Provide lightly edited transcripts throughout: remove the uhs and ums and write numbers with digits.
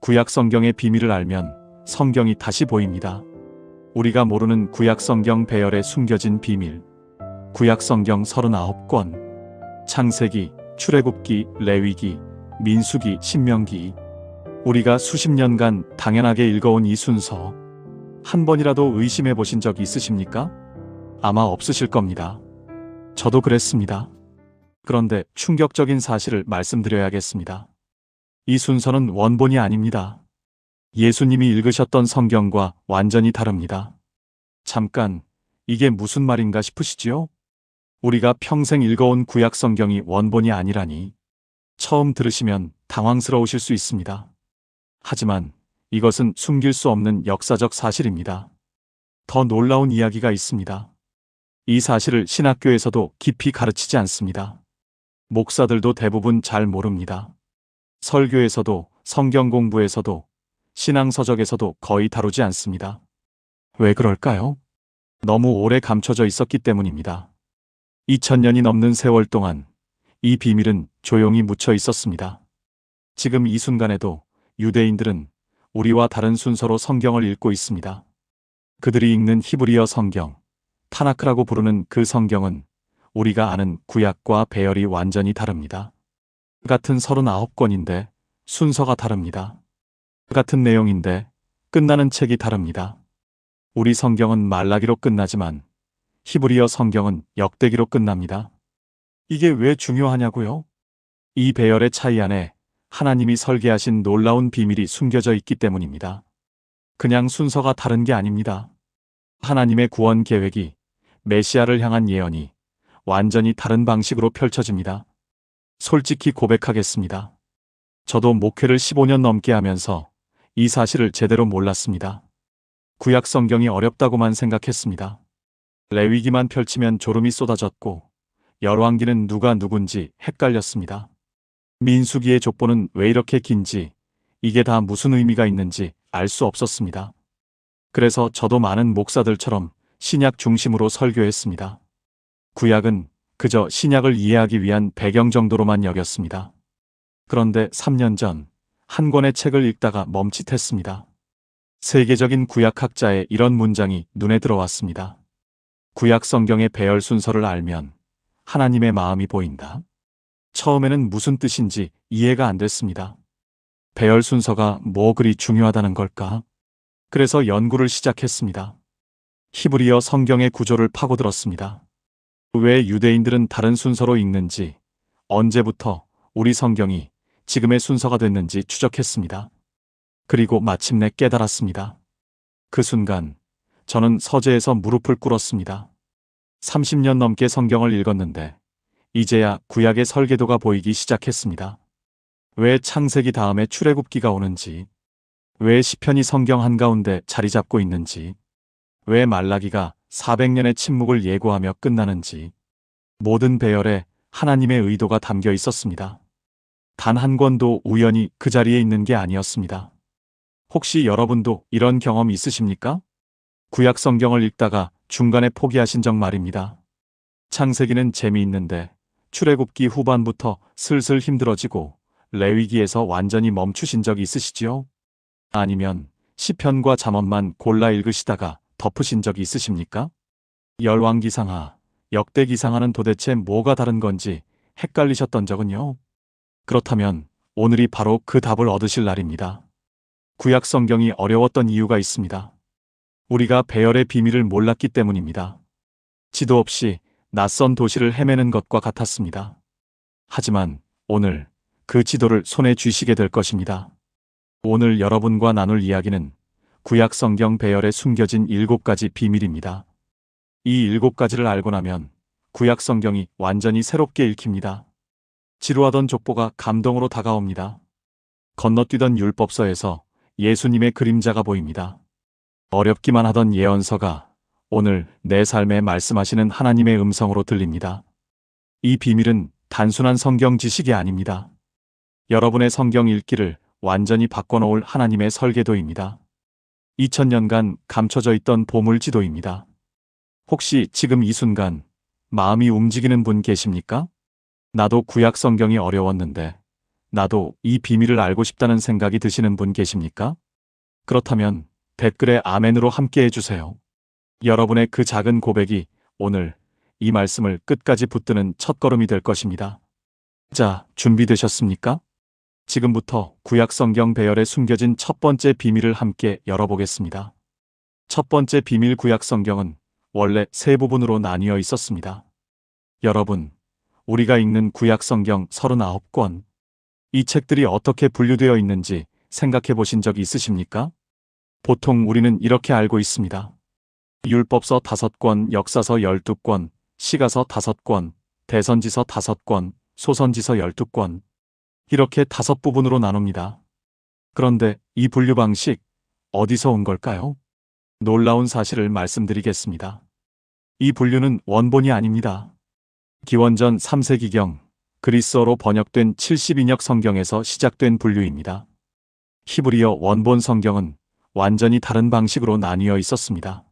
구약 성경의 비밀을 알면 성경이 다시 보입니다. 우리가 모르는 구약 성경 배열에 숨겨진 비밀. 구약 성경 39권. 창세기, 출애굽기, 레위기, 민수기, 신명기. 우리가 수십 년간 당연하게 읽어온 이 순서. 한 번이라도 의심해 보신 적 있으십니까? 아마 없으실 겁니다. 저도 그랬습니다. 그런데 충격적인 사실을 말씀드려야겠습니다. 이 순서는 원본이 아닙니다. 예수님이 읽으셨던 성경과 완전히 다릅니다. 잠깐, 이게 무슨 말인가 싶으시지요? 우리가 평생 읽어온 구약 성경이 원본이 아니라니. 처음 들으시면 당황스러우실 수 있습니다. 하지만 이것은 숨길 수 없는 역사적 사실입니다. 더 놀라운 이야기가 있습니다. 이 사실을 신학교에서도 깊이 가르치지 않습니다. 목사들도 대부분 잘 모릅니다. 설교에서도, 성경 공부에서도, 신앙서적에서도 거의 다루지 않습니다. 왜 그럴까요? 너무 오래 감춰져 있었기 때문입니다. 2000년이 넘는 세월 동안 이 비밀은 조용히 묻혀 있었습니다. 지금 이 순간에도 유대인들은 우리와 다른 순서로 성경을 읽고 있습니다. 그들이 읽는 히브리어 성경, 타나크라고 부르는 그 성경은 우리가 아는 구약과 배열이 완전히 다릅니다. 같은 39권인데 순서가 다릅니다. 같은 내용인데 끝나는 책이 다릅니다. 우리 성경은 말라기로 끝나지만 히브리어 성경은 역대기로 끝납니다. 이게 왜 중요하냐고요? 이 배열의 차이 안에 하나님이 설계하신 놀라운 비밀이 숨겨져 있기 때문입니다. 그냥 순서가 다른 게 아닙니다. 하나님의 구원 계획이, 메시아를 향한 예언이 완전히 다른 방식으로 펼쳐집니다. 솔직히 고백하겠습니다. 저도 목회를 15년 넘게 하면서 이 사실을 제대로 몰랐습니다. 구약 성경이 어렵다고만 생각했습니다. 레위기만 펼치면 졸음이 쏟아졌고 열왕기는 누가 누군지 헷갈렸습니다. 민수기의 족보는 왜 이렇게 긴지, 이게 다 무슨 의미가 있는지 알 수 없었습니다. 그래서 저도 많은 목사들처럼 신약 중심으로 설교했습니다. 구약은 그저 신약을 이해하기 위한 배경 정도로만 여겼습니다. 그런데 3년 전 한 권의 책을 읽다가 멈칫했습니다. 세계적인 구약학자의 이런 문장이 눈에 들어왔습니다. 구약 성경의 배열 순서를 알면 하나님의 마음이 보인다. 처음에는 무슨 뜻인지 이해가 안 됐습니다. 배열 순서가 뭐 그리 중요하다는 걸까? 그래서 연구를 시작했습니다. 히브리어 성경의 구조를 파고들었습니다. 왜 유대인들은 다른 순서로 읽는지, 언제부터 우리 성경이 지금의 순서가 됐는지 추적했습니다. 그리고 마침내 깨달았습니다. 그 순간 저는 서재에서 무릎을 꿇었습니다. 30년 넘게 성경을 읽었는데 이제야 구약의 설계도가 보이기 시작했습니다. 왜 창세기 다음에 출애굽기가 오는지, 왜 시편이 성경 한가운데 자리 잡고 있는지, 왜 말라기가 400년의 침묵을 예고하며 끝나는지, 모든 배열에 하나님의 의도가 담겨 있었습니다. 단 한 권도 우연히 그 자리에 있는 게 아니었습니다. 혹시 여러분도 이런 경험 있으십니까? 구약 성경을 읽다가 중간에 포기하신 적 말입니다. 창세기는 재미있는데 출애굽기 후반부터 슬슬 힘들어지고 레위기에서 완전히 멈추신 적 있으시지요? 아니면 시편과 잠언만 골라 읽으시다가 덮으신 적 있으십니까? 열왕기상하, 역대기상하는 도대체 뭐가 다른 건지 헷갈리셨던 적은요? 그렇다면 오늘이 바로 그 답을 얻으실 날입니다. 구약 성경이 어려웠던 이유가 있습니다. 우리가 배열의 비밀을 몰랐기 때문입니다. 지도 없이 낯선 도시를 헤매는 것과 같았습니다. 하지만 오늘 그 지도를 손에 쥐시게 될 것입니다. 오늘 여러분과 나눌 이야기는 구약 성경 배열에 숨겨진 7가지 비밀입니다. 이 7가지를 알고 나면 구약 성경이 완전히 새롭게 읽힙니다. 지루하던 족보가 감동으로 다가옵니다. 건너뛰던 율법서에서 예수님의 그림자가 보입니다. 어렵기만 하던 예언서가 오늘 내 삶에 말씀하시는 하나님의 음성으로 들립니다. 이 비밀은 단순한 성경 지식이 아닙니다. 여러분의 성경 읽기를 완전히 바꿔놓을 하나님의 설계도입니다. 2000년간 감춰져 있던 보물지도입니다. 혹시 지금 이 순간 마음이 움직이는 분 계십니까? 나도 구약 성경이 어려웠는데 나도 이 비밀을 알고 싶다는 생각이 드시는 분 계십니까? 그렇다면 댓글에 아멘으로 함께 해주세요. 여러분의 그 작은 고백이 오늘 이 말씀을 끝까지 붙드는 첫걸음이 될 것입니다. 자, 준비되셨습니까? 지금부터 구약 성경 배열에 숨겨진 첫 번째 비밀을 함께 열어보겠습니다. 첫 번째 비밀, 구약 성경은 원래 세 부분으로 나뉘어 있었습니다. 여러분, 우리가 읽는 구약 성경 39권, 이 책들이 어떻게 분류되어 있는지 생각해 보신 적 있으십니까? 보통 우리는 이렇게 알고 있습니다. 율법서 5권, 역사서 12권, 시가서 5권, 대선지서 5권, 소선지서 12권, 이렇게 5부분으로 나눕니다. 그런데 이 분류 방식 어디서 온 걸까요? 놀라운 사실을 말씀드리겠습니다. 이 분류는 원본이 아닙니다. 기원전 3세기경 그리스어로 번역된 72역 성경에서 시작된 분류입니다. 히브리어 원본 성경은 완전히 다른 방식으로 나뉘어 있었습니다.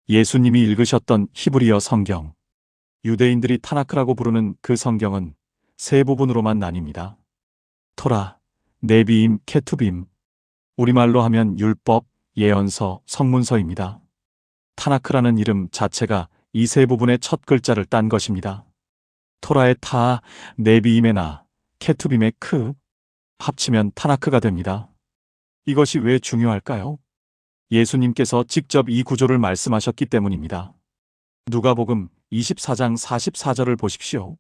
예수님이 읽으셨던 히브리어 성경, 유대인들이 타나크라고 부르는 그 성경은 세 부분으로만 나뉩니다. 토라, 네비임, 케투빔, 우리말로 하면 율법, 예언서, 성문서입니다. 타나크라는 이름 자체가 이 세 부분의 첫 글자를 딴 것입니다. 토라의 타, 네비임의 나, 케투빔의 크, 합치면 타나크가 됩니다. 이것이 왜 중요할까요? 예수님께서 직접 이 구조를 말씀하셨기 때문입니다. 누가복음 24장 44절을 보십시오.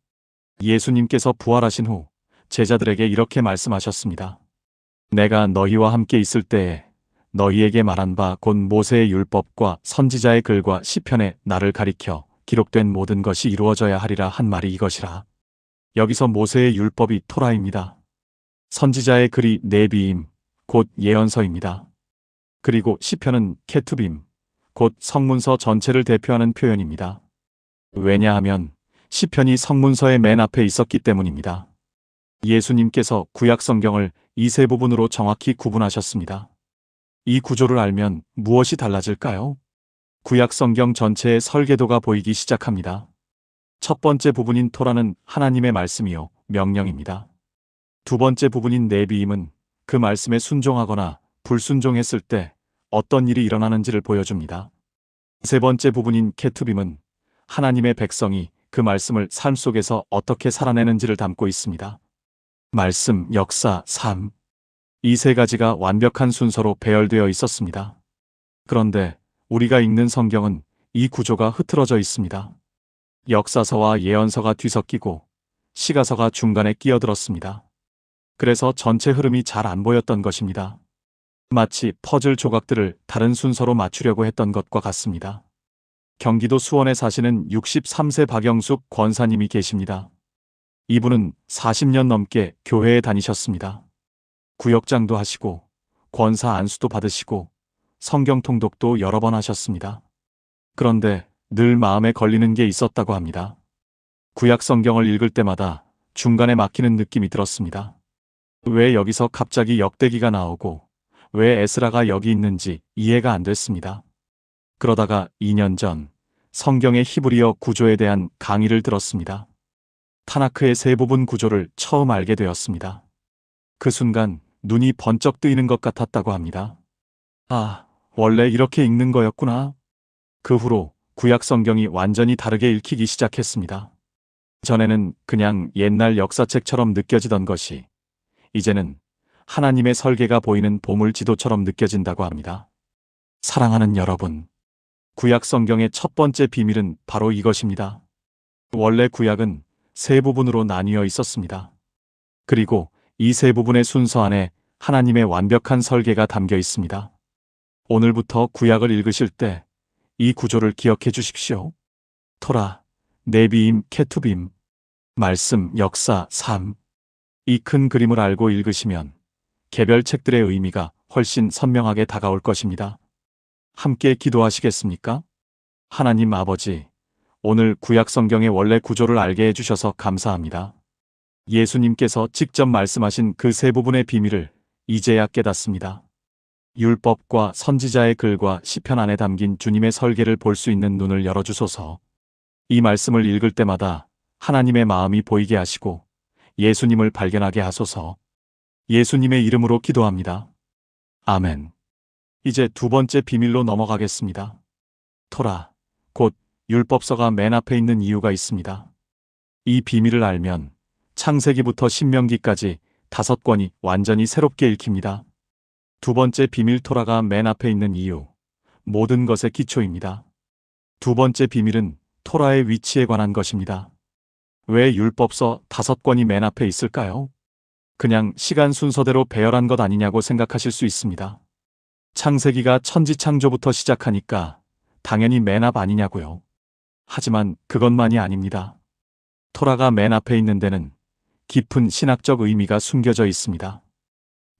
예수님께서 부활하신 후 제자들에게 이렇게 말씀하셨습니다. 내가 너희와 함께 있을 때에 너희에게 말한 바 곧 모세의 율법과 선지자의 글과 시편에 나를 가리켜 기록된 모든 것이 이루어져야 하리라 한 말이 이것이라. 여기서 모세의 율법이 토라입니다. 선지자의 글이 네비임, 곧 예언서입니다. 그리고 시편은 케투빔, 곧 성문서 전체를 대표하는 표현입니다. 왜냐하면 시편이 성문서의 맨 앞에 있었기 때문입니다. 예수님께서 구약 성경을 이 세 부분으로 정확히 구분하셨습니다. 이 구조를 알면 무엇이 달라질까요? 구약 성경 전체의 설계도가 보이기 시작합니다. 첫 번째 부분인 토라는 하나님의 말씀이요, 명령입니다. 두 번째 부분인 네비임은 그 말씀에 순종하거나 불순종했을 때 어떤 일이 일어나는지를 보여줍니다. 세 번째 부분인 케투빔은 하나님의 백성이 그 말씀을 삶 속에서 어떻게 살아내는지를 담고 있습니다. 말씀, 역사, 삶. 이 세 가지가 완벽한 순서로 배열되어 있었습니다. 그런데 우리가 읽는 성경은 이 구조가 흐트러져 있습니다. 역사서와 예언서가 뒤섞이고 시가서가 중간에 끼어들었습니다. 그래서 전체 흐름이 잘 안 보였던 것입니다. 마치 퍼즐 조각들을 다른 순서로 맞추려고 했던 것과 같습니다. 경기도 수원에 사시는 63세 박영숙 권사님이 계십니다. 이분은 40년 넘게 교회에 다니셨습니다. 구역장도 하시고 권사 안수도 받으시고 성경 통독도 여러 번 하셨습니다. 그런데 늘 마음에 걸리는 게 있었다고 합니다. 구약 성경을 읽을 때마다 중간에 막히는 느낌이 들었습니다. 왜 여기서 갑자기 역대기가 나오고 왜 에스라가 여기 있는지 이해가 안 됐습니다. 그러다가 2년 전 성경의 히브리어 구조에 대한 강의를 들었습니다. 타나크의 세 부분 구조를 처음 알게 되었습니다. 그 순간 눈이 번쩍 뜨이는 것 같았다고 합니다. 아, 원래 이렇게 읽는 거였구나. 그 후로 구약 성경이 완전히 다르게 읽히기 시작했습니다. 전에는 그냥 옛날 역사책처럼 느껴지던 것이 이제는 하나님의 설계가 보이는 보물 지도처럼 느껴진다고 합니다. 사랑하는 여러분, 구약 성경의 첫 번째 비밀은 바로 이것입니다. 원래 구약은 세 부분으로 나뉘어 있었습니다. 그리고 이 세 부분의 순서 안에 하나님의 완벽한 설계가 담겨 있습니다. 오늘부터 구약을 읽으실 때 이 구조를 기억해 주십시오. 토라, 네비임, 케투빔, 말씀, 역사, 삶. 이 큰 그림을 알고 읽으시면 개별 책들의 의미가 훨씬 선명하게 다가올 것입니다. 함께 기도하시겠습니까? 하나님 아버지, 오늘 구약 성경의 원래 구조를 알게 해주셔서 감사합니다. 예수님께서 직접 말씀하신 그 세 부분의 비밀을 이제야 깨닫습니다. 율법과 선지자의 글과 시편 안에 담긴 주님의 설계를 볼 수 있는 눈을 열어주소서. 이 말씀을 읽을 때마다 하나님의 마음이 보이게 하시고 예수님을 발견하게 하소서. 예수님의 이름으로 기도합니다. 아멘. 이제 두 번째 비밀로 넘어가겠습니다. 토라, 곧 율법서가 맨 앞에 있는 이유가 있습니다. 이 비밀을 알면 창세기부터 신명기까지 5권이 완전히 새롭게 읽힙니다. 두 번째 비밀 토라가 맨 앞에 있는 이유, 모든 것의 기초입니다. 두 번째 비밀은 토라의 위치에 관한 것입니다. 왜 율법서 5권이 맨 앞에 있을까요? 그냥 시간 순서대로 배열한 것 아니냐고 생각하실 수 있습니다. 창세기가 천지창조부터 시작하니까 당연히 맨 앞 아니냐고요. 하지만 그것만이 아닙니다. 토라가 맨 앞에 있는 데는 깊은 신학적 의미가 숨겨져 있습니다.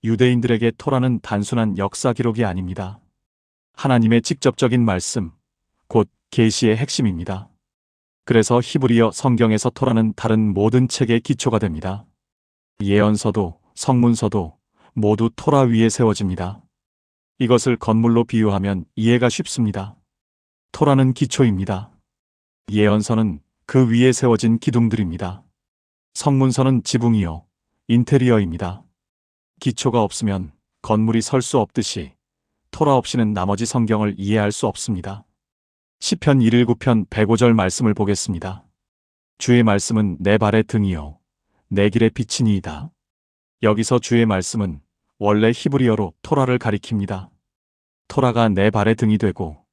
유대인들에게 토라는 단순한 역사 기록이 아닙니다. 하나님의 직접적인 말씀, 곧 계시의 핵심입니다. 그래서 히브리어 성경에서 토라는 다른 모든 책의 기초가 됩니다. 예언서도, 성문서도 모두 토라 위에 세워집니다. 이것을 건물로 비유하면 이해가 쉽습니다. 토라는 기초입니다. 예언서는 그 위에 세워진 기둥들입니다. 성문서는 지붕이요, 인테리어입니다. 기초가 없으면 건물이 설 수 없듯이 토라 없이는 나머지 성경을 이해할 수 없습니다. 시편 119편 105절 말씀을 보겠습니다. 주의 말씀은 내 발의 등이요, 내 길의 빛이니이다. 여기서 주의 말씀은 원래 히브리어로 토라를 가리킵니다. 토라가 내 발의 등이 되고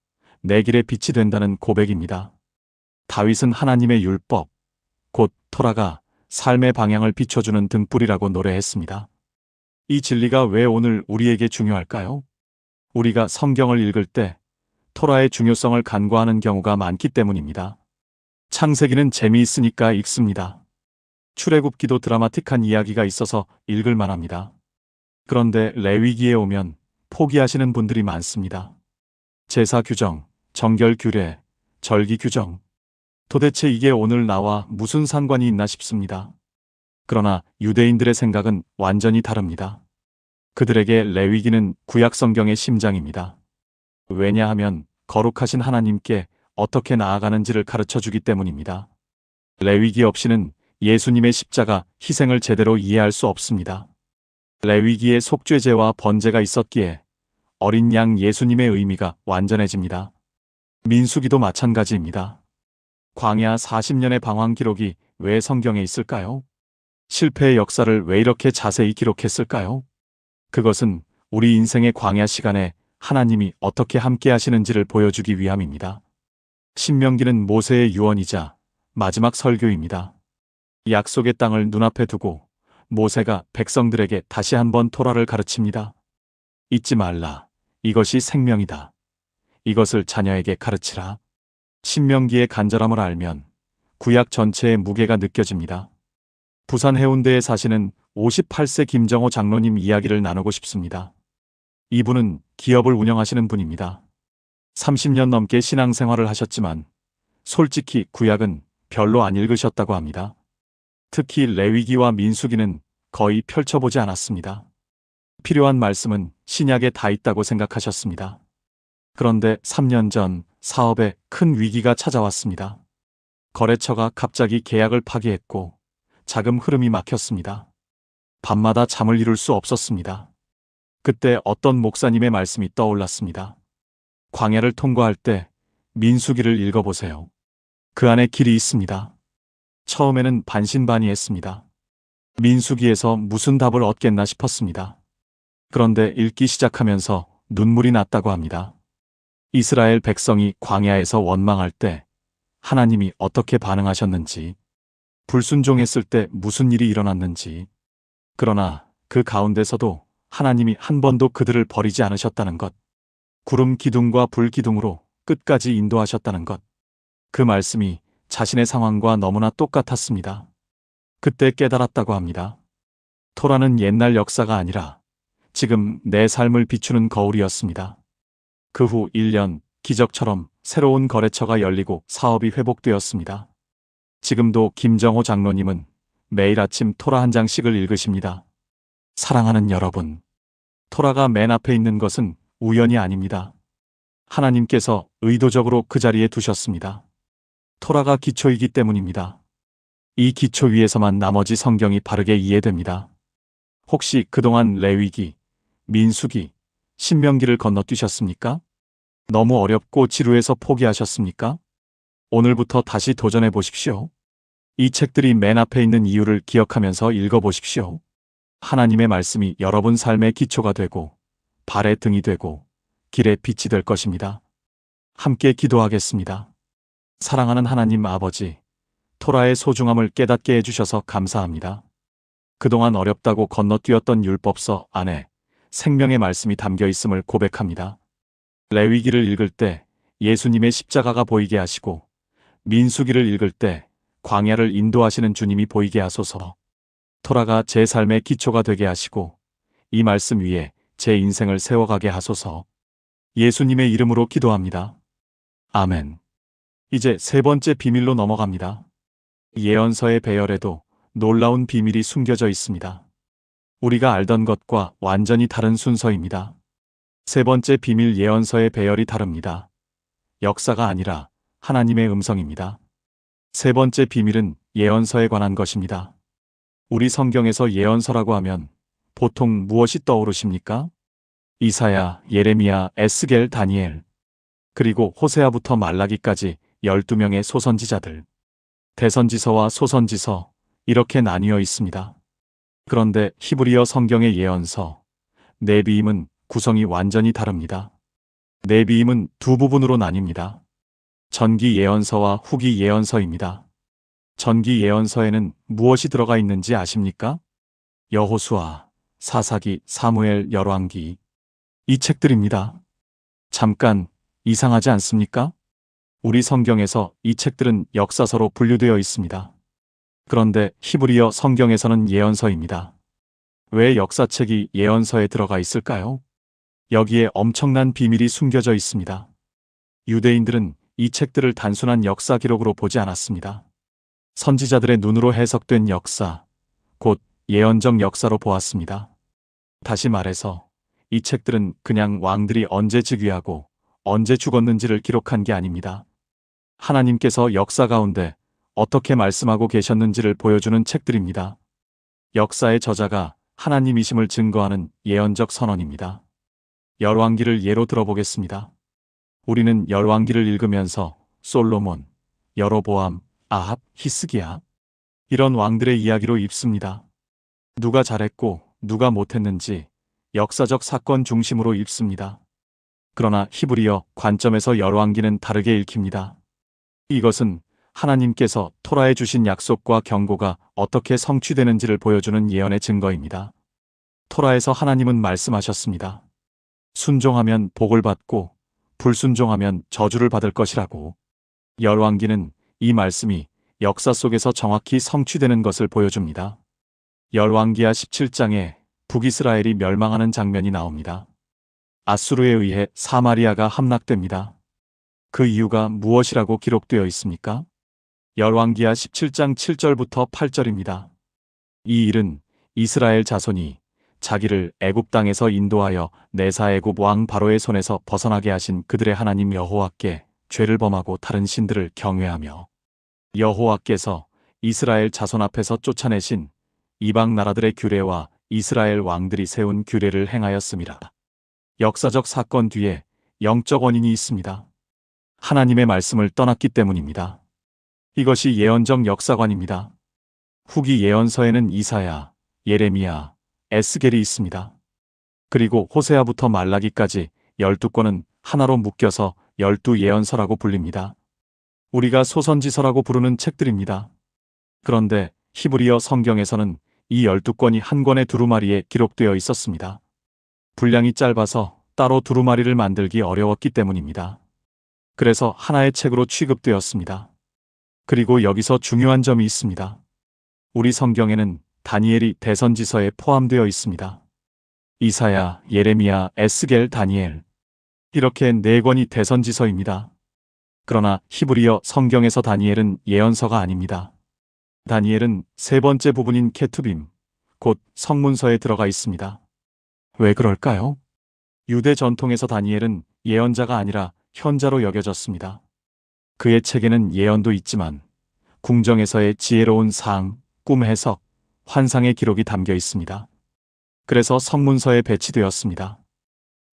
내 길의 빛이 된다는 고백입니다. 다윗은 하나님의 율법, 곧 토라가 삶의 방향을 비춰주는 등불이라고 노래했습니다. 이 진리가 왜 오늘 우리에게 중요할까요? 우리가 성경을 읽을 때 토라의 중요성을 간과하는 경우가 많기 때문입니다. 창세기는 재미있으니까 읽습니다. 출애굽기도 드라마틱한 이야기가 있어서 읽을 만합니다. 그런데 레위기에 오면 포기하시는 분들이 많습니다. 제사 규정, 정결 규례, 절기 규정. 도대체 이게 오늘 나와 무슨 상관이 있나 싶습니다. 그러나 유대인들의 생각은 완전히 다릅니다. 그들에게 레위기는 구약 성경의 심장입니다. 왜냐하면 거룩하신 하나님께 어떻게 나아가는지를 가르쳐 주기 때문입니다. 레위기 없이는 예수님의 십자가 희생을 제대로 이해할 수 없습니다. 레위기에 속죄제와 번제가 있었기에 어린 양 예수님의 의미가 완전해집니다. 민수기도 마찬가지입니다. 광야 40년의 방황 기록이 왜 성경에 있을까요? 실패의 역사를 왜 이렇게 자세히 기록했을까요? 그것은 우리 인생의 광야 시간에 하나님이 어떻게 함께 하시는지를 보여주기 위함입니다. 신명기는 모세의 유언이자 마지막 설교입니다. 약속의 땅을 눈앞에 두고 모세가 백성들에게 다시 한번 토라를 가르칩니다. 잊지 말라. 이것이 생명이다. 이것을 자녀에게 가르치라. 신명기의 간절함을 알면 구약 전체의 무게가 느껴집니다. 부산 해운대에 사시는 58세 김정호 장로님 이야기를 나누고 싶습니다. 이분은 기업을 운영하시는 분입니다. 30년 넘게 신앙생활을 하셨지만 솔직히 구약은 별로 안 읽으셨다고 합니다. 특히 레위기와 민수기는 거의 펼쳐보지 않았습니다. 필요한 말씀은 신약에 다 있다고 생각하셨습니다. 그런데 3년 전 사업에 큰 위기가 찾아왔습니다. 거래처가 갑자기 계약을 파기했고 자금 흐름이 막혔습니다. 밤마다 잠을 이룰 수 없었습니다. 그때 어떤 목사님의 말씀이 떠올랐습니다. 광야를 통과할 때 민수기를 읽어보세요. 그 안에 길이 있습니다. 처음에는 반신반의했습니다. 민수기에서 무슨 답을 얻겠나 싶었습니다. 그런데 읽기 시작하면서 눈물이 났다고 합니다. 이스라엘 백성이 광야에서 원망할 때 하나님이 어떻게 반응하셨는지, 불순종했을 때 무슨 일이 일어났는지, 그러나 그 가운데서도 하나님이 한 번도 그들을 버리지 않으셨다는 것, 구름 기둥과 불 기둥으로 끝까지 인도하셨다는 것, 그 말씀이 자신의 상황과 너무나 똑같았습니다. 그때 깨달았다고 합니다. 토라는 옛날 역사가 아니라 지금 내 삶을 비추는 거울이었습니다. 그 후 1년 기적처럼 새로운 거래처가 열리고 사업이 회복되었습니다. 지금도 김정호 장로님은 매일 아침 토라 한 장씩을 읽으십니다. 사랑하는 여러분, 토라가 맨 앞에 있는 것은 우연이 아닙니다. 하나님께서 의도적으로 그 자리에 두셨습니다. 토라가 기초이기 때문입니다. 이 기초 위에서만 나머지 성경이 바르게 이해됩니다. 혹시 그동안 레위기, 민수기, 신명기를 건너뛰셨습니까? 너무 어렵고 지루해서 포기하셨습니까? 오늘부터 다시 도전해 보십시오. 이 책들이 맨 앞에 있는 이유를 기억하면서 읽어보십시오. 하나님의 말씀이 여러분 삶의 기초가 되고 발의 등이 되고 길의 빛이 될 것입니다. 함께 기도하겠습니다. 사랑하는 하나님 아버지, 토라의 소중함을 깨닫게 해주셔서 감사합니다. 그동안 어렵다고 건너뛰었던 율법서 안에 생명의 말씀이 담겨 있음을 고백합니다. 레위기를 읽을 때 예수님의 십자가가 보이게 하시고 민수기를 읽을 때 광야를 인도하시는 주님이 보이게 하소서. 토라가 제 삶의 기초가 되게 하시고 이 말씀 위에 제 인생을 세워가게 하소서. 예수님의 이름으로 기도합니다. 아멘. 이제 세 번째 비밀로 넘어갑니다. 예언서의 배열에도 놀라운 비밀이 숨겨져 있습니다. 우리가 알던 것과 완전히 다른 순서입니다. 세 번째 비밀 예언서의 배열이 다릅니다. 역사가 아니라 하나님의 음성입니다. 세 번째 비밀은 예언서에 관한 것입니다. 우리 성경에서 예언서라고 하면 보통 무엇이 떠오르십니까? 이사야, 예레미야, 에스겔, 다니엘, 그리고 호세아부터 말라기까지 12명의 소선지자들. 대선지서와 소선지서, 이렇게 나뉘어 있습니다. 그런데 히브리어 성경의 예언서, 네비임은 구성이 완전히 다릅니다. 네비임은 두 부분으로 나뉩니다. 전기 예언서와 후기 예언서입니다. 전기 예언서에는 무엇이 들어가 있는지 아십니까? 여호수아, 사사기, 사무엘, 열왕기. 이 책들입니다. 잠깐, 이상하지 않습니까? 우리 성경에서 이 책들은 역사서로 분류되어 있습니다. 그런데 히브리어 성경에서는 예언서입니다. 왜 역사책이 예언서에 들어가 있을까요? 여기에 엄청난 비밀이 숨겨져 있습니다. 유대인들은 이 책들을 단순한 역사 기록으로 보지 않았습니다. 선지자들의 눈으로 해석된 역사, 곧 예언적 역사로 보았습니다. 다시 말해서 이 책들은 그냥 왕들이 언제 즉위하고 언제 죽었는지를 기록한 게 아닙니다. 하나님께서 역사 가운데 어떻게 말씀하고 계셨는지를 보여주는 책들입니다. 역사의 저자가 하나님이심을 증거하는 예언적 선언입니다. 열왕기를 예로 들어보겠습니다. 우리는 열왕기를 읽으면서 솔로몬, 여로보암, 아합, 히스기야 이런 왕들의 이야기로 읽습니다. 누가 잘했고 누가 못했는지 역사적 사건 중심으로 읽습니다. 그러나 히브리어 관점에서 열왕기는 다르게 읽힙니다. 이것은 하나님께서 토라에 주신 약속과 경고가 어떻게 성취되는지를 보여주는 예언의 증거입니다. 토라에서 하나님은 말씀하셨습니다. 순종하면 복을 받고 불순종하면 저주를 받을 것이라고. 열왕기는 이 말씀이 역사 속에서 정확히 성취되는 것을 보여줍니다. 열왕기하 17장에 북이스라엘이 멸망하는 장면이 나옵니다. 아수르에 의해 사마리아가 함락됩니다. 그 이유가 무엇이라고 기록되어 있습니까? 열왕기하 17장 7절부터 8절입니다. 이 일은 이스라엘 자손이 자기를 애굽 땅에서 인도하여 내사 애굽 왕 바로의 손에서 벗어나게 하신 그들의 하나님 여호와께 죄를 범하고 다른 신들을 경외하며 여호와께서 이스라엘 자손 앞에서 쫓아내신 이방 나라들의 규례와 이스라엘 왕들이 세운 규례를 행하였음이라. 역사적 사건 뒤에 영적 원인이 있습니다. 하나님의 말씀을 떠났기 때문입니다. 이것이 예언적 역사관입니다. 후기 예언서에는 이사야, 예레미야, 에스겔이 있습니다. 그리고 호세아부터 말라기까지 12권은 하나로 묶여서 12예언서라고 불립니다. 우리가 소선지서라고 부르는 책들입니다. 그런데 히브리어 성경에서는 이 12권이 한 권의 두루마리에 기록되어 있었습니다. 분량이 짧아서 따로 두루마리를 만들기 어려웠기 때문입니다. 그래서 하나의 책으로 취급되었습니다. 그리고 여기서 중요한 점이 있습니다. 우리 성경에는 다니엘이 대선지서에 포함되어 있습니다. 이사야, 예레미야, 에스겔, 다니엘 이렇게 4권이 대선지서입니다. 그러나 히브리어 성경에서 다니엘은 예언서가 아닙니다. 다니엘은 세 번째 부분인 케투빔, 곧 성문서에 들어가 있습니다. 왜 그럴까요? 유대 전통에서 다니엘은 예언자가 아니라 현자로 여겨졌습니다. 그의 책에는 예언도 있지만 궁정에서의 지혜로운 사항, 꿈 해석, 환상의 기록이 담겨 있습니다. 그래서 성문서에 배치되었습니다.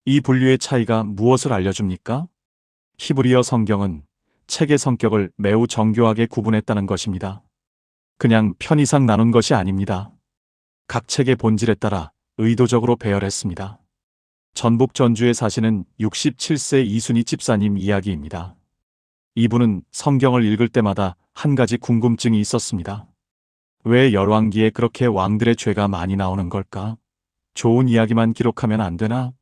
이 분류의 차이가 무엇을 알려줍니까? 히브리어 성경은 책의 성격을 매우 정교하게 구분했다는 것입니다. 그냥 편의상 나눈 것이 아닙니다. 각 책의 본질에 따라 의도적으로 배열했습니다. 전북 전주에 사시는 67세 이순희 집사님 이야기입니다. 이분은 성경을 읽을 때마다 한 가지 궁금증이 있었습니다. 왜 열왕기에 그렇게 왕들의 죄가 많이 나오는 걸까? 좋은 이야기만 기록하면 안 되나?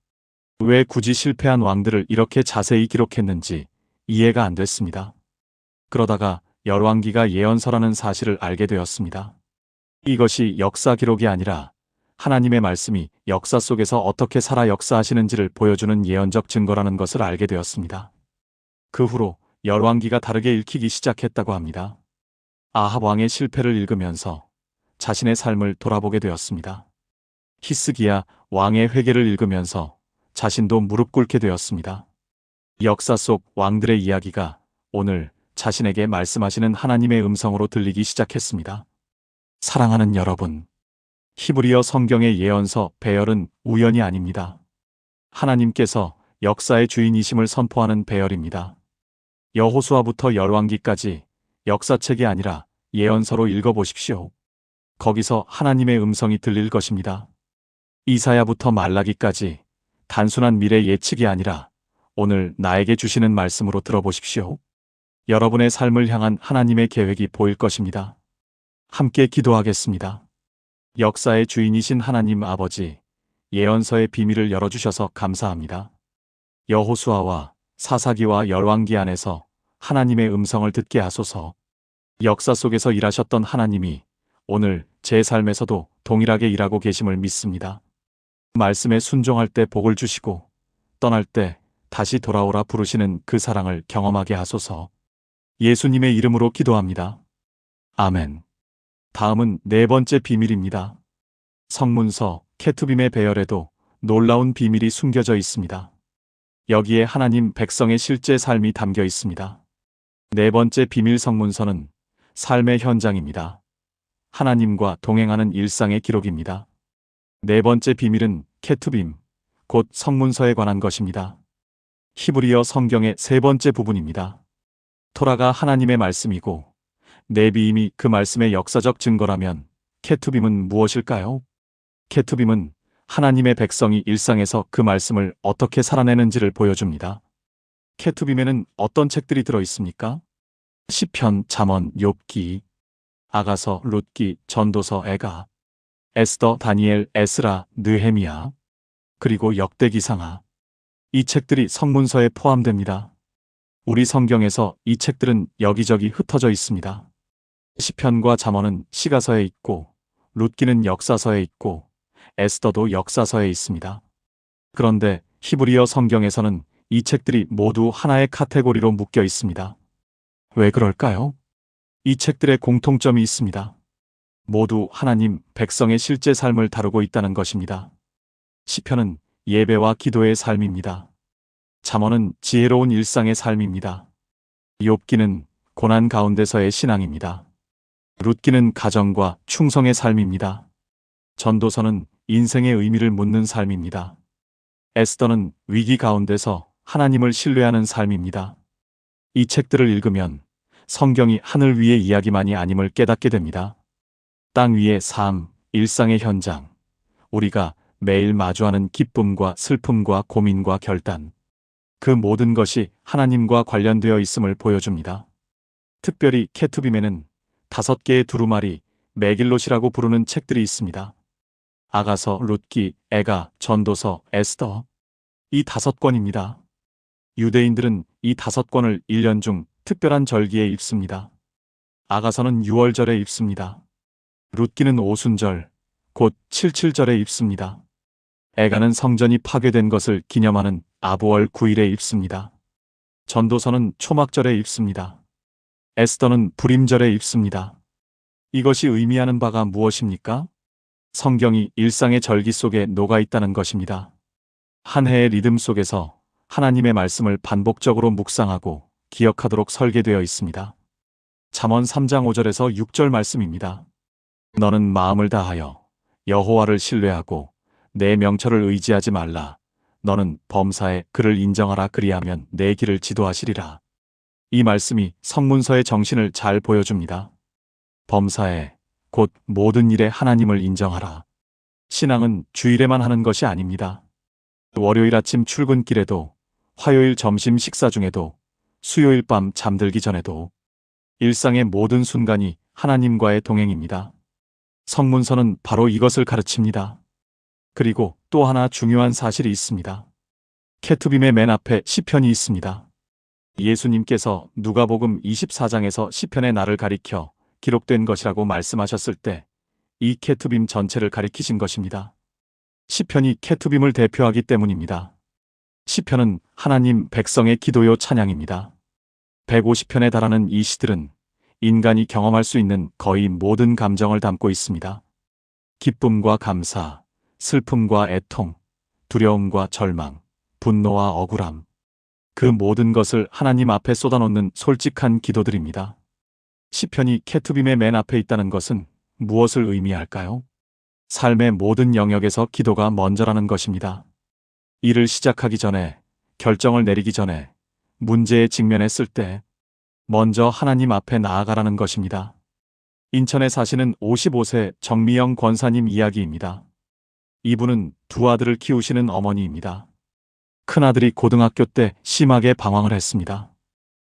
왜 굳이 실패한 왕들을 이렇게 자세히 기록했는지 이해가 안 됐습니다. 그러다가 열왕기가 예언서라는 사실을 알게 되었습니다. 이것이 역사 기록이 아니라 하나님의 말씀이 역사 속에서 어떻게 살아 역사하시는지를 보여주는 예언적 증거라는 것을 알게 되었습니다. 그 후로 열왕기가 다르게 읽히기 시작했다고 합니다. 아합 왕의 실패를 읽으면서 자신의 삶을 돌아보게 되었습니다. 히스기야 왕의 회개를 읽으면서 자신도 무릎 꿇게 되었습니다. 역사 속 왕들의 이야기가 오늘 자신에게 말씀하시는 하나님의 음성으로 들리기 시작했습니다. 사랑하는 여러분, 히브리어 성경의 예언서 배열은 우연이 아닙니다. 하나님께서 역사의 주인이심을 선포하는 배열입니다. 여호수아부터 열왕기까지 역사책이 아니라 예언서로 읽어보십시오. 거기서 하나님의 음성이 들릴 것입니다. 이사야부터 말라기까지 단순한 미래 예측이 아니라 오늘 나에게 주시는 말씀으로 들어보십시오. 여러분의 삶을 향한 하나님의 계획이 보일 것입니다. 함께 기도하겠습니다. 역사의 주인이신 하나님 아버지, 예언서의 비밀을 열어주셔서 감사합니다. 여호수아와 사사기와 열왕기 안에서 하나님의 음성을 듣게 하소서. 역사 속에서 일하셨던 하나님이 오늘 제 삶에서도 동일하게 일하고 계심을 믿습니다. 말씀에 순종할 때 복을 주시고 떠날 때 다시 돌아오라 부르시는 그 사랑을 경험하게 하소서. 예수님의 이름으로 기도합니다. 아멘. 다음은 네 번째 비밀입니다. 성문서 케투빔의 배열에도 놀라운 비밀이 숨겨져 있습니다. 여기에 하나님 백성의 실제 삶이 담겨 있습니다. 네 번째 비밀 성문서는 삶의 현장입니다. 하나님과 동행하는 일상의 기록입니다. 네 번째 비밀은 케투빔, 곧 성문서에 관한 것입니다. 히브리어 성경의 세 번째 부분입니다. 토라가 하나님의 말씀이고 네비임이 그 말씀의 역사적 증거라면 케투빔은 무엇일까요? 케투빔은 하나님의 백성이 일상에서 그 말씀을 어떻게 살아내는지를 보여줍니다. 케투빔에는 어떤 책들이 들어 있습니까? 시편, 잠언, 욥기, 아가서, 룻기, 전도서, 에가, 에스더, 다니엘, 에스라, 느헤미야, 그리고 역대기상하. 이 책들이 성문서에 포함됩니다. 우리 성경에서 이 책들은 여기저기 흩어져 있습니다. 시편과 잠언은 시가서에 있고 룻기는 역사서에 있고 에스더도 역사서에 있습니다. 그런데 히브리어 성경에서는 이 책들이 모두 하나의 카테고리로 묶여 있습니다. 왜 그럴까요? 이 책들의 공통점이 있습니다. 모두 하나님 백성의 실제 삶을 다루고 있다는 것입니다. 시편은 예배와 기도의 삶입니다. 잠언은 지혜로운 일상의 삶입니다. 욥기는 고난 가운데서의 신앙입니다. 룻기는 가정과 충성의 삶입니다. 전도서는 인생의 의미를 묻는 삶입니다. 에스더는 위기 가운데서 하나님을 신뢰하는 삶입니다. 이 책들을 읽으면 성경이 하늘 위의 이야기만이 아님을 깨닫게 됩니다. 땅 위의 삶, 일상의 현장, 우리가 매일 마주하는 기쁨과 슬픔과 고민과 결단, 그 모든 것이 하나님과 관련되어 있음을 보여줍니다. 특별히 케투빔에는 5개의 두루마리, 메길롯이라고 부르는 책들이 있습니다. 아가서, 룻기, 에가, 전도서, 에스더. 이 5권입니다. 유대인들은 이 5권을 1년 중 특별한 절기에 읽습니다. 아가서는 6월절에 읽습니다. 룻기는 오순절, 곧 77절에 읽습니다. 에가는 성전이 파괴된 것을 기념하는 아부월 9일에 읽습니다. 전도서는 초막절에 읽습니다. 에스더는 불임절에 읽습니다. 이것이 의미하는 바가 무엇입니까? 성경이 일상의 절기 속에 녹아 있다는 것입니다. 한 해의 리듬 속에서 하나님의 말씀을 반복적으로 묵상하고 기억하도록 설계되어 있습니다. 잠언 3장 5절에서 6절 말씀입니다. 너는 마음을 다하여 여호와를 신뢰하고 내 명철을 의지하지 말라. 너는 범사에 그를 인정하라. 그리하면 내 길을 지도하시리라. 이 말씀이 성문서의 정신을 잘 보여줍니다. 범사에, 곧 모든 일에 하나님을 인정하라. 신앙은 주일에만 하는 것이 아닙니다. 월요일 아침 출근길에도, 화요일 점심 식사 중에도, 수요일 밤 잠들기 전에도 일상의 모든 순간이 하나님과의 동행입니다. 성문서는 바로 이것을 가르칩니다. 그리고 또 하나 중요한 사실이 있습니다. 케투빔의 맨 앞에 시편이 있습니다. 예수님께서 누가복음 24장에서 시편의 날을 가리켜 기록된 것이라고 말씀하셨을 때 이 케투빔 전체를 가리키신 것입니다. 시편이 케투빔을 대표하기 때문입니다. 시편은 하나님 백성의 기도요 찬양입니다. 150편에 달하는 이 시들은 인간이 경험할 수 있는 거의 모든 감정을 담고 있습니다. 기쁨과 감사, 슬픔과 애통, 두려움과 절망, 분노와 억울함, 그 모든 것을 하나님 앞에 쏟아놓는 솔직한 기도들입니다. 시편이 케투빔의 맨 앞에 있다는 것은 무엇을 의미할까요? 삶의 모든 영역에서 기도가 먼저라는 것입니다. 일을 시작하기 전에, 결정을 내리기 전에, 문제에 직면했을 때 먼저 하나님 앞에 나아가라는 것입니다. 인천에 사시는 55세 정미영 권사님 이야기입니다. 이분은 두 아들을 키우시는 어머니입니다. 큰아들이 고등학교 때 심하게 방황을 했습니다.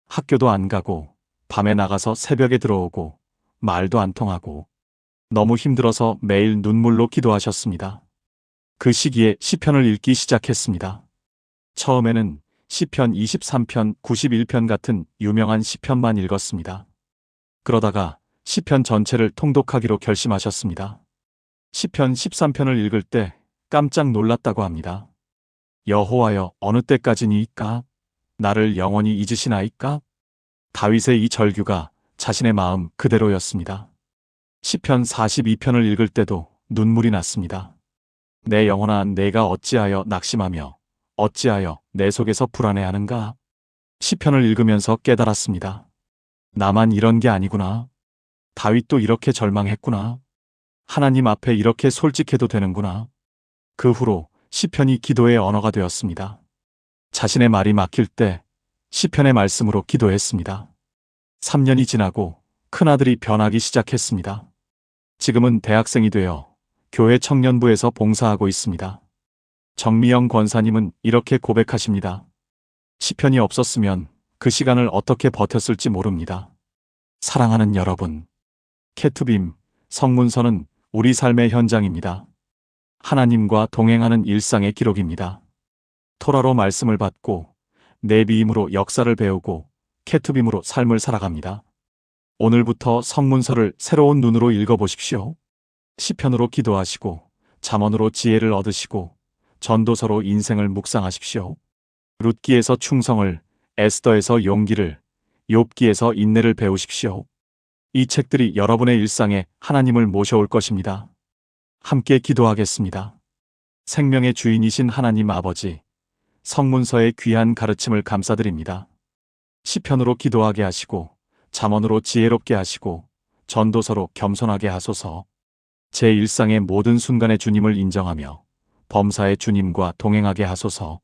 학교도 안 가고 밤에 나가서 새벽에 들어오고 말도 안 통하고 너무 힘들어서 매일 눈물로 기도하셨습니다. 그 시기에 시편을 읽기 시작했습니다. 처음에는 시편 23편, 91편 같은 유명한 시편만 읽었습니다. 그러다가 시편 전체를 통독하기로 결심하셨습니다. 시편 13편을 읽을 때 깜짝 놀랐다고 합니다. 여호와여 어느 때까지니이까? 나를 영원히 잊으시나이까? 다윗의 이 절규가 자신의 마음 그대로였습니다. 시편 42편을 읽을 때도 눈물이 났습니다. 내 영혼아 내가 어찌하여 낙심하며 어찌하여 내 속에서 불안해하는가? 시편을 읽으면서 깨달았습니다. 나만 이런 게 아니구나. 다윗도 이렇게 절망했구나. 하나님 앞에 이렇게 솔직해도 되는구나. 그 후로 시편이 기도의 언어가 되었습니다. 자신의 말이 막힐 때 시편의 말씀으로 기도했습니다. 3년이 지나고 큰아들이 변하기 시작했습니다. 지금은 대학생이 되어 교회 청년부에서 봉사하고 있습니다. 정미영 권사님은 이렇게 고백하십니다. 시편이 없었으면 그 시간을 어떻게 버텼을지 모릅니다. 사랑하는 여러분, 케투빔, 성문서는 우리 삶의 현장입니다. 하나님과 동행하는 일상의 기록입니다. 토라로 말씀을 받고 네비임으로 역사를 배우고 케투빔으로 삶을 살아갑니다. 오늘부터 성문서를 새로운 눈으로 읽어보십시오. 시편으로 기도하시고 잠언으로 지혜를 얻으시고 전도서로 인생을 묵상하십시오. 룻기에서 충성을, 에스더에서 용기를, 욥기에서 인내를 배우십시오. 이 책들이 여러분의 일상에 하나님을 모셔올 것입니다. 함께 기도하겠습니다. 생명의 주인이신 하나님 아버지, 성문서의 귀한 가르침을 감사드립니다. 시편으로 기도하게 하시고 잠언으로 지혜롭게 하시고 전도서로 겸손하게 하소서. 제 일상의 모든 순간에 주님을 인정하며 범사의 주님과 동행하게 하소서.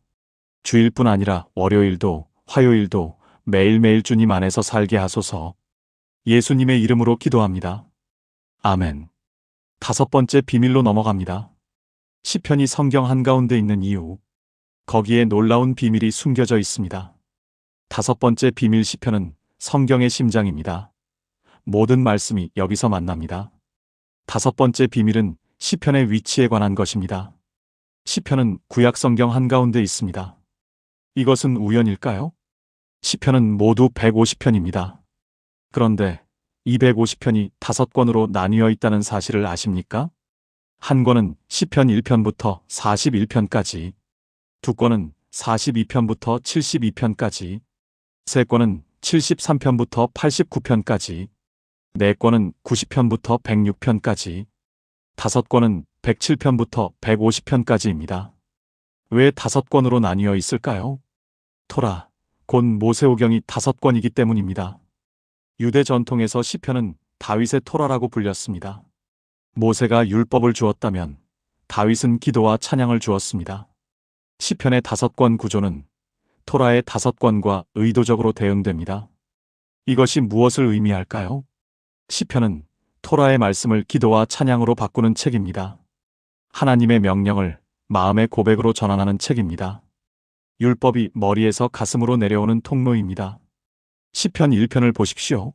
주일뿐 아니라 월요일도 화요일도 매일매일 주님 안에서 살게 하소서. 예수님의 이름으로 기도합니다. 아멘. 5번째 비밀로 넘어갑니다. 시편이 성경 한가운데 있는 이유. 거기에 놀라운 비밀이 숨겨져 있습니다. 5번째 비밀 시편은 성경의 심장입니다. 모든 말씀이 여기서 만납니다. 5번째 비밀은 시편의 위치에 관한 것입니다. 시편은 구약 성경 한가운데 있습니다. 이것은 우연일까요? 시편은 모두 150편입니다. 그런데 이 150편이 5권으로 나뉘어 있다는 사실을 아십니까? 한 권은 시편 1편부터 41편까지, 두 권은 42편부터 72편까지, 세 권은 73편부터 89편까지, 네 권은 90편부터 106편까지, 5권은 107편부터 150편까지입니다. 왜 5권으로 나뉘어 있을까요? 토라, 곧 모세오경이 5권이기 때문입니다. 유대 전통에서 시편은 다윗의 토라라고 불렸습니다. 모세가 율법을 주었다면 다윗은 기도와 찬양을 주었습니다. 시편의 5권 구조는 토라의 5권과 의도적으로 대응됩니다. 이것이 무엇을 의미할까요? 시편은 토라의 말씀을 기도와 찬양으로 바꾸는 책입니다. 하나님의 명령을 마음의 고백으로 전환하는 책입니다. 율법이 머리에서 가슴으로 내려오는 통로입니다. 시편 1편을 보십시오.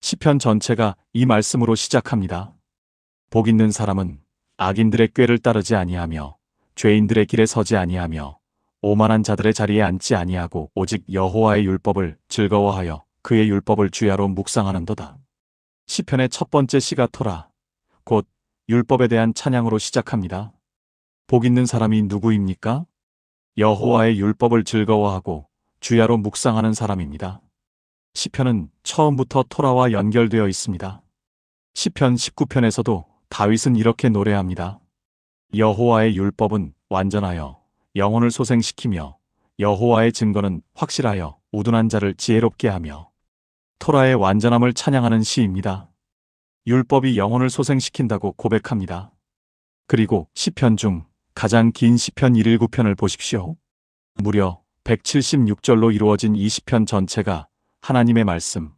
시편 전체가 이 말씀으로 시작합니다. 복 있는 사람은 악인들의 꾀를 따르지 아니하며 죄인들의 길에 서지 아니하며 오만한 자들의 자리에 앉지 아니하고 오직 여호와의 율법을 즐거워하여 그의 율법을 주야로 묵상하는도다. 시편의 첫 번째 시가 토라, 곧 율법에 대한 찬양으로 시작합니다. 복 있는 사람이 누구입니까? 여호와의 율법을 즐거워하고 주야로 묵상하는 사람입니다. 시편은 처음부터 토라와 연결되어 있습니다. 시편 19편에서도 다윗은 이렇게 노래합니다. 여호와의 율법은 완전하여 영혼을 소생시키며 여호와의 증거는 확실하여 우둔한 자를 지혜롭게 하며. 토라의 완전함을 찬양하는 시입니다. 율법이 영혼을 소생시킨다고 고백합니다. 그리고 시편 중 가장 긴 시편 119편을 보십시오. 무려 176절로 이루어진 이 시편 전체가 하나님의 말씀,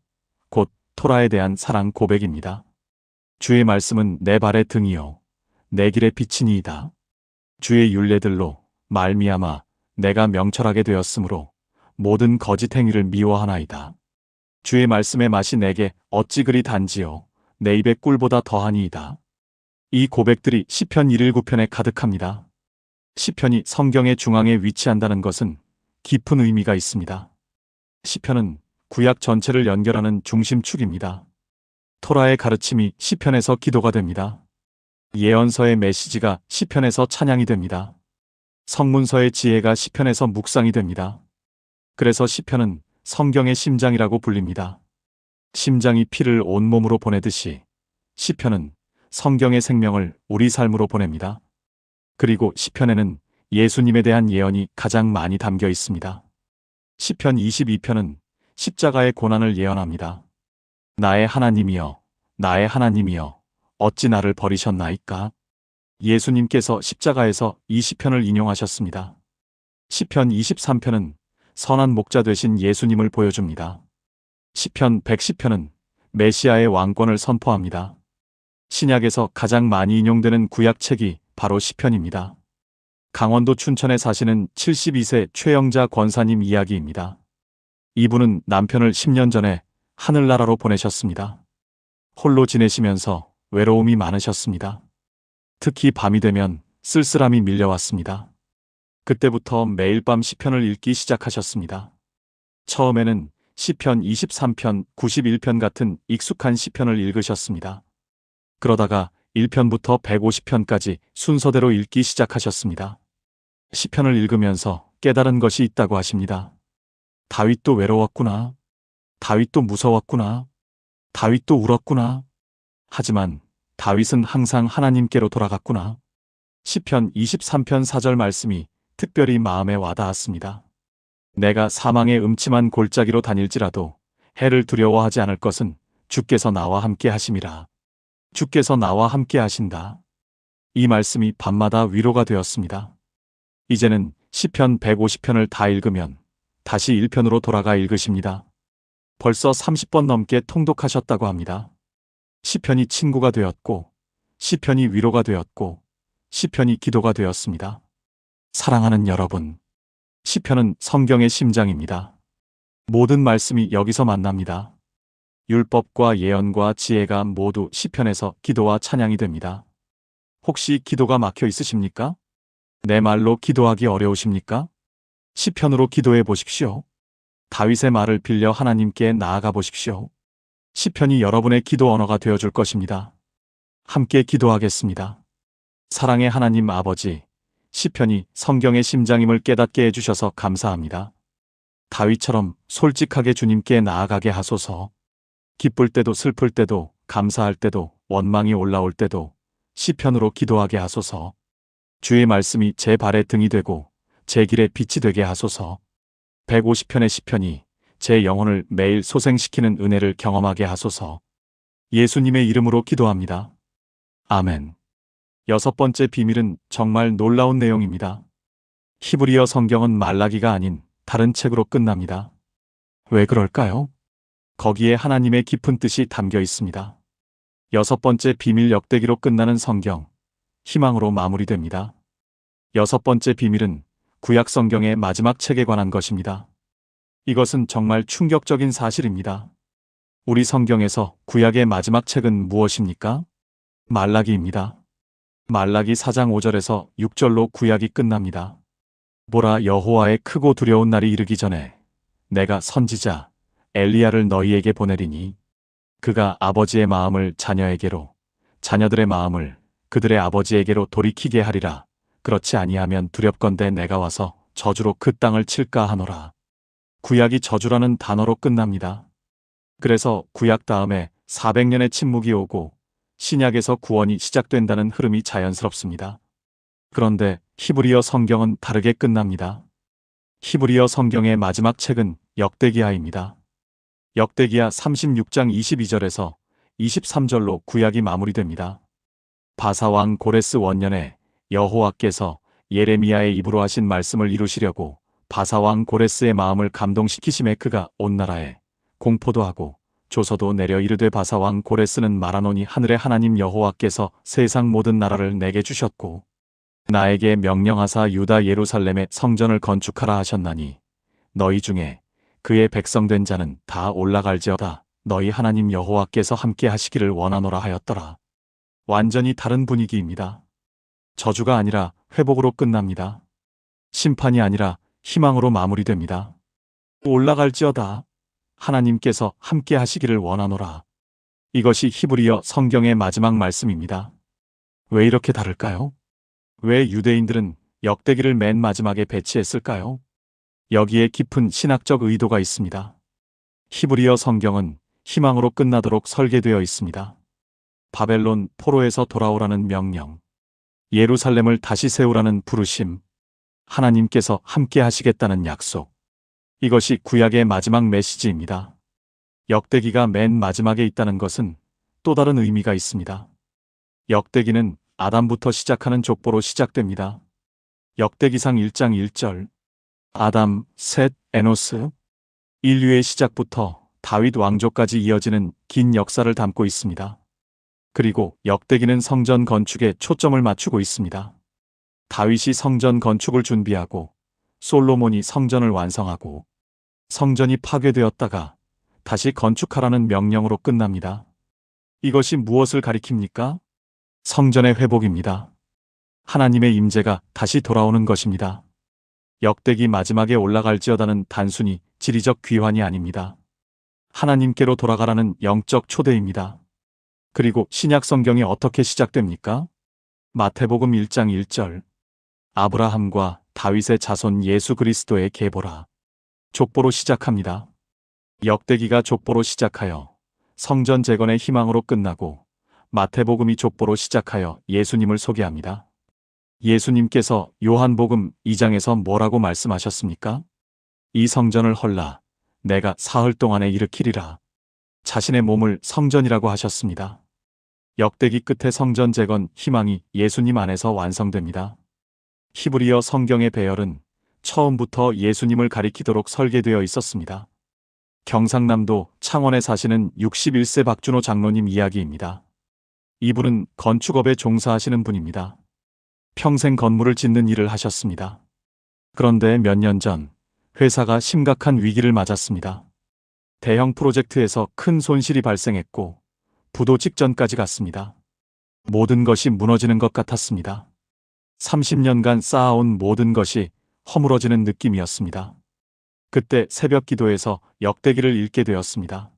곧 토라에 대한 사랑 고백입니다. 주의 말씀은 내 발의 등이요 내 길의 빛이니이다. 주의 율례들로 말미암아 내가 명철하게 되었으므로 모든 거짓 행위를 미워하나이다. 주의 말씀의 맛이 내게 어찌 그리 단지요 내 입의 꿀보다 더하니이다. 이 고백들이 시편 119편에 가득합니다. 시편이 성경의 중앙에 위치한다는 것은 깊은 의미가 있습니다. 시편은 구약 전체를 연결하는 중심축입니다. 토라의 가르침이 시편에서 기도가 됩니다. 예언서의 메시지가 시편에서 찬양이 됩니다. 성문서의 지혜가 시편에서 묵상이 됩니다. 그래서 시편은 성경의 심장이라고 불립니다. 심장이 피를 온몸으로 보내듯이 시편은 성경의 생명을 우리 삶으로 보냅니다. 그리고 시편에는 예수님에 대한 예언이 가장 많이 담겨 있습니다. 시편 22편은 십자가의 고난을 예언합니다. 나의 하나님이여, 나의 하나님이여, 어찌 나를 버리셨나이까? 예수님께서 십자가에서 이 시편을 인용하셨습니다. 시편 23편은 선한 목자 되신 예수님을 보여줍니다. 시편 110편은 메시아의 왕권을 선포합니다. 신약에서 가장 많이 인용되는 구약책이 바로 시편입니다. 강원도 춘천에 사시는 72세 최영자 권사님 이야기입니다. 이분은 남편을 10년 전에 하늘나라로 보내셨습니다. 홀로 지내시면서 외로움이 많으셨습니다. 특히 밤이 되면 쓸쓸함이 밀려왔습니다. 그때부터 매일 밤 시편을 읽기 시작하셨습니다. 처음에는 시편 23편, 91편 같은 익숙한 시편을 읽으셨습니다. 그러다가 1편부터 150편까지 순서대로 읽기 시작하셨습니다. 시편을 읽으면서 깨달은 것이 있다고 하십니다. 다윗도 외로웠구나. 다윗도 무서웠구나. 다윗도 울었구나. 하지만 다윗은 항상 하나님께로 돌아갔구나. 시편 23편 4절 말씀이 특별히 마음에 와닿았습니다. 내가 사망의 음침한 골짜기로 다닐지라도 해를 두려워하지 않을 것은 주께서 나와 함께 하심이라. 주께서 나와 함께 하신다. 이 말씀이 밤마다 위로가 되었습니다. 이제는 시편 150편을 다 읽으면 다시 1편으로 돌아가 읽으십니다. 벌써 30번 넘게 통독하셨다고 합니다. 시편이 친구가 되었고, 시편이 위로가 되었고, 시편이 기도가 되었습니다. 사랑하는 여러분, 시편은 성경의 심장입니다. 모든 말씀이 여기서 만납니다. 율법과 예언과 지혜가 모두 시편에서 기도와 찬양이 됩니다. 혹시 기도가 막혀 있으십니까? 내 말로 기도하기 어려우십니까? 시편으로 기도해 보십시오. 다윗의 말을 빌려 하나님께 나아가 보십시오. 시편이 여러분의 기도 언어가 되어줄 것입니다. 함께 기도하겠습니다. 사랑의 하나님 아버지, 시편이 성경의 심장임을 깨닫게 해주셔서 감사합니다. 다윗처럼 솔직하게 주님께 나아가게 하소서. 기쁠 때도 슬플 때도 감사할 때도 원망이 올라올 때도 시편으로 기도하게 하소서. 주의 말씀이 제 발의 등이 되고 제 길의 빛이 되게 하소서. 150편의 시편이 제 영혼을 매일 소생시키는 은혜를 경험하게 하소서. 예수님의 이름으로 기도합니다. 아멘. 여섯 번째 비밀은 정말 놀라운 내용입니다. 히브리어 성경은 말라기가 아닌 다른 책으로 끝납니다. 왜 그럴까요? 거기에 하나님의 깊은 뜻이 담겨 있습니다. 여섯 번째 비밀 역대기로 끝나는 성경, 희망으로 마무리됩니다. 여섯 번째 비밀은 구약 성경의 마지막 책에 관한 것입니다. 이것은 정말 충격적인 사실입니다. 우리 성경에서 구약의 마지막 책은 무엇입니까? 말라기입니다. 말라기 4장 5절에서 6절로 구약이 끝납니다. 보라, 여호와의 크고 두려운 날이 이르기 전에 내가 선지자 엘리야를 너희에게 보내리니 그가 아버지의 마음을 자녀에게로 자녀들의 마음을 그들의 아버지에게로 돌이키게 하리라. 그렇지 아니하면 두렵건대 내가 와서 저주로 그 땅을 칠까 하노라. 구약이 저주라는 단어로 끝납니다. 그래서 구약 다음에 400년의 침묵이 오고 신약에서 구원이 시작된다는 흐름이 자연스럽습니다. 그런데 히브리어 성경은 다르게 끝납니다. 히브리어 성경의 마지막 책은 역대기하입니다. 역대기하 36장 22절에서 23절로 구약이 마무리됩니다. 바사왕 고레스 원년에 여호와께서 예레미야의 입으로 하신 말씀을 이루시려고 바사왕 고레스의 마음을 감동시키심에 그가 온 나라에 공포도 하고 조서도 내려 이르되 바사왕 고레스는 말하노니 하늘의 하나님 여호와께서 세상 모든 나라를 내게 주셨고 나에게 명령하사 유다 예루살렘에 성전을 건축하라 하셨나니 너희 중에 그의 백성된 자는 다 올라갈지어다. 너희 하나님 여호와께서 함께 하시기를 원하노라 하였더라. 완전히 다른 분위기입니다. 저주가 아니라 회복으로 끝납니다. 심판이 아니라 희망으로 마무리됩니다. 올라갈지어다. 하나님께서 함께 하시기를 원하노라. 이것이 히브리어 성경의 마지막 말씀입니다. 왜 이렇게 다를까요? 왜 유대인들은 역대기를 맨 마지막에 배치했을까요? 여기에 깊은 신학적 의도가 있습니다. 히브리어 성경은 희망으로 끝나도록 설계되어 있습니다. 바벨론 포로에서 돌아오라는 명령, 예루살렘을 다시 세우라는 부르심, 하나님께서 함께 하시겠다는 약속. 이것이 구약의 마지막 메시지입니다. 역대기가 맨 마지막에 있다는 것은 또 다른 의미가 있습니다. 역대기는 아담부터 시작하는 족보로 시작됩니다. 역대기상 1장 1절 아담, 셋, 에노스 인류의 시작부터 다윗 왕조까지 이어지는 긴 역사를 담고 있습니다. 그리고 역대기는 성전 건축에 초점을 맞추고 있습니다. 다윗이 성전 건축을 준비하고 솔로몬이 성전을 완성하고 성전이 파괴되었다가 다시 건축하라는 명령으로 끝납니다. 이것이 무엇을 가리킵니까? 성전의 회복입니다. 하나님의 임재가 다시 돌아오는 것입니다. 역대기 마지막에 올라갈지어다는 단순히 지리적 귀환이 아닙니다. 하나님께로 돌아가라는 영적 초대입니다. 그리고 신약 성경이 어떻게 시작됩니까? 마태복음 1장 1절 아브라함과 다윗의 자손 예수 그리스도의 계보라. 족보로 시작합니다. 역대기가 족보로 시작하여 성전 재건의 희망으로 끝나고 마태복음이 족보로 시작하여 예수님을 소개합니다. 예수님께서 요한복음 2장에서 뭐라고 말씀하셨습니까? 이 성전을 헐라 내가 사흘 동안에 일으키리라. 자신의 몸을 성전이라고 하셨습니다. 역대기 끝에 성전 재건 희망이 예수님 안에서 완성됩니다. 히브리어 성경의 배열은 처음부터 예수님을 가리키도록 설계되어 있었습니다. 경상남도 창원에 사시는 61세 박준호 장로님 이야기입니다. 이분은 건축업에 종사하시는 분입니다. 평생 건물을 짓는 일을 하셨습니다. 그런데 몇 년 전 회사가 심각한 위기를 맞았습니다. 대형 프로젝트에서 큰 손실이 발생했고 부도 직전까지 갔습니다. 모든 것이 무너지는 것 같았습니다. 30년간 쌓아온 모든 것이 허물어지는 느낌이었습니다. 그때 새벽 기도에서 역대기를 읽게 되었습니다.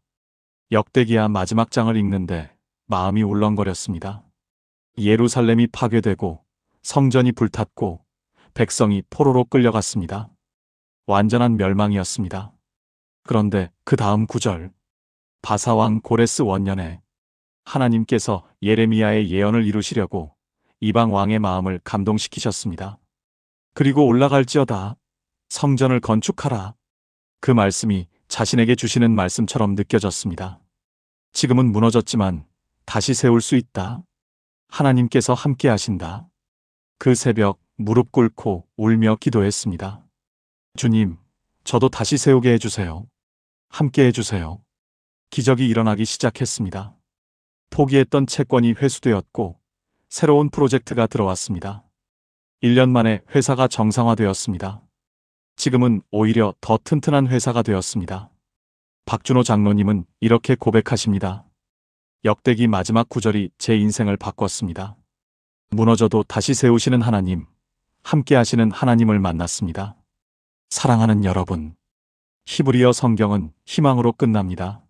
역대기야 마지막 장을 읽는데 마음이 울렁거렸습니다. 예루살렘이 파괴되고 성전이 불탔고 백성이 포로로 끌려갔습니다. 완전한 멸망이었습니다. 그런데 그 다음 구절 바사왕 고레스 원년에 하나님께서 예레미야의 예언을 이루시려고 이방 왕의 마음을 감동시키셨습니다. 그리고 올라갈지어다 성전을 건축하라. 그 말씀이 자신에게 주시는 말씀처럼 느껴졌습니다. 지금은 무너졌지만 다시 세울 수 있다. 하나님께서 함께 하신다. 그 새벽 무릎 꿇고 울며 기도했습니다. 주님, 저도 다시 세우게 해주세요. 함께 해주세요. 기적이 일어나기 시작했습니다. 포기했던 채권이 회수되었고 새로운 프로젝트가 들어왔습니다. 1년 만에 회사가 정상화되었습니다. 지금은 오히려 더 튼튼한 회사가 되었습니다. 박준호 장로님은 이렇게 고백하십니다. 역대기 마지막 구절이 제 인생을 바꿨습니다. 무너져도 다시 세우시는 하나님, 함께 하시는 하나님을 만났습니다. 사랑하는 여러분, 히브리어 성경은 희망으로 끝납니다.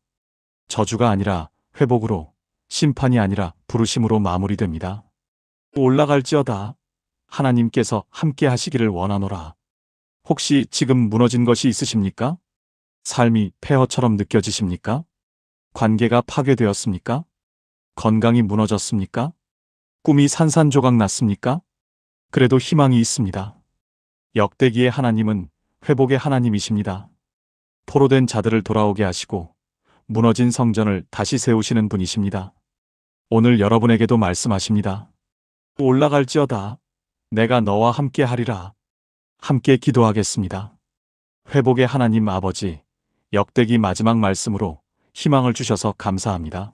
저주가 아니라 회복으로, 심판이 아니라 부르심으로 마무리됩니다. 올라갈지어다. 하나님께서 함께 하시기를 원하노라. 혹시 지금 무너진 것이 있으십니까? 삶이 폐허처럼 느껴지십니까? 관계가 파괴되었습니까? 건강이 무너졌습니까? 꿈이 산산조각 났습니까? 그래도 희망이 있습니다. 역대기의 하나님은 회복의 하나님이십니다. 포로된 자들을 돌아오게 하시고 무너진 성전을 다시 세우시는 분이십니다. 오늘 여러분에게도 말씀하십니다. 올라갈지어다. 내가 너와 함께 하리라. 함께 기도하겠습니다. 회복의 하나님 아버지, 역대기 마지막 말씀으로 희망을 주셔서 감사합니다.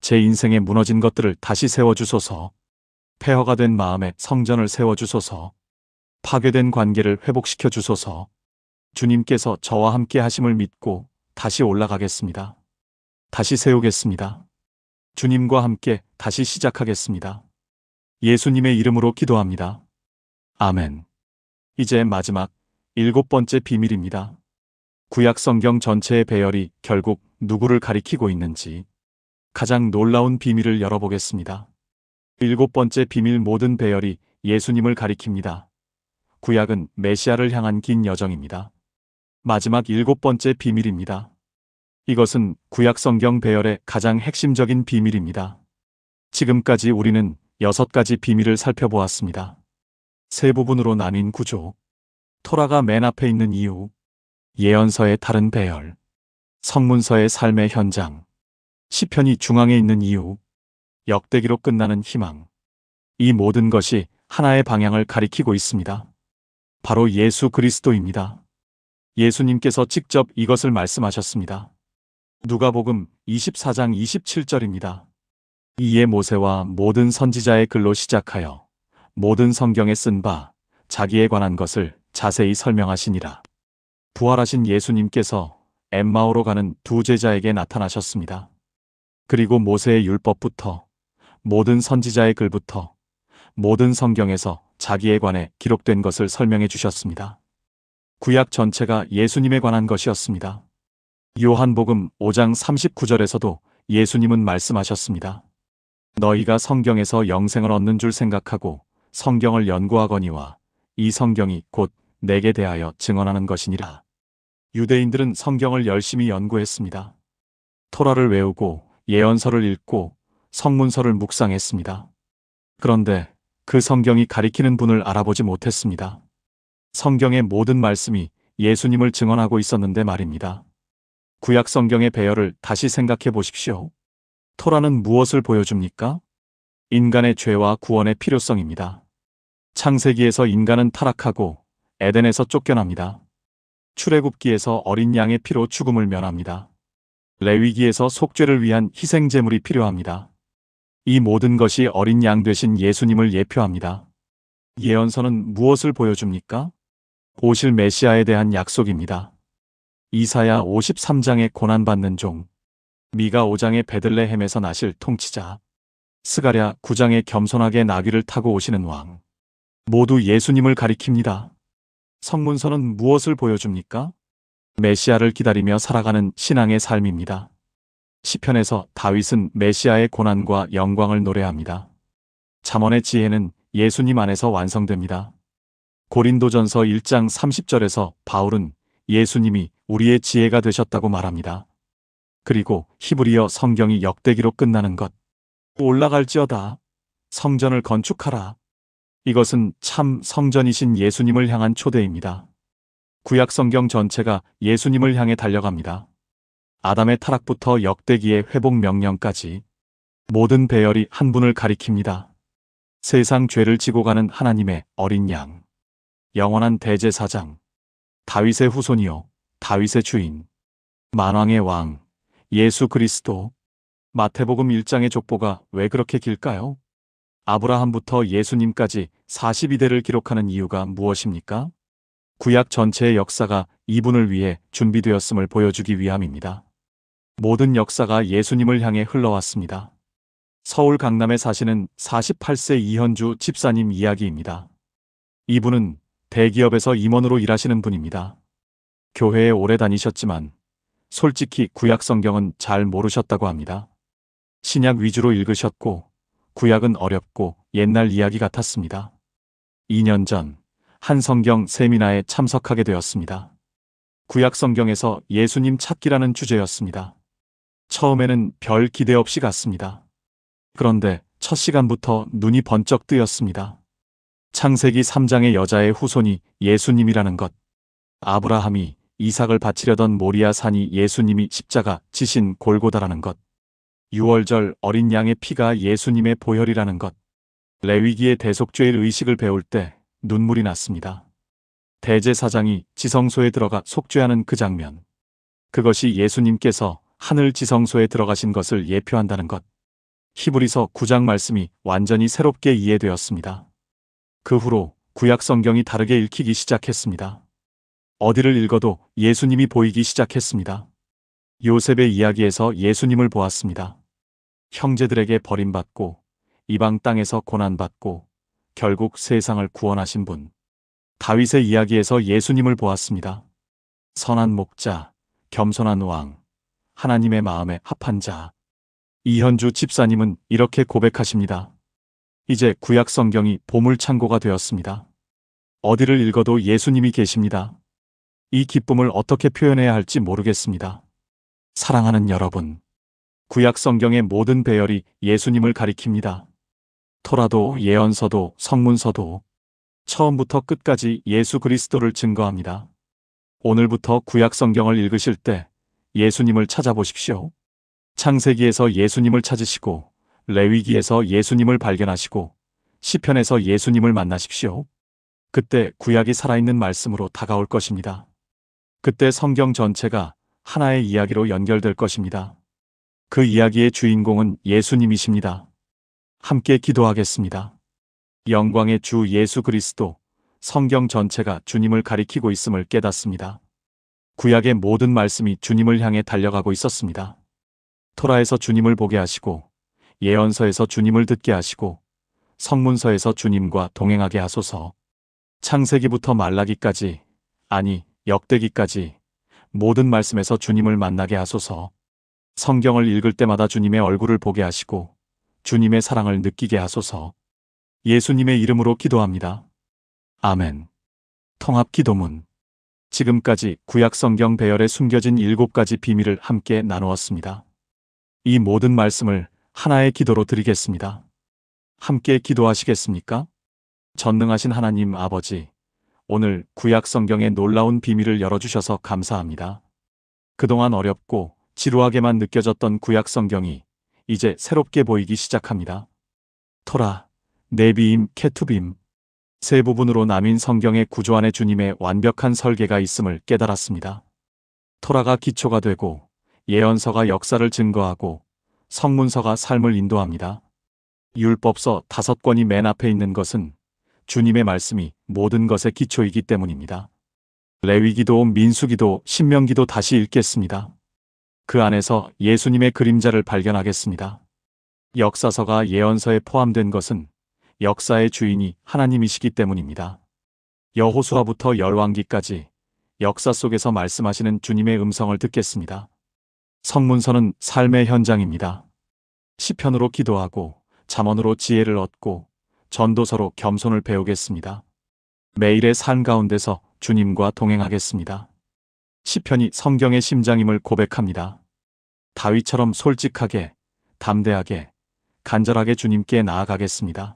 제 인생에 무너진 것들을 다시 세워주소서. 폐허가 된 마음에 성전을 세워주소서. 파괴된 관계를 회복시켜 주소서. 주님께서 저와 함께 하심을 믿고 다시 올라가겠습니다. 다시 세우겠습니다. 주님과 함께 다시 시작하겠습니다. 예수님의 이름으로 기도합니다. 아멘. 이제 마지막 7번째 비밀입니다. 구약 성경 전체의 배열이 결국 누구를 가리키고 있는지 가장 놀라운 비밀을 열어보겠습니다. 7번째 비밀, 모든 배열이 예수님을 가리킵니다. 구약은 메시아를 향한 긴 여정입니다. 마지막 7번째 비밀입니다. 이것은 구약 성경 배열의 가장 핵심적인 비밀입니다. 지금까지 우리는 6가지 비밀을 살펴보았습니다. 세 부분으로 나뉜 구조, 토라가 맨 앞에 있는 이유, 예언서의 다른 배열, 성문서의 삶의 현장, 시편이 중앙에 있는 이유, 역대기로 끝나는 희망. 이 모든 것이 하나의 방향을 가리키고 있습니다. 바로 예수 그리스도입니다. 예수님께서 직접 이것을 말씀하셨습니다. 누가복음 24장 27절입니다. 이에 모세와 모든 선지자의 글로 시작하여 모든 성경에 쓴 바 자기에 관한 것을 자세히 설명하시니라. 부활하신 예수님께서 엠마오로 가는 두 제자에게 나타나셨습니다. 그리고 모세의 율법부터 모든 선지자의 글부터 모든 성경에서 자기에 관해 기록된 것을 설명해 주셨습니다. 구약 전체가 예수님에 관한 것이었습니다. 요한복음 5장 39절에서도 예수님은 말씀하셨습니다. 너희가 성경에서 영생을 얻는 줄 생각하고 성경을 연구하거니와 이 성경이 곧 내게 대하여 증언하는 것이니라. 유대인들은 성경을 열심히 연구했습니다. 토라를 외우고 예언서를 읽고 성문서를 묵상했습니다. 그런데 그 성경이 가리키는 분을 알아보지 못했습니다. 성경의 모든 말씀이 예수님을 증언하고 있었는데 말입니다. 구약 성경의 배열을 다시 생각해 보십시오. 토라는 무엇을 보여줍니까? 인간의 죄와 구원의 필요성입니다. 창세기에서 인간은 타락하고 에덴에서 쫓겨납니다. 출애굽기에서 어린 양의 피로 죽음을 면합니다. 레위기에서 속죄를 위한 희생 제물이 필요합니다. 이 모든 것이 어린 양 되신 예수님을 예표합니다. 예언서는 무엇을 보여줍니까? 오실 메시아에 대한 약속입니다. 이사야 53장의 고난받는 종, 미가 5장의 베들레헴에서 나실 통치자, 스가랴 9장의 겸손하게 나귀를 타고 오시는 왕, 모두 예수님을 가리킵니다. 성문서는 무엇을 보여줍니까? 메시아를 기다리며 살아가는 신앙의 삶입니다. 시편에서 다윗은 메시아의 고난과 영광을 노래합니다. 잠언의 지혜는 예수님 안에서 완성됩니다. 고린도전서 1장 30절에서 바울은 예수님이 우리의 지혜가 되셨다고 말합니다. 그리고 히브리어 성경이 역대기로 끝나는 것. 올라갈지어다. 성전을 건축하라. 이것은 참 성전이신 예수님을 향한 초대입니다. 구약 성경 전체가 예수님을 향해 달려갑니다. 아담의 타락부터 역대기의 회복 명령까지 모든 배열이 한 분을 가리킵니다. 세상 죄를 지고 가는 하나님의 어린 양, 영원한 대제사장, 다윗의 후손이요, 다윗의 주인, 만왕의 왕, 예수 그리스도. 마태복음 1장의 족보가 왜 그렇게 길까요? 아브라함부터 예수님까지 42대를 기록하는 이유가 무엇입니까? 구약 전체의 역사가 이분을 위해 준비되었음을 보여주기 위함입니다. 모든 역사가 예수님을 향해 흘러왔습니다. 서울 강남에 사시는 48세 이현주 집사님 이야기입니다. 이분은 대기업에서 임원으로 일하시는 분입니다. 교회에 오래 다니셨지만 솔직히 구약 성경은 잘 모르셨다고 합니다. 신약 위주로 읽으셨고 구약은 어렵고 옛날 이야기 같았습니다. 2년 전 한 성경 세미나에 참석하게 되었습니다. 구약 성경에서 예수님 찾기라는 주제였습니다. 처음에는 별 기대 없이 갔습니다. 그런데 첫 시간부터 눈이 번쩍 뜨였습니다. 창세기 3장의 여자의 후손이 예수님이라는 것, 아브라함이 이삭을 바치려던 모리아 산이 예수님이 십자가 지신 골고다라는 것, 유월절 어린 양의 피가 예수님의 보혈이라는 것, 레위기의 대속죄일 의식을 배울 때 눈물이 났습니다. 대제사장이 지성소에 들어가 속죄하는 그 장면, 그것이 예수님께서 하늘 지성소에 들어가신 것을 예표한다는 것, 히브리서 9장 말씀이 완전히 새롭게 이해되었습니다. 그 후로 구약 성경이 다르게 읽히기 시작했습니다. 어디를 읽어도 예수님이 보이기 시작했습니다. 요셉의 이야기에서 예수님을 보았습니다. 형제들에게 버림받고 이방 땅에서 고난받고 결국 세상을 구원하신 분. 다윗의 이야기에서 예수님을 보았습니다. 선한 목자, 겸손한 왕, 하나님의 마음에 합한 자. 이현주 집사님은 이렇게 고백하십니다. 이제 구약 성경이 보물창고가 되었습니다. 어디를 읽어도 예수님이 계십니다. 이 기쁨을 어떻게 표현해야 할지 모르겠습니다. 사랑하는 여러분, 구약 성경의 모든 배열이 예수님을 가리킵니다. 토라도, 예언서도, 성문서도 처음부터 끝까지 예수 그리스도를 증거합니다. 오늘부터 구약 성경을 읽으실 때 예수님을 찾아보십시오. 창세기에서 예수님을 찾으시고 레위기에서 예수님을 발견하시고 시편에서 예수님을 만나십시오. 그때 구약이 살아있는 말씀으로 다가올 것입니다. 그때 성경 전체가 하나의 이야기로 연결될 것입니다. 그 이야기의 주인공은 예수님이십니다. 함께 기도하겠습니다. 영광의 주 예수 그리스도, 성경 전체가 주님을 가리키고 있음을 깨닫습니다. 구약의 모든 말씀이 주님을 향해 달려가고 있었습니다. 토라에서 주님을 보게 하시고, 예언서에서 주님을 듣게 하시고, 성문서에서 주님과 동행하게 하소서. 창세기부터 말라기까지, 아니 역대기까지 모든 말씀에서 주님을 만나게 하소서. 성경을 읽을 때마다 주님의 얼굴을 보게 하시고 주님의 사랑을 느끼게 하소서. 예수님의 이름으로 기도합니다. 아멘. 통합 기도문. 지금까지 구약 성경 배열에 숨겨진 7가지 비밀을 함께 나누었습니다. 이 모든 말씀을 하나의 기도로 드리겠습니다. 함께 기도하시겠습니까? 전능하신 하나님 아버지, 오늘 구약 성경의 놀라운 비밀을 열어주셔서 감사합니다. 그동안 어렵고 지루하게만 느껴졌던 구약 성경이 이제 새롭게 보이기 시작합니다. 토라, 네비임, 케투빔, 세 부분으로 나뉜 성경의 구조 안에 주님의 완벽한 설계가 있음을 깨달았습니다. 토라가 기초가 되고 예언서가 역사를 증거하고 성문서가 삶을 인도합니다. 율법서 5권이 맨 앞에 있는 것은 주님의 말씀이 모든 것의 기초이기 때문입니다. 레위기도, 민수기도, 신명기도 다시 읽겠습니다. 그 안에서 예수님의 그림자를 발견하겠습니다. 역사서가 예언서에 포함된 것은 역사의 주인이 하나님이시기 때문입니다. 여호수아부터 열왕기까지 역사 속에서 말씀하시는 주님의 음성을 듣겠습니다. 성문서는 삶의 현장입니다. 시편으로 기도하고 잠언으로 지혜를 얻고 전도서로 겸손을 배우겠습니다. 매일의 삶 가운데서 주님과 동행하겠습니다. 시편이 성경의 심장임을 고백합니다. 다윗처럼 솔직하게, 담대하게, 간절하게 주님께 나아가겠습니다.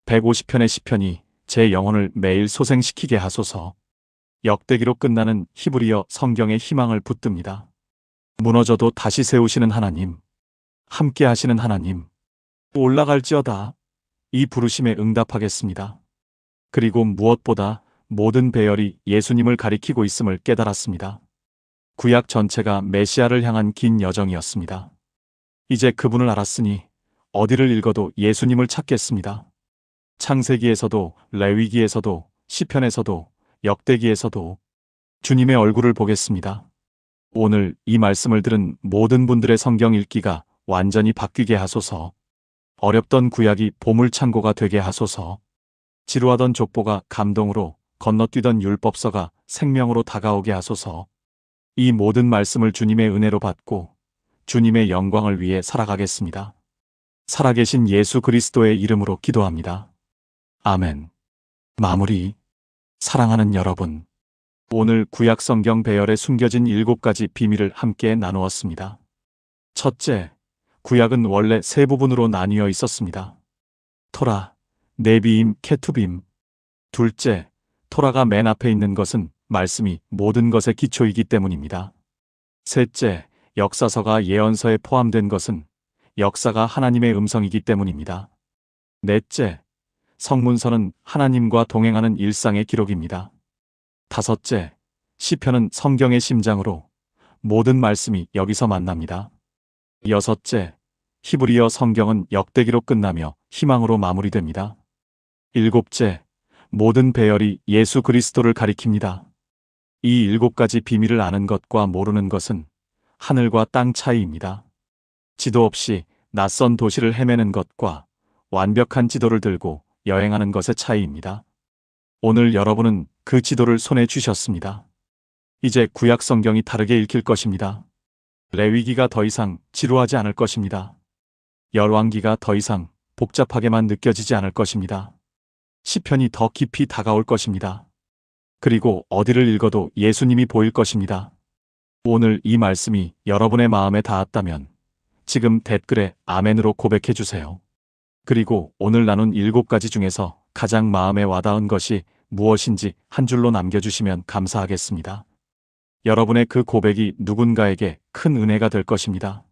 150편의 시편이 제 영혼을 매일 소생시키게 하소서. 역대기로 끝나는 히브리어 성경의 희망을 붙듭니다. 무너져도 다시 세우시는 하나님, 함께 하시는 하나님, 올라갈지어다. 이 부르심에 응답하겠습니다. 그리고 무엇보다 모든 배열이 예수님을 가리키고 있음을 깨달았습니다. 구약 전체가 메시아를 향한 긴 여정이었습니다. 이제 그분을 알았으니 어디를 읽어도 예수님을 찾겠습니다. 창세기에서도 레위기에서도 시편에서도 역대기에서도 주님의 얼굴을 보겠습니다. 오늘 이 말씀을 들은 모든 분들의 성경 읽기가 완전히 바뀌게 하소서. 어렵던 구약이 보물창고가 되게 하소서. 지루하던 족보가 감동으로, 건너뛰던 율법서가 생명으로 다가오게 하소서. 이 모든 말씀을 주님의 은혜로 받고 주님의 영광을 위해 살아가겠습니다. 살아계신 예수 그리스도의 이름으로 기도합니다. 아멘. 마무리. 사랑하는 여러분, 오늘 구약 성경 배열에 숨겨진 7가지 비밀을 함께 나누었습니다. 첫째, 구약은 원래 세 부분으로 나뉘어 있었습니다. 토라, 네비임, 케투빔. 둘째, 토라가 맨 앞에 있는 것은 말씀이 모든 것의 기초이기 때문입니다. 셋째, 역사서가 예언서에 포함된 것은 역사가 하나님의 음성이기 때문입니다. 넷째, 성문서는 하나님과 동행하는 일상의 기록입니다. 다섯째, 시편은 성경의 심장으로 모든 말씀이 여기서 만납니다. 여섯째, 히브리어 성경은 역대기로 끝나며 희망으로 마무리됩니다. 일곱째, 모든 배열이 예수 그리스도를 가리킵니다. 이 7가지 비밀을 아는 것과 모르는 것은 하늘과 땅 차이입니다. 지도 없이 낯선 도시를 헤매는 것과 완벽한 지도를 들고 여행하는 것의 차이입니다. 오늘 여러분은 그 지도를 손에 쥐셨습니다. 이제 구약 성경이 다르게 읽힐 것입니다. 레위기가 더 이상 지루하지 않을 것입니다. 열왕기가 더 이상 복잡하게만 느껴지지 않을 것입니다. 시편이 더 깊이 다가올 것입니다. 그리고 어디를 읽어도 예수님이 보일 것입니다. 오늘 이 말씀이 여러분의 마음에 닿았다면 지금 댓글에 아멘으로 고백해 주세요. 그리고 오늘 나눈 7가지 중에서 가장 마음에 와닿은 것이 무엇인지 한 줄로 남겨주시면 감사하겠습니다. 여러분의 그 고백이 누군가에게 큰 은혜가 될 것입니다.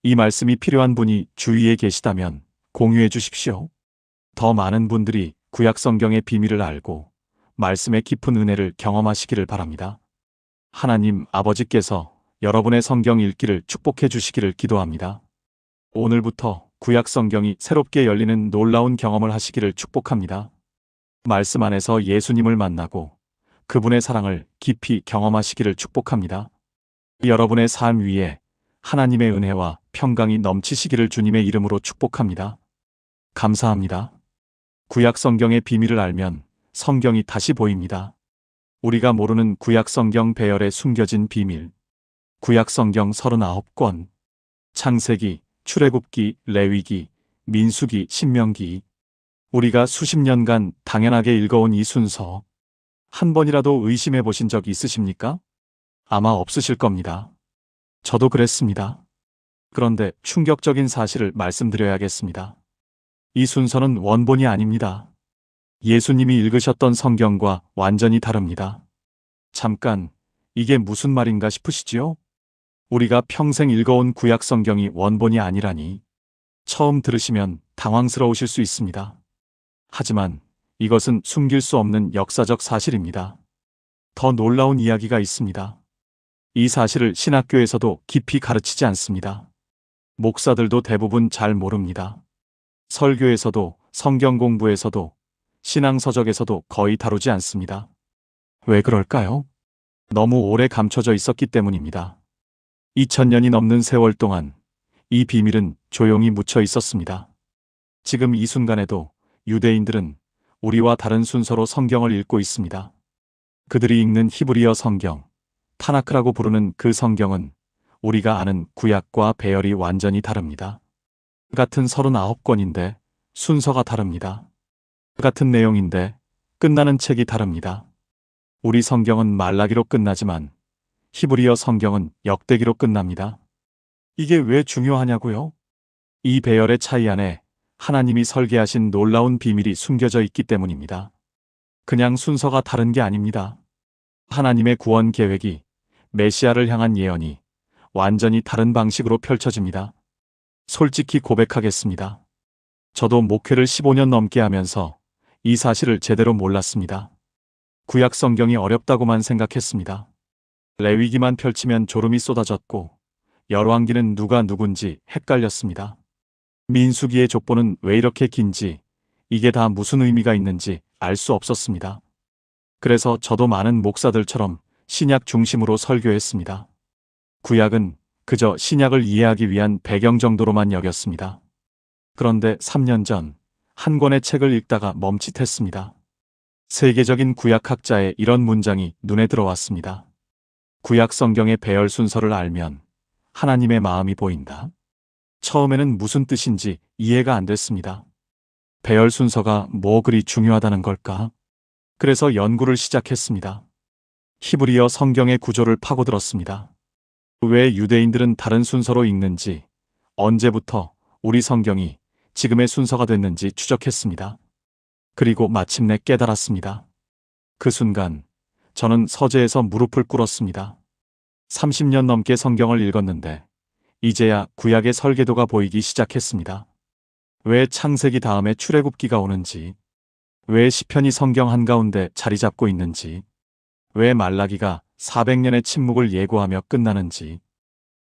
이 말씀이 필요한 분이 주위에 계시다면 공유해 주십시오. 더 많은 분들이 구약 성경의 비밀을 알고 말씀의 깊은 은혜를 경험하시기를 바랍니다. 하나님 아버지께서 여러분의 성경 읽기를 축복해 주시기를 기도합니다. 오늘부터 구약 성경이 새롭게 열리는 놀라운 경험을 하시기를 축복합니다. 말씀 안에서 예수님을 만나고 그분의 사랑을 깊이 경험하시기를 축복합니다. 여러분의 삶 위에 하나님의 은혜와 평강이 넘치시기를 주님의 이름으로 축복합니다. 감사합니다. 구약 성경의 비밀을 알면 성경이 다시 보입니다. 우리가 모르는 구약 성경 배열에 숨겨진 비밀. 구약 성경 39권. 창세기, 출애굽기, 레위기, 민수기, 신명기. 우리가 수십 년간 당연하게 읽어온 이 순서. 한 번이라도 의심해 보신 적 있으십니까? 아마 없으실 겁니다. 저도 그랬습니다. 그런데 충격적인 사실을 말씀드려야겠습니다. 이 순서는 원본이 아닙니다. 예수님이 읽으셨던 성경과 완전히 다릅니다. 잠깐, 이게 무슨 말인가 싶으시지요? 우리가 평생 읽어온 구약 성경이 원본이 아니라니. 처음 들으시면 당황스러우실 수 있습니다. 하지만 이것은 숨길 수 없는 역사적 사실입니다. 더 놀라운 이야기가 있습니다. 이 사실을 신학교에서도 깊이 가르치지 않습니다. 목사들도 대부분 잘 모릅니다. 설교에서도, 성경 공부에서도, 신앙서적에서도 거의 다루지 않습니다. 왜 그럴까요? 너무 오래 감춰져 있었기 때문입니다. 2000년이 넘는 세월 동안 이 비밀은 조용히 묻혀 있었습니다. 지금 이 순간에도 유대인들은 우리와 다른 순서로 성경을 읽고 있습니다. 그들이 읽는 히브리어 성경, 타나크라고 부르는 그 성경은 우리가 아는 구약과 배열이 완전히 다릅니다. 같은 39권인데 순서가 다릅니다. 같은 내용인데 끝나는 책이 다릅니다. 우리 성경은 말라기로 끝나지만 히브리어 성경은 역대기로 끝납니다. 이게 왜 중요하냐고요? 이 배열의 차이 안에 하나님이 설계하신 놀라운 비밀이 숨겨져 있기 때문입니다. 그냥 순서가 다른 게 아닙니다. 하나님의 구원 계획이, 메시아를 향한 예언이 완전히 다른 방식으로 펼쳐집니다. 솔직히 고백하겠습니다. 저도 목회를 15년 넘게 하면서 이 사실을 제대로 몰랐습니다. 구약 성경이 어렵다고만 생각했습니다. 레위기만 펼치면 졸음이 쏟아졌고 열왕기는 누가 누군지 헷갈렸습니다. 민수기의 족보는 왜 이렇게 긴지, 이게 다 무슨 의미가 있는지 알 수 없었습니다. 그래서 저도 많은 목사들처럼 신약 중심으로 설교했습니다. 구약은 그저 신약을 이해하기 위한 배경 정도로만 여겼습니다. 그런데 3년 전 한 권의 책을 읽다가 멈칫했습니다. 세계적인 구약학자의 이런 문장이 눈에 들어왔습니다. 구약 성경의 배열 순서를 알면 하나님의 마음이 보인다. 처음에는 무슨 뜻인지 이해가 안 됐습니다. 배열 순서가 뭐 그리 중요하다는 걸까? 그래서 연구를 시작했습니다. 히브리어 성경의 구조를 파고들었습니다. 왜 유대인들은 다른 순서로 읽는지, 언제부터 우리 성경이 지금의 순서가 됐는지 추적했습니다. 그리고 마침내 깨달았습니다. 그 순간 저는 서재에서 무릎을 꿇었습니다. 30년 넘게 성경을 읽었는데 이제야 구약의 설계도가 보이기 시작했습니다. 왜 창세기 다음에 출애굽기가 오는지, 왜 시편이 성경 한가운데 자리 잡고 있는지, 왜 말라기가 400년의 침묵을 예고하며 끝나는지,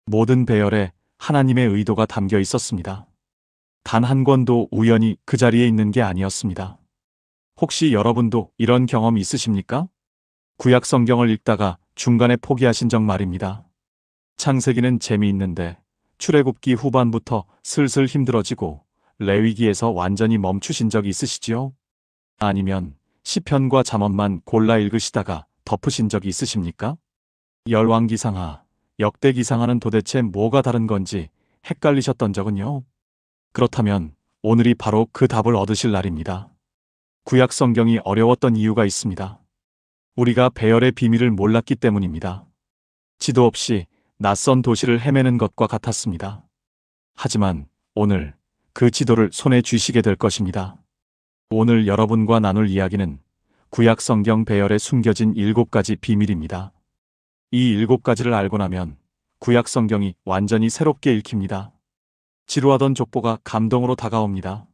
모든 배열에 하나님의 의도가 담겨 있었습니다. 단 한 권도 우연히 그 자리에 있는 게 아니었습니다. 혹시 여러분도 이런 경험 있으십니까? 구약 성경을 읽다가 중간에 포기하신 적 말입니다. 창세기는 재미있는데 출애굽기 후반부터 슬슬 힘들어지고 레위기에서 완전히 멈추신 적 있으시지요? 아니면 시편과 잠언만 골라 읽으시다가 덮으신 적이 있으십니까? 열왕기상하, 역대기상하는 도대체 뭐가 다른 건지 헷갈리셨던 적은요? 그렇다면 오늘이 바로 그 답을 얻으실 날입니다. 구약 성경이 어려웠던 이유가 있습니다. 우리가 배열의 비밀을 몰랐기 때문입니다. 지도 없이 낯선 도시를 헤매는 것과 같았습니다. 하지만 오늘 그 지도를 손에 쥐시게 될 것입니다. 오늘 여러분과 나눌 이야기는 구약 성경 배열에 숨겨진 7가지 비밀입니다. 이 7가지를 알고 나면 구약 성경이 완전히 새롭게 읽힙니다. 지루하던 족보가 감동으로 다가옵니다.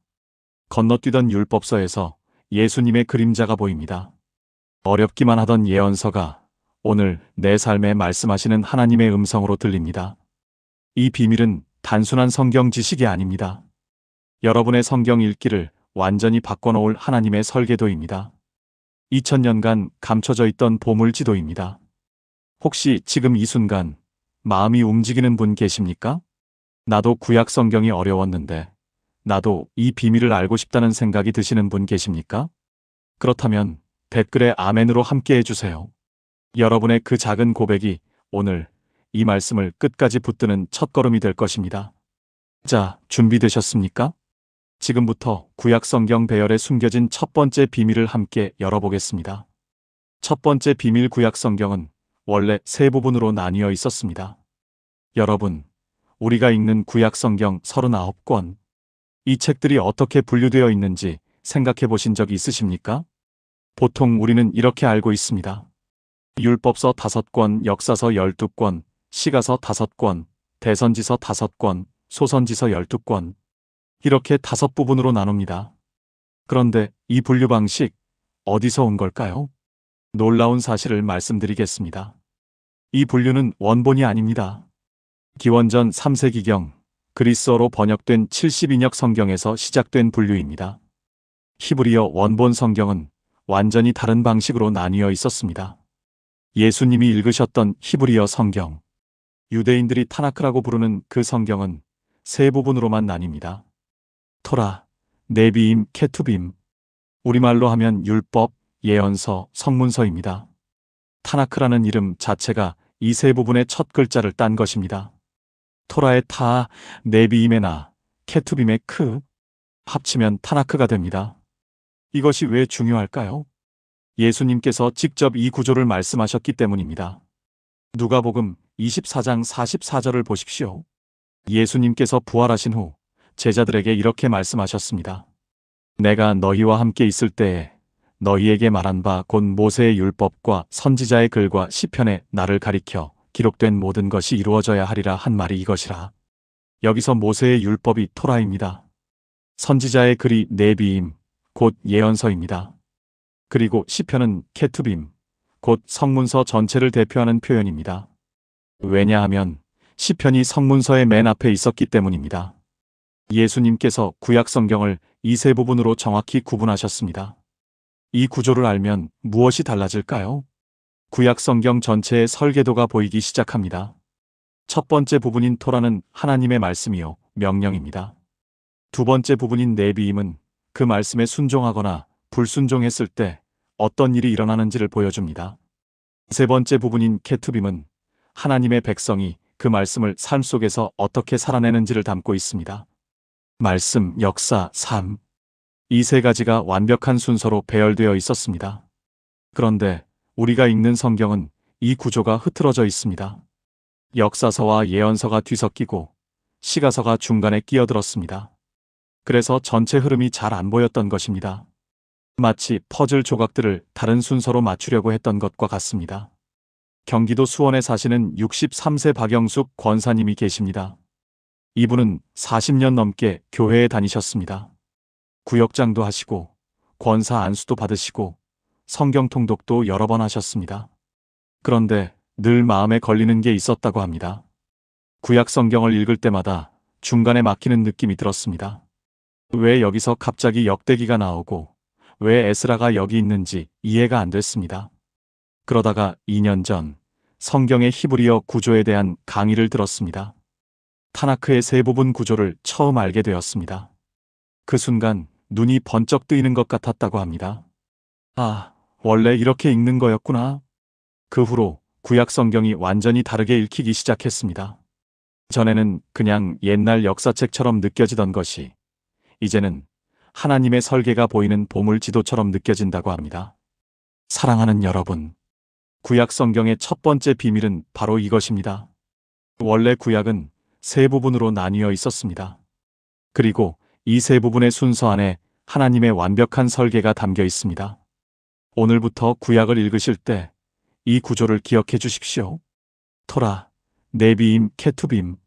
건너뛰던 율법서에서 예수님의 그림자가 보입니다. 어렵기만 하던 예언서가 오늘 내 삶에 말씀하시는 하나님의 음성으로 들립니다. 이 비밀은 단순한 성경 지식이 아닙니다. 여러분의 성경 읽기를 완전히 바꿔놓을 하나님의 설계도입니다. 2000년간 감춰져 있던 보물지도입니다. 혹시 지금 이 순간 마음이 움직이는 분 계십니까? 나도 구약 성경이 어려웠는데 나도 이 비밀을 알고 싶다는 생각이 드시는 분 계십니까? 그렇다면 댓글에 아멘으로 함께 해주세요. 여러분의 그 작은 고백이 오늘 이 말씀을 끝까지 붙드는 첫걸음이 될 것입니다. 자, 준비되셨습니까? 지금부터 구약 성경 배열에 숨겨진 첫 번째 비밀을 함께 열어보겠습니다. 첫 번째 비밀, 구약 성경은 원래 세 부분으로 나뉘어 있었습니다. 여러분, 우리가 읽는 구약 성경 39권, 이 책들이 어떻게 분류되어 있는지 생각해 보신 적 있으십니까? 보통 우리는 이렇게 알고 있습니다. 율법서 5권, 역사서 12권, 시가서 5권, 대선지서 5권, 소선지서 12권, 이렇게 5부분으로 나눕니다. 그런데 이 분류 방식 어디서 온 걸까요? 놀라운 사실을 말씀드리겠습니다. 이 분류는 원본이 아닙니다. 기원전 3세기경 그리스어로 번역된 72역 성경에서 시작된 분류입니다. 히브리어 원본 성경은 완전히 다른 방식으로 나뉘어 있었습니다. 예수님이 읽으셨던 히브리어 성경, 유대인들이 타나크라고 부르는 그 성경은 세 부분으로만 나뉩니다. 토라, 네비임, 케투빔, 우리말로 하면 율법, 예언서, 성문서입니다. 타나크라는 이름 자체가 이 세 부분의 첫 글자를 딴 것입니다. 토라의 타, 네비임의 나, 케투빔의 크, 합치면 타나크가 됩니다. 이것이 왜 중요할까요? 예수님께서 직접 이 구조를 말씀하셨기 때문입니다. 누가복음 24장 44절을 보십시오. 예수님께서 부활하신 후 제자들에게 이렇게 말씀하셨습니다. 내가 너희와 함께 있을 때에 너희에게 말한 바 곧 모세의 율법과 선지자의 글과 시편에 나를 가리켜 기록된 모든 것이 이루어져야 하리라 한 말이 이것이라. 여기서 모세의 율법이 토라입니다. 선지자의 글이 네비임, 곧 예언서입니다. 그리고 시편은 케투빔, 곧 성문서 전체를 대표하는 표현입니다. 왜냐하면 시편이 성문서의 맨 앞에 있었기 때문입니다. 예수님께서 구약 성경을 이 세 부분으로 정확히 구분하셨습니다. 이 구조를 알면 무엇이 달라질까요? 구약 성경 전체의 설계도가 보이기 시작합니다. 첫 번째 부분인 토라는 하나님의 말씀이요, 명령입니다. 두 번째 부분인 네비임은 그 말씀에 순종하거나 불순종했을 때 어떤 일이 일어나는지를 보여줍니다. 세 번째 부분인 케투빔은 하나님의 백성이 그 말씀을 삶 속에서 어떻게 살아내는지를 담고 있습니다. 말씀, 역사, 삶. 이 세 가지가 완벽한 순서로 배열되어 있었습니다. 그런데 우리가 읽는 성경은 이 구조가 흐트러져 있습니다. 역사서와 예언서가 뒤섞이고 시가서가 중간에 끼어들었습니다. 그래서 전체 흐름이 잘 안 보였던 것입니다. 마치 퍼즐 조각들을 다른 순서로 맞추려고 했던 것과 같습니다. 경기도 수원에 사시는 63세 박영숙 권사님이 계십니다. 이분은 40년 넘게 교회에 다니셨습니다. 구역장도 하시고 권사 안수도 받으시고 성경 통독도 여러 번 하셨습니다. 그런데 늘 마음에 걸리는 게 있었다고 합니다. 구약 성경을 읽을 때마다 중간에 막히는 느낌이 들었습니다. 왜 여기서 갑자기 역대기가 나오고 왜 에스라가 여기 있는지 이해가 안 됐습니다. 그러다가 2년 전 성경의 히브리어 구조에 대한 강의를 들었습니다. 타나크의 세 부분 구조를 처음 알게 되었습니다. 그 순간 눈이 번쩍 뜨이는 것 같았다고 합니다. 아, 원래 이렇게 읽는 거였구나. 그 후로 구약 성경이 완전히 다르게 읽히기 시작했습니다. 전에는 그냥 옛날 역사책처럼 느껴지던 것이 이제는 하나님의 설계가 보이는 보물 지도처럼 느껴진다고 합니다. 사랑하는 여러분, 구약 성경의 첫 번째 비밀은 바로 이것입니다. 원래 구약은 세 부분으로 나뉘어 있었습니다. 그리고 이 세 부분의 순서 안에 하나님의 완벽한 설계가 담겨 있습니다. 오늘부터 구약을 읽으실 때 이 구조를 기억해 주십시오. 토라, 네비임, 케투빔,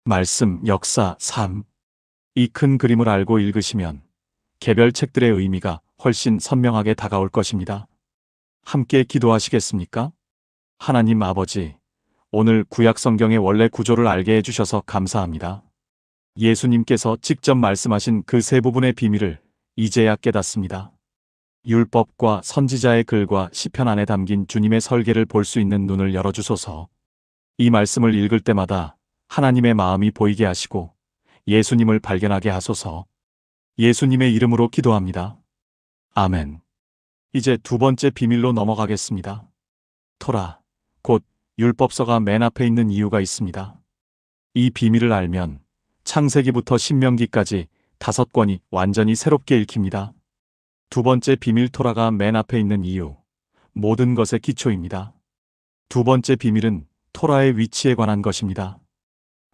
말씀, 역사, 삶. 이 큰 그림을 알고 읽으시면 개별 책들의 의미가 훨씬 선명하게 다가올 것입니다. 함께 기도하시겠습니까? 하나님 아버지, 오늘 구약 성경의 원래 구조를 알게 해주셔서 감사합니다. 예수님께서 직접 말씀하신 그 세 부분의 비밀을 이제야 깨닫습니다. 율법과 선지자의 글과 시편 안에 담긴 주님의 설계를 볼 수 있는 눈을 열어주소서. 이 말씀을 읽을 때마다 하나님의 마음이 보이게 하시고 예수님을 발견하게 하소서. 예수님의 이름으로 기도합니다. 아멘. 이제 두 번째 비밀로 넘어가겠습니다. 토라, 곧 율법서가 맨 앞에 있는 이유가 있습니다. 이 비밀을 알면 창세기부터 신명기까지 5권이 완전히 새롭게 읽힙니다. 두 번째 비밀 토라가 맨 앞에 있는 이유, 모든 것의 기초입니다. 두 번째 비밀은 토라의 위치에 관한 것입니다.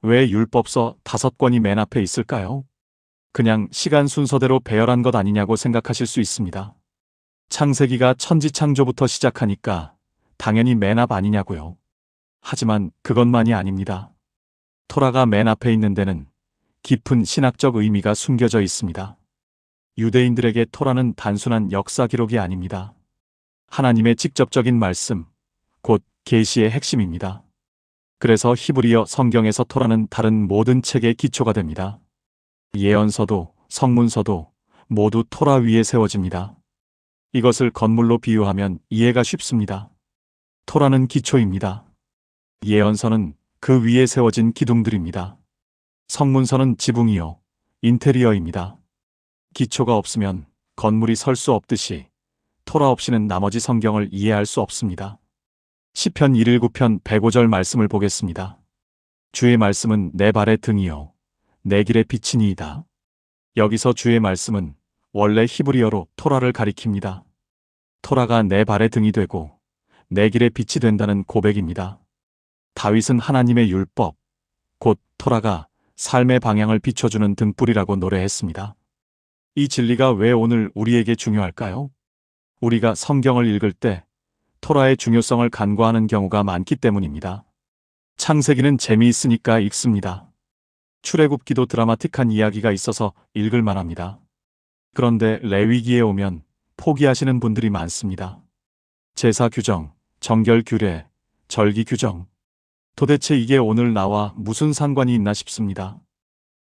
왜 율법서 5권이 맨 앞에 있을까요? 그냥 시간 순서대로 배열한 것 아니냐고 생각하실 수 있습니다. 창세기가 천지창조부터 시작하니까 당연히 맨 앞 아니냐고요. 하지만 그것만이 아닙니다. 토라가 맨 앞에 있는 데는 깊은 신학적 의미가 숨겨져 있습니다. 유대인들에게 토라는 단순한 역사 기록이 아닙니다. 하나님의 직접적인 말씀, 곧 계시의 핵심입니다. 그래서 히브리어 성경에서 토라는 다른 모든 책의 기초가 됩니다. 예언서도 성문서도 모두 토라 위에 세워집니다. 이것을 건물로 비유하면 이해가 쉽습니다. 토라는 기초입니다. 예언서는 그 위에 세워진 기둥들입니다. 성문서는 지붕이요, 인테리어입니다. 기초가 없으면 건물이 설 수 없듯이 토라 없이는 나머지 성경을 이해할 수 없습니다. 시편 119편 105절 말씀을 보겠습니다. 주의 말씀은 내 발의 등이요 내 길의 빛이니이다. 여기서 주의 말씀은 원래 히브리어로 토라를 가리킵니다. 토라가 내 발의 등이 되고 내 길의 빛이 된다는 고백입니다. 다윗은 하나님의 율법, 곧 토라가 삶의 방향을 비춰주는 등불이라고 노래했습니다. 이 진리가 왜 오늘 우리에게 중요할까요? 우리가 성경을 읽을 때 토라의 중요성을 간과하는 경우가 많기 때문입니다. 창세기는 재미있으니까 읽습니다. 출애굽기도 드라마틱한 이야기가 있어서 읽을 만합니다. 그런데 레위기에 오면 포기하시는 분들이 많습니다. 제사 규정, 정결 규례, 절기 규정. 도대체 이게 오늘 나와 무슨 상관이 있나 싶습니다.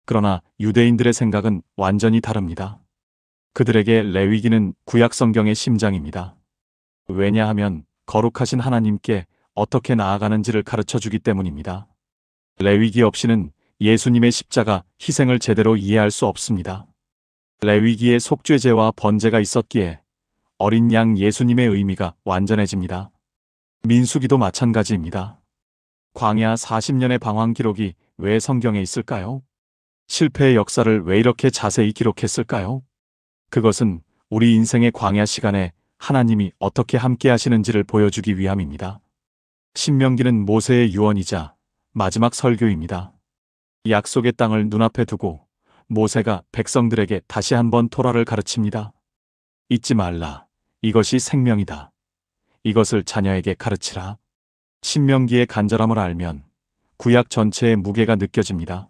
그러나 유대인들의 생각은 완전히 다릅니다. 그들에게 레위기는 구약 성경의 심장입니다. 왜냐하면 거룩하신 하나님께 어떻게 나아가는지를 가르쳐 주기 때문입니다. 레위기 없이는 예수님의 십자가 희생을 제대로 이해할 수 없습니다. 레위기에 속죄제와 번제가 있었기에 어린 양 예수님의 의미가 완전해집니다. 민수기도 마찬가지입니다. 광야 40년의 방황 기록이 왜 성경에 있을까요? 실패의 역사를 왜 이렇게 자세히 기록했을까요? 그것은 우리 인생의 광야 시간에 하나님이 어떻게 함께 하시는지를 보여주기 위함입니다. 신명기는 모세의 유언이자 마지막 설교입니다. 약속의 땅을 눈앞에 두고 모세가 백성들에게 다시 한번 토라를 가르칩니다. 잊지 말라. 이것이 생명이다. 이것을 자녀에게 가르치라. 신명기의 간절함을 알면 구약 전체의 무게가 느껴집니다.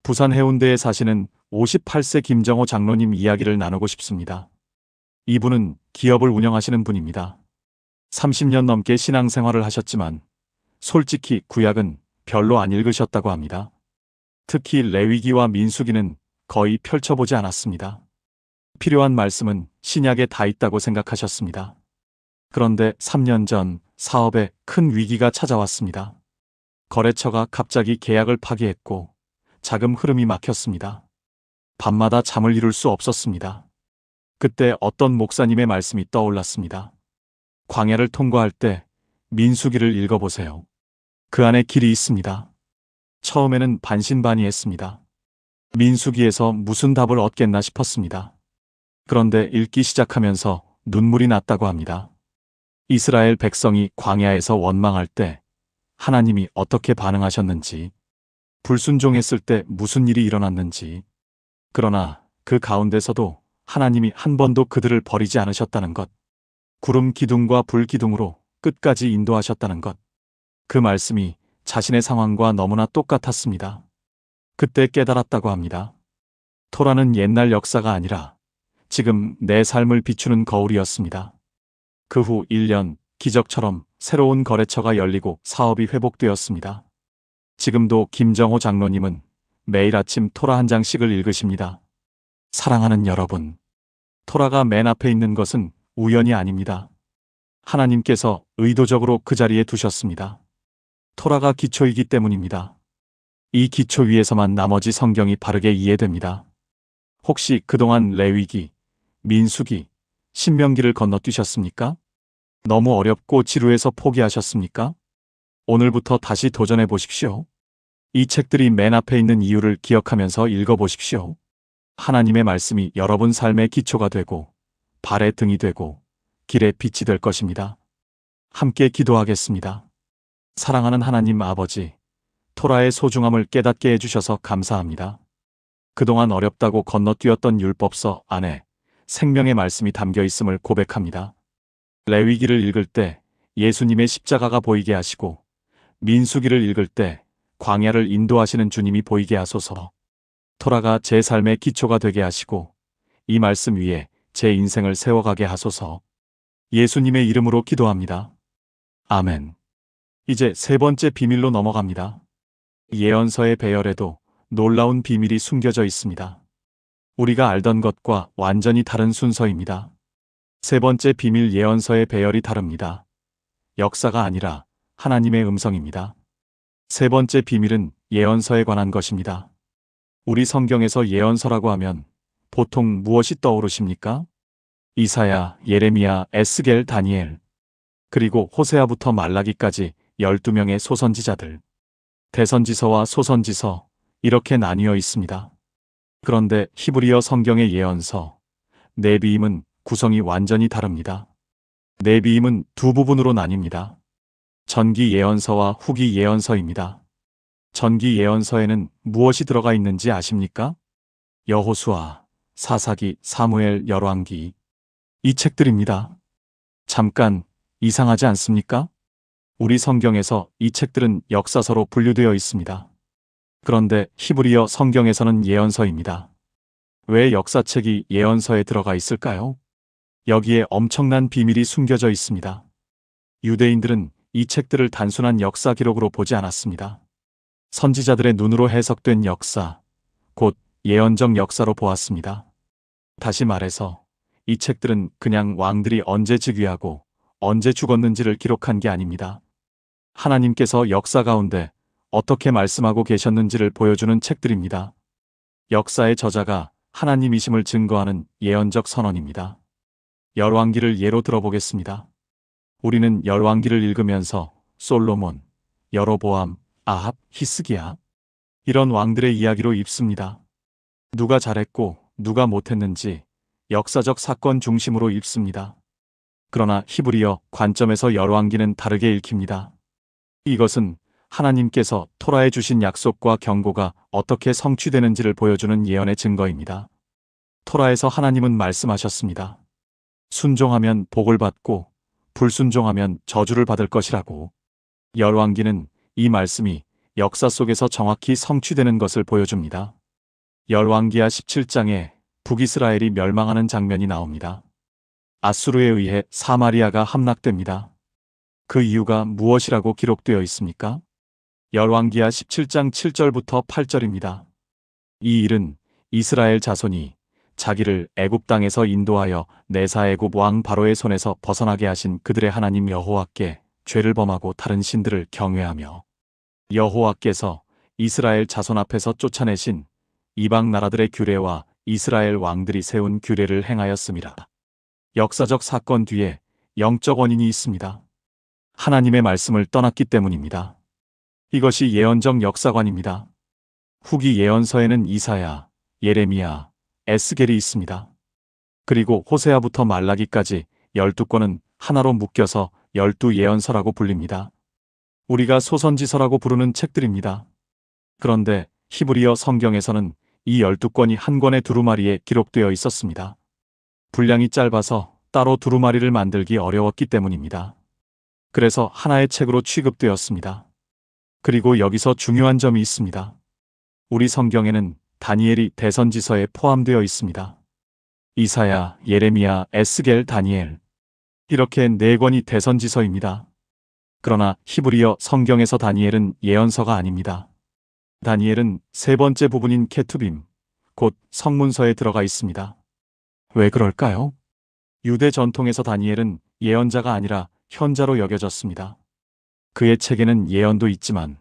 부산 해운대에 사시는 58세 김정호 장로님 이야기를 나누고 싶습니다. 이분은 기업을 운영하시는 분입니다. 30년 넘게 신앙생활을 하셨지만 솔직히 구약은 별로 안 읽으셨다고 합니다. 특히 레위기와 민수기는 거의 펼쳐보지 않았습니다. 필요한 말씀은 신약에 다 있다고 생각하셨습니다. 그런데 3년 전 사업에 큰 위기가 찾아왔습니다. 거래처가 갑자기 계약을 파기했고 자금 흐름이 막혔습니다. 밤마다 잠을 이룰 수 없었습니다. 그때 어떤 목사님의 말씀이 떠올랐습니다. 광야를 통과할 때 민수기를 읽어보세요. 그 안에 길이 있습니다. 처음에는 반신반의했습니다. 민수기에서 무슨 답을 얻겠나 싶었습니다. 그런데 읽기 시작하면서 눈물이 났다고 합니다. 이스라엘 백성이 광야에서 원망할 때 하나님이 어떻게 반응하셨는지, 불순종했을 때 무슨 일이 일어났는지, 그러나 그 가운데서도 하나님이 한 번도 그들을 버리지 않으셨다는 것, 구름 기둥과 불 기둥으로 끝까지 인도하셨다는 것, 그 말씀이 자신의 상황과 너무나 똑같았습니다. 그때 깨달았다고 합니다. 토라는 옛날 역사가 아니라 지금 내 삶을 비추는 거울이었습니다. 그 후 1년 기적처럼 새로운 거래처가 열리고 사업이 회복되었습니다. 지금도 김정호 장로님은 매일 아침 토라 한 장씩을 읽으십니다. 사랑하는 여러분, 토라가 맨 앞에 있는 것은 우연이 아닙니다. 하나님께서 의도적으로 그 자리에 두셨습니다. 토라가 기초이기 때문입니다. 이 기초 위에서만 나머지 성경이 바르게 이해됩니다. 혹시 그동안 레위기, 민수기, 신명기를 건너뛰셨습니까? 너무 어렵고 지루해서 포기하셨습니까? 오늘부터 다시 도전해 보십시오. 이 책들이 맨 앞에 있는 이유를 기억하면서 읽어보십시오. 하나님의 말씀이 여러분 삶의 기초가 되고 발의 등이 되고 길의 빛이 될 것입니다. 함께 기도하겠습니다. 사랑하는 하나님 아버지, 토라의 소중함을 깨닫게 해주셔서 감사합니다. 그동안 어렵다고 건너뛰었던 율법서 안에 생명의 말씀이 담겨 있음을 고백합니다. 레위기를 읽을 때 예수님의 십자가가 보이게 하시고 민수기를 읽을 때 광야를 인도하시는 주님이 보이게 하소서. 토라가 제 삶의 기초가 되게 하시고 이 말씀 위에 제 인생을 세워가게 하소서. 예수님의 이름으로 기도합니다. 아멘. 이제 세 번째 비밀로 넘어갑니다. 예언서의 배열에도 놀라운 비밀이 숨겨져 있습니다. 우리가 알던 것과 완전히 다른 순서입니다. 세 번째 비밀, 예언서의 배열이 다릅니다. 역사가 아니라 하나님의 음성입니다. 세 번째 비밀은 예언서에 관한 것입니다. 우리 성경에서 예언서라고 하면 보통 무엇이 떠오르십니까? 이사야, 예레미야, 에스겔, 다니엘, 그리고 호세아부터 말라기까지 12명의 소선지자들. 대선지서와 소선지서, 이렇게 나뉘어 있습니다. 그런데 히브리어 성경의 예언서, 네비임은 구성이 완전히 다릅니다. 네비임은 두 부분으로 나뉩니다. 전기 예언서와 후기 예언서입니다. 전기 예언서에는 무엇이 들어가 있는지 아십니까? 여호수아, 사사기, 사무엘, 열왕기, 이 책들입니다. 잠깐, 이상하지 않습니까? 우리 성경에서 이 책들은 역사서로 분류되어 있습니다. 그런데 히브리어 성경에서는 예언서입니다. 왜 역사책이 예언서에 들어가 있을까요? 여기에 엄청난 비밀이 숨겨져 있습니다. 유대인들은 이 책들을 단순한 역사 기록으로 보지 않았습니다. 선지자들의 눈으로 해석된 역사, 곧 예언적 역사로 보았습니다. 다시 말해서 이 책들은 그냥 왕들이 언제 즉위하고 언제 죽었는지를 기록한 게 아닙니다. 하나님께서 역사 가운데 어떻게 말씀하고 계셨는지를 보여주는 책들입니다. 역사의 저자가 하나님이심을 증거하는 예언적 선언입니다. 열왕기를 예로 들어보겠습니다. 우리는 열왕기를 읽으면서 솔로몬, 여로보암, 아합, 히스기야 이런 왕들의 이야기로 읽습니다. 누가 잘했고 누가 못했는지 역사적 사건 중심으로 읽습니다. 그러나 히브리어 관점에서 열왕기는 다르게 읽힙니다. 이것은 하나님께서 토라에 주신 약속과 경고가 어떻게 성취되는지를 보여주는 예언의 증거입니다. 토라에서 하나님은 말씀하셨습니다. 순종하면 복을 받고 불순종하면 저주를 받을 것이라고. 열왕기는 이 말씀이 역사 속에서 정확히 성취되는 것을 보여줍니다. 열왕기하 17장에 북이스라엘이 멸망하는 장면이 나옵니다. 아수르에 의해 사마리아가 함락됩니다. 그 이유가 무엇이라고 기록되어 있습니까? 열왕기하 17장 7절부터 8절입니다. 이 일은 이스라엘 자손이 자기를 애굽 땅에서 인도하여 내사 애굽 왕 바로의 손에서 벗어나게 하신 그들의 하나님 여호와께 죄를 범하고 다른 신들을 경외하며 여호와께서 이스라엘 자손 앞에서 쫓아내신 이방 나라들의 규례와 이스라엘 왕들이 세운 규례를 행하였음이라. 역사적 사건 뒤에 영적 원인이 있습니다. 하나님의 말씀을 떠났기 때문입니다. 이것이 예언적 역사관입니다. 후기 예언서에는 이사야, 예레미야, 에스겔이 있습니다. 그리고 호세아부터 말라기까지 12권은 하나로 묶여서 12 예언서라고 불립니다. 우리가 소선지서라고 부르는 책들입니다. 그런데 히브리어 성경에서는 이 12권이 한 권의 두루마리에 기록되어 있었습니다. 분량이 짧아서 따로 두루마리를 만들기 어려웠기 때문입니다. 그래서 하나의 책으로 취급되었습니다. 그리고 여기서 중요한 점이 있습니다. 우리 성경에는 다니엘이 대선지서에 포함되어 있습니다. 이사야, 예레미야, 에스겔, 다니엘 이렇게 4권이 대선지서입니다. 그러나 히브리어 성경에서 다니엘은 예언서가 아닙니다. 다니엘은 세 번째 부분인 케투빔, 곧 성문서에 들어가 있습니다. 왜 그럴까요? 유대 전통에서 다니엘은 예언자가 아니라 현자로 여겨졌습니다. 그의 책에는 예언도 있지만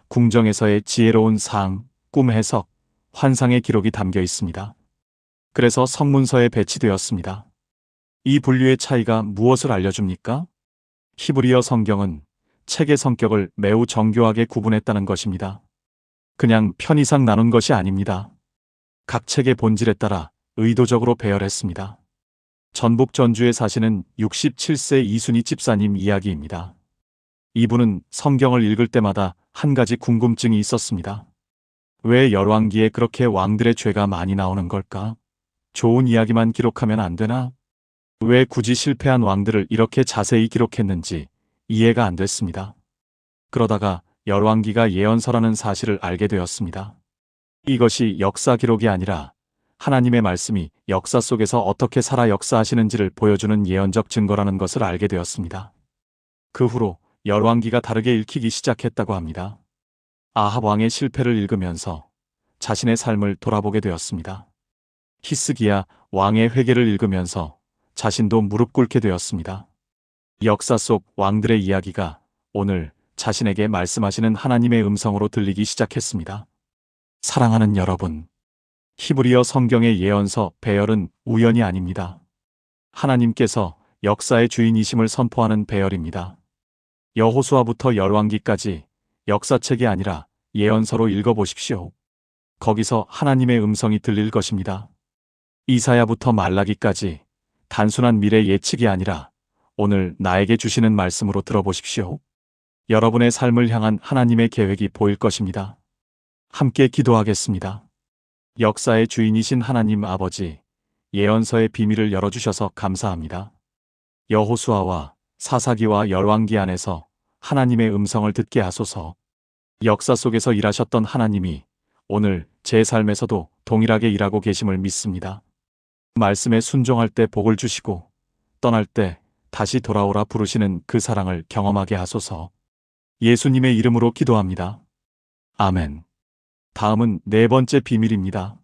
궁정에서의 지혜로운 상, 꿈 해석, 환상의 기록이 담겨 있습니다. 그래서 성문서에 배치되었습니다. 이 분류의 차이가 무엇을 알려줍니까? 히브리어 성경은 책의 성격을 매우 정교하게 구분했다는 것입니다. 그냥 편의상 나눈 것이 아닙니다. 각 책의 본질에 따라 의도적으로 배열했습니다. 전북 전주에 사시는 67세 이순희 집사님 이야기입니다. 이분은 성경을 읽을 때마다 한 가지 궁금증이 있었습니다. 왜 열왕기에 그렇게 왕들의 죄가 많이 나오는 걸까? 좋은 이야기만 기록하면 안 되나? 왜 굳이 실패한 왕들을 이렇게 자세히 기록했는지 이해가 안 됐습니다. 그러다가 열왕기가 예언서라는 사실을 알게 되었습니다. 이것이 역사 기록이 아니라 하나님의 말씀이 역사 속에서 어떻게 살아 역사하시는지를 보여주는 예언적 증거라는 것을 알게 되었습니다. 그 후로 열왕기가 다르게 읽히기 시작했다고 합니다. 아합 왕의 실패를 읽으면서 자신의 삶을 돌아보게 되었습니다. 히스기야 왕의 회개를 읽으면서 자신도 무릎 꿇게 되었습니다. 역사 속 왕들의 이야기가 오늘 자신에게 말씀하시는 하나님의 음성으로 들리기 시작했습니다. 사랑하는 여러분, 히브리어 성경의 예언서 배열은 우연이 아닙니다. 하나님께서 역사의 주인이심을 선포하는 배열입니다. 여호수아부터 열왕기까지 역사책이 아니라 예언서로 읽어보십시오. 거기서 하나님의 음성이 들릴 것입니다. 이사야부터 말라기까지 단순한 미래 예측이 아니라 오늘 나에게 주시는 말씀으로 들어보십시오. 여러분의 삶을 향한 하나님의 계획이 보일 것입니다. 함께 기도하겠습니다. 역사의 주인이신 하나님 아버지, 예언서의 비밀을 열어주셔서 감사합니다. 여호수아와 사사기와 열왕기 안에서 하나님의 음성을 듣게 하소서. 역사 속에서 일하셨던 하나님이 오늘 제 삶에서도 동일하게 일하고 계심을 믿습니다. 말씀에 순종할 때 복을 주시고 떠날 때 다시 돌아오라 부르시는 그 사랑을 경험하게 하소서. 예수님의 이름으로 기도합니다. 아멘. 다음은 네 번째 비밀입니다.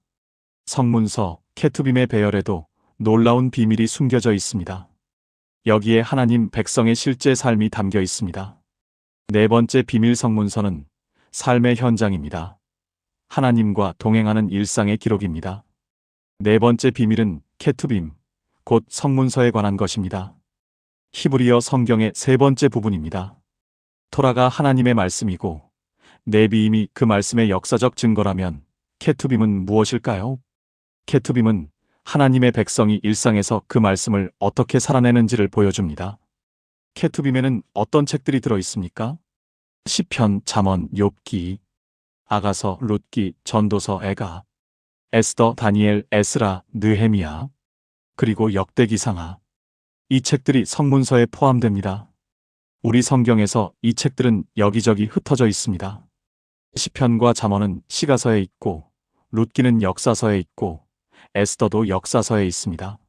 성문서 케투빔의 배열에도 놀라운 비밀이 숨겨져 있습니다. 여기에 하나님 백성의 실제 삶이 담겨 있습니다. 네 번째 비밀 성문서는 삶의 현장입니다. 하나님과 동행하는 일상의 기록입니다. 네 번째 비밀은 케투빔, 곧 성문서에 관한 것입니다. 히브리어 성경의 세 번째 부분입니다. 토라가 하나님의 말씀이고 네비임이 그 말씀의 역사적 증거라면 케투빔은 무엇일까요? 케투빔은 하나님의 백성이 일상에서 그 말씀을 어떻게 살아내는지를 보여줍니다. 케투빔에는 어떤 책들이 들어 있습니까? 시편, 잠언, 욥기, 아가서, 룻기, 전도서, 에가, 에스더, 다니엘, 에스라, 느헤미야, 그리고 역대기상하. 이 책들이 성문서에 포함됩니다. 우리 성경에서 이 책들은 여기저기 흩어져 있습니다. 시편과 잠언은 시가서에 있고, 룻기는 역사서에 있고, 에스더도 역사서에 있습니다.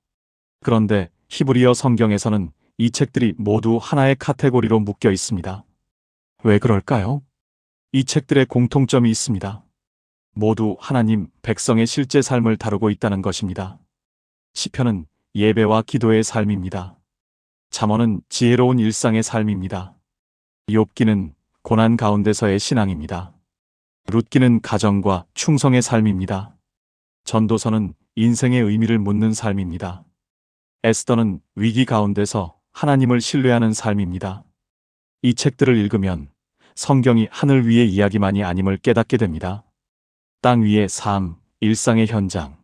그런데 히브리어 성경에서는 이 책들이 모두 하나의 카테고리로 묶여 있습니다. 왜 그럴까요? 이 책들의 공통점이 있습니다. 모두 하나님 백성의 실제 삶을 다루고 있다는 것입니다. 시편은 예배와 기도의 삶입니다. 잠언은 지혜로운 일상의 삶입니다. 욥기는 고난 가운데서의 신앙입니다. 룻기는 가정과 충성의 삶입니다. 전도서는 인생의 의미를 묻는 삶입니다. 에스더는 위기 가운데서 하나님을 신뢰하는 삶입니다. 이 책들을 읽으면 성경이 하늘 위의 이야기만이 아님을 깨닫게 됩니다. 땅 위의 삶, 일상의 현장,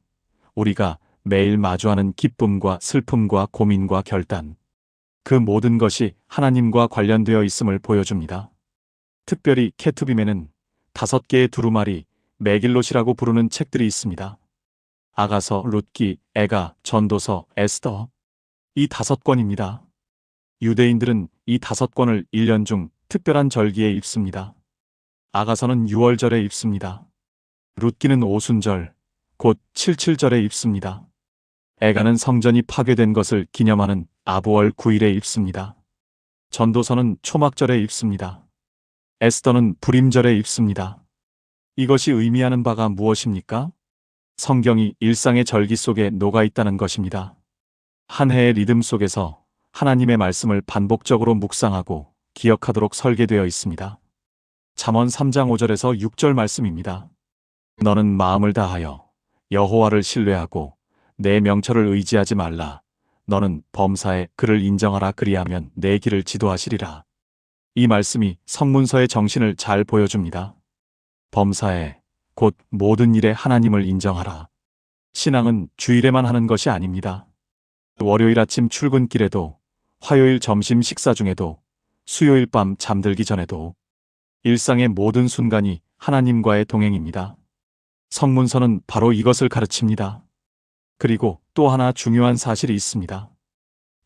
우리가 매일 마주하는 기쁨과 슬픔과 고민과 결단, 그 모든 것이 하나님과 관련되어 있음을 보여줍니다. 특별히 케투빔에는 5개의 두루마리, 메길롯이라고 부르는 책들이 있습니다. 아가서, 룻기, 에가, 전도서, 에스더. 이 5권입니다. 유대인들은 이 5권을 1년 중 특별한 절기에 읽습니다. 아가서는 6월절에 읽습니다. 룻기는 오순절, 곧 77절에 읽습니다. 에가는 성전이 파괴된 것을 기념하는 아부월 9일에 읽습니다. 전도서는 초막절에 읽습니다. 에스더는 불임절에 읽습니다. 이것이 의미하는 바가 무엇입니까? 성경이 일상의 절기 속에 녹아 있다는 것입니다. 한 해의 리듬 속에서 하나님의 말씀을 반복적으로 묵상하고 기억하도록 설계되어 있습니다. 잠언 3장 5절에서 6절 말씀입니다. 너는 마음을 다하여 여호와를 신뢰하고 내 명철을 의지하지 말라. 너는 범사에 그를 인정하라. 그리하면 내 길을 지도하시리라. 이 말씀이 성문서의 정신을 잘 보여줍니다. 범사에, 곧 모든 일에 하나님을 인정하라. 신앙은 주일에만 하는 것이 아닙니다. 월요일 아침 출근길에도, 화요일 점심 식사 중에도, 수요일 밤 잠들기 전에도 일상의 모든 순간이 하나님과의 동행입니다. 성문서는 바로 이것을 가르칩니다. 그리고 또 하나 중요한 사실이 있습니다.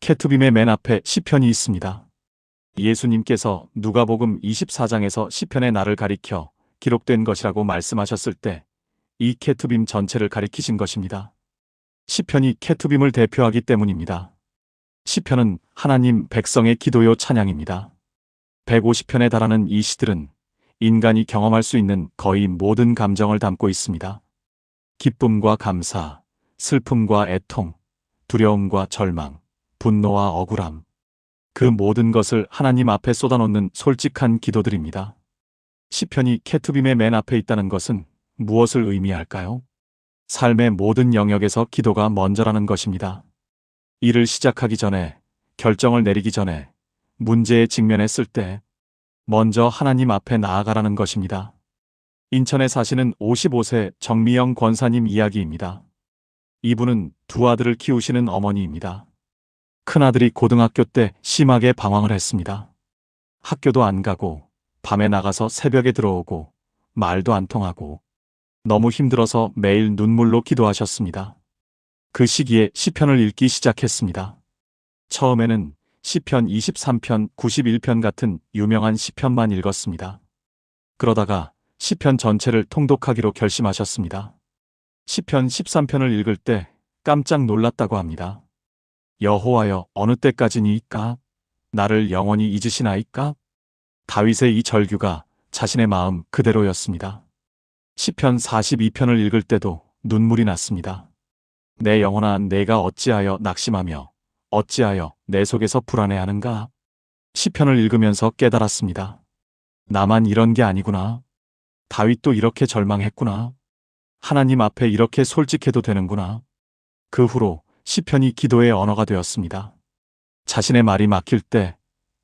케투빔의 맨 앞에 시편이 있습니다. 예수님께서 누가복음 24장에서 시편의 날을 가리켜 기록된 것이라고 말씀하셨을 때 이 케투빔 전체를 가리키신 것입니다. 시편이 케투빔을 대표하기 때문입니다. 시편은 하나님 백성의 기도요 찬양입니다. 150편에 달하는 이 시들은 인간이 경험할 수 있는 거의 모든 감정을 담고 있습니다. 기쁨과 감사, 슬픔과 애통, 두려움과 절망, 분노와 억울함, 그 모든 것을 하나님 앞에 쏟아놓는 솔직한 기도들입니다. 시편이 케투빔의 맨 앞에 있다는 것은 무엇을 의미할까요? 삶의 모든 영역에서 기도가 먼저라는 것입니다. 일을 시작하기 전에, 결정을 내리기 전에, 문제에 직면했을 때 먼저 하나님 앞에 나아가라는 것입니다. 인천에 사시는 55세 정미영 권사님 이야기입니다. 이분은 두 아들을 키우시는 어머니입니다. 큰아들이 고등학교 때 심하게 방황을 했습니다. 학교도 안 가고 밤에 나가서 새벽에 들어오고 말도 안 통하고 너무 힘들어서 매일 눈물로 기도하셨습니다. 그 시기에 시편을 읽기 시작했습니다. 처음에는 시편 23편, 91편 같은 유명한 시편만 읽었습니다. 그러다가 시편 전체를 통독하기로 결심하셨습니다. 시편 13편을 읽을 때 깜짝 놀랐다고 합니다. 여호와여, 어느 때까지니이까? 나를 영원히 잊으시나이까? 다윗의 이 절규가 자신의 마음 그대로였습니다. 시편 42편을 읽을 때도 눈물이 났습니다. 내 영혼아, 내가 어찌하여 낙심하며 어찌하여 내 속에서 불안해하는가? 시편을 읽으면서 깨달았습니다. 나만 이런 게 아니구나. 다윗도 이렇게 절망했구나. 하나님 앞에 이렇게 솔직해도 되는구나. 그 후로 시편이 기도의 언어가 되었습니다. 자신의 말이 막힐 때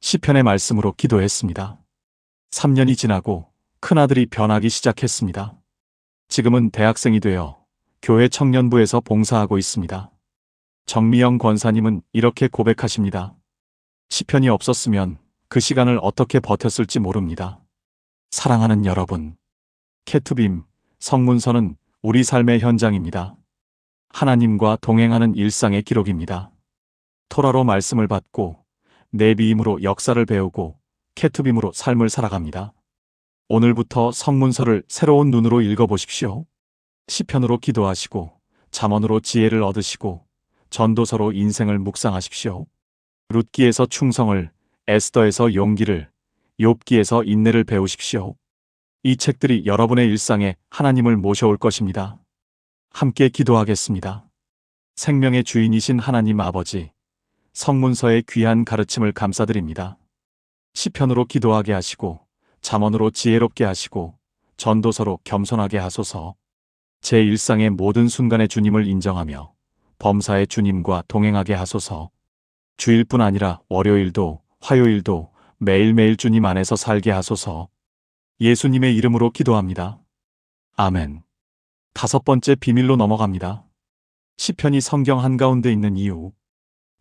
시편의 말씀으로 기도했습니다. 3년이 지나고 큰아들이 변하기 시작했습니다. 지금은 대학생이 되어 교회 청년부에서 봉사하고 있습니다. 정미영 권사님은 이렇게 고백하십니다. 시편이 없었으면 그 시간을 어떻게 버텼을지 모릅니다. 사랑하는 여러분, 케투빔, 성문서는 우리 삶의 현장입니다. 하나님과 동행하는 일상의 기록입니다. 토라로 말씀을 받고 네비임으로 역사를 배우고 케투빔으로 삶을 살아갑니다. 오늘부터 성문서를 새로운 눈으로 읽어보십시오. 시편으로 기도하시고 잠언으로 지혜를 얻으시고 전도서로 인생을 묵상하십시오. 룻기에서 충성을, 에스더에서 용기를, 욥기에서 인내를 배우십시오. 이 책들이 여러분의 일상에 하나님을 모셔올 것입니다. 함께 기도하겠습니다. 생명의 주인이신 하나님 아버지, 성문서의 귀한 가르침을 감사드립니다. 시편으로 기도하게 하시고 잠언으로 지혜롭게 하시고 전도서로 겸손하게 하소서. 제 일상의 모든 순간에 주님을 인정하며 범사의 주님과 동행하게 하소서. 주일뿐 아니라 월요일도 화요일도 매일매일 주님 안에서 살게 하소서. 예수님의 이름으로 기도합니다. 아멘. 5번째 비밀로 넘어갑니다. 시편이 성경 한가운데 있는 이유.